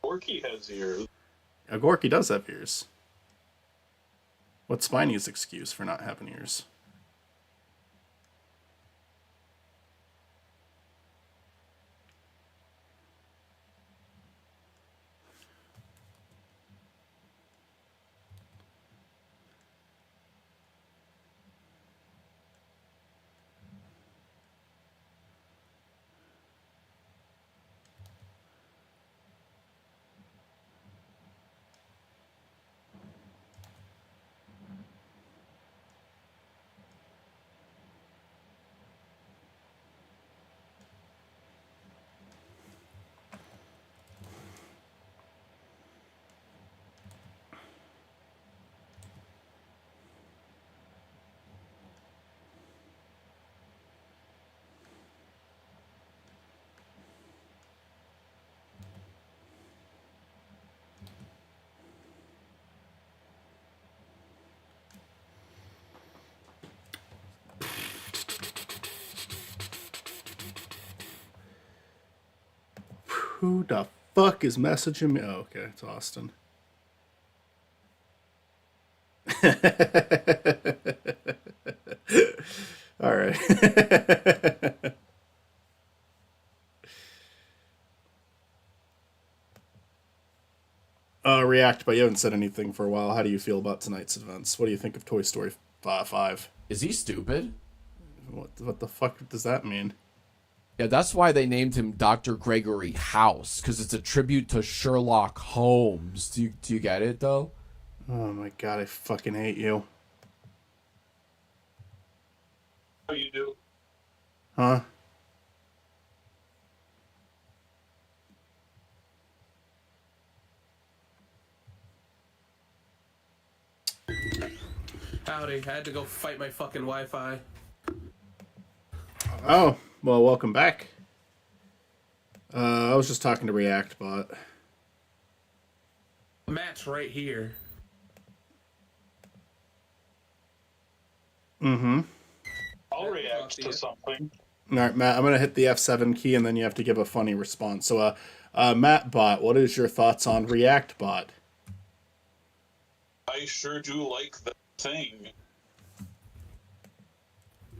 Ogorki has ears. Ogorki does have ears. What's Spiny's excuse for not having ears? Who the fuck is messaging me? Oh, okay, it's Austin. All right. React, but you haven't said anything for a while. How do you feel about tonight's events? What do you think of Toy Story 5? Is he stupid? What the fuck does that mean? Yeah, that's why they named him Dr. Gregory House, because it's a tribute to Sherlock Holmes. Do you get it, though? Oh my god, I fucking hate you. How you do? Huh? Howdy, I had to go fight my fucking Wi-Fi. Oh, well, welcome back. I was just talking to ReactBot. Matt's right here. Mm-hmm. I'll react to something. All right, Matt, I'm going to hit the F7 key, and then you have to give a funny response. So, MattBot, what is your thoughts on ReactBot? I sure do like the thing.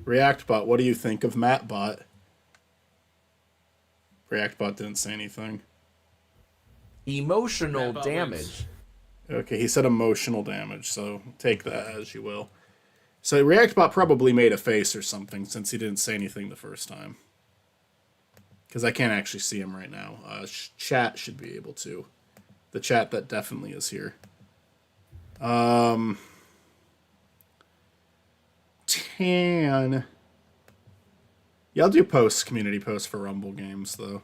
ReactBot, what do you think of MattBot? ReactBot didn't say anything. Emotional Matt damage. Okay, he said emotional damage, so take that as you will. So ReactBot probably made a face or something since he didn't say anything the first time. Because I can't actually see him right now. Chat should be able to. The chat that definitely is here. Tan. Yeah, I'll do community posts for Rumble games, though.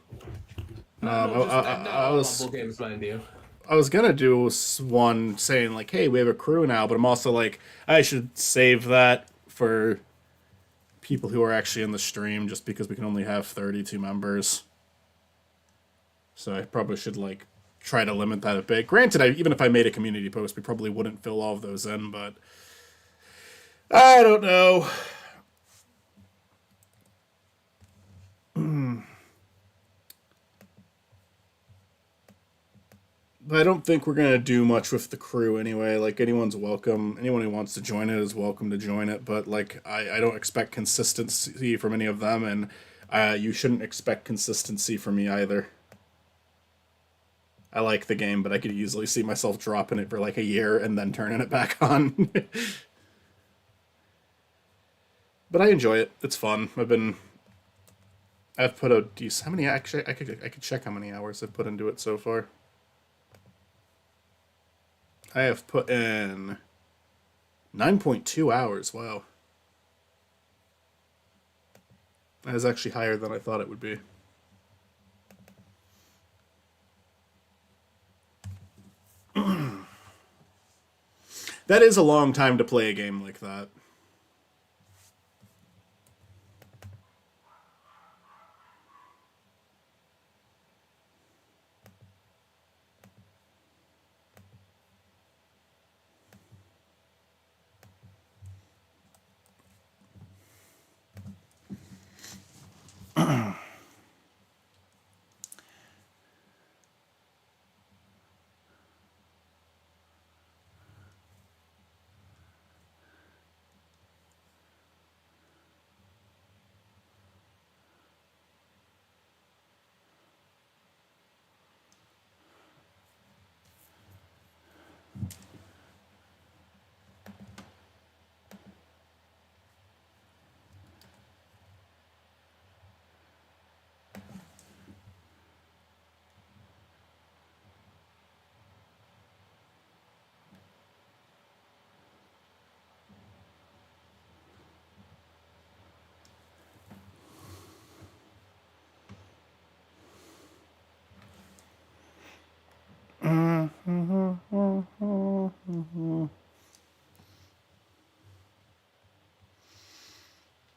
I was Rumble games, mind you. I was gonna do one saying like, "Hey, we have a crew now," but I'm also like, I should save that for people who are actually in the stream, just because we can only have 32 members. So I probably should like try to limit that a bit. Granted, even if I made a community post, we probably wouldn't fill all of those in, but I don't know. But I don't think we're going to do much with the crew anyway. Like, anyone's welcome. Anyone who wants to join it is welcome to join it. But, like, I don't expect consistency from any of them. And you shouldn't expect consistency from me either. I like the game, but I could easily see myself dropping it for, like, a year and then turning it back on. But I enjoy it. It's fun. I've put a decent... How many... Actually, I could check how many hours I've put into it so far. I have put in 9.2 hours. Wow. That is actually higher than I thought it would be. That is a long time to play a game like that.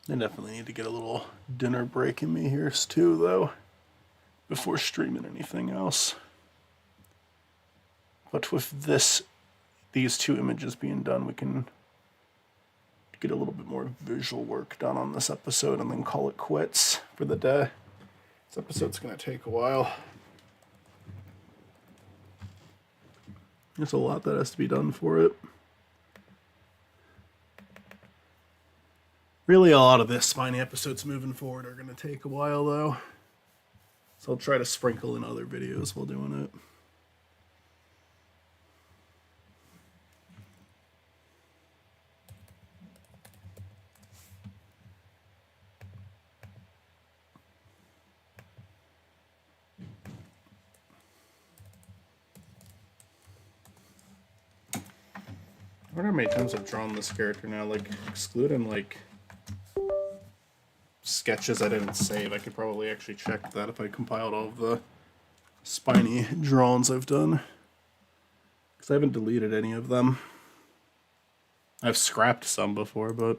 I definitely need to get a little dinner break in me here too, though, before streaming anything else. But with these two images being done, we can get a little bit more visual work done on this episode and then call it quits for the day. This episode's going to take a while. There's a lot that has to be done for it. Really, a lot of this Spiny episodes moving forward are going to take a while, though. So I'll try to sprinkle in other videos while doing it. I wonder how many times I've drawn this character now, like, excluding, like, sketches I didn't save. I could probably actually check that if I compiled all of the Spiny drawings I've done. Because I haven't deleted any of them. I've scrapped some before, but...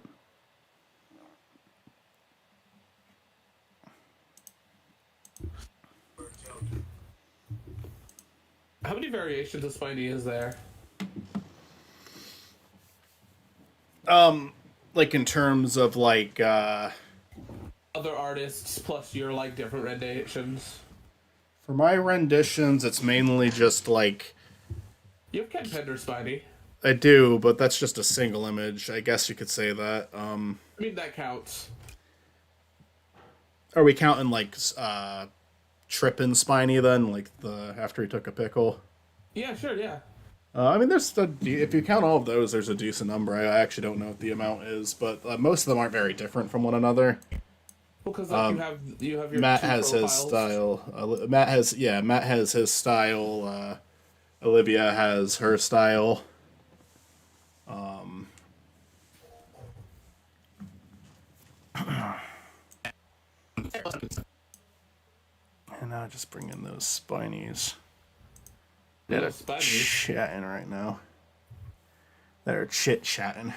How many variations of Spiny is there? Like, in terms of, like, Other artists plus your, like, different renditions? For my renditions, it's mainly just, like... You have Ken Pender Spiny. I do, but that's just a single image. I guess you could say that. I mean, that counts. Are we counting, like, Trippin' Spiny, then? Like, after he took a pickle? Yeah, sure, yeah. I mean, if you count all of those, there's a decent number. I actually don't know what the amount is, but most of them aren't very different from one another. Well, because like, you have your Matt two has profiles. his style. Matt has his style. Olivia has her style. And now just bring in those Spinies. That are chatting right now. That are chit-chatting.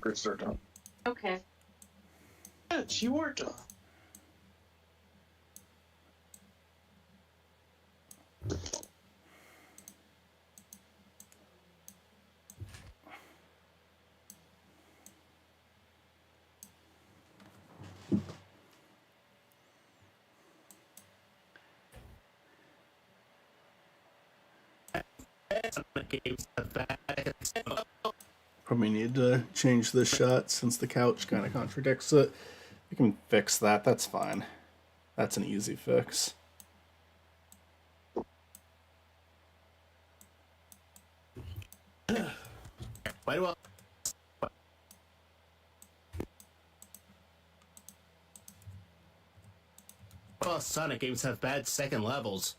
They're done. Okay. Yes, you are done. Probably need to change this shot since the couch kind of contradicts it. We can fix that. That's fine. That's an easy fix. Why do all Sonic games have bad second levels?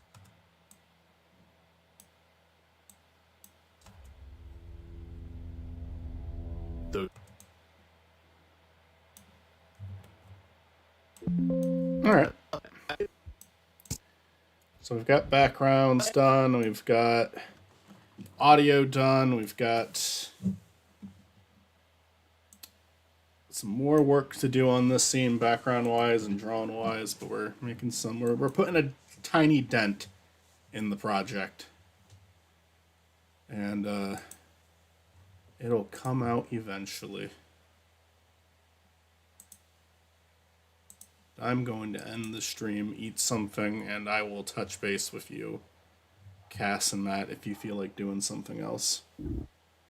Alright. So we've got backgrounds done, we've got audio done, we've got some more work to do on this scene background-wise and drawing-wise, but we're making some... We're putting a tiny dent in the project. And, it'll come out eventually. I'm going to end the stream, eat something, and I will touch base with you, Cass and Matt, if you feel like doing something else.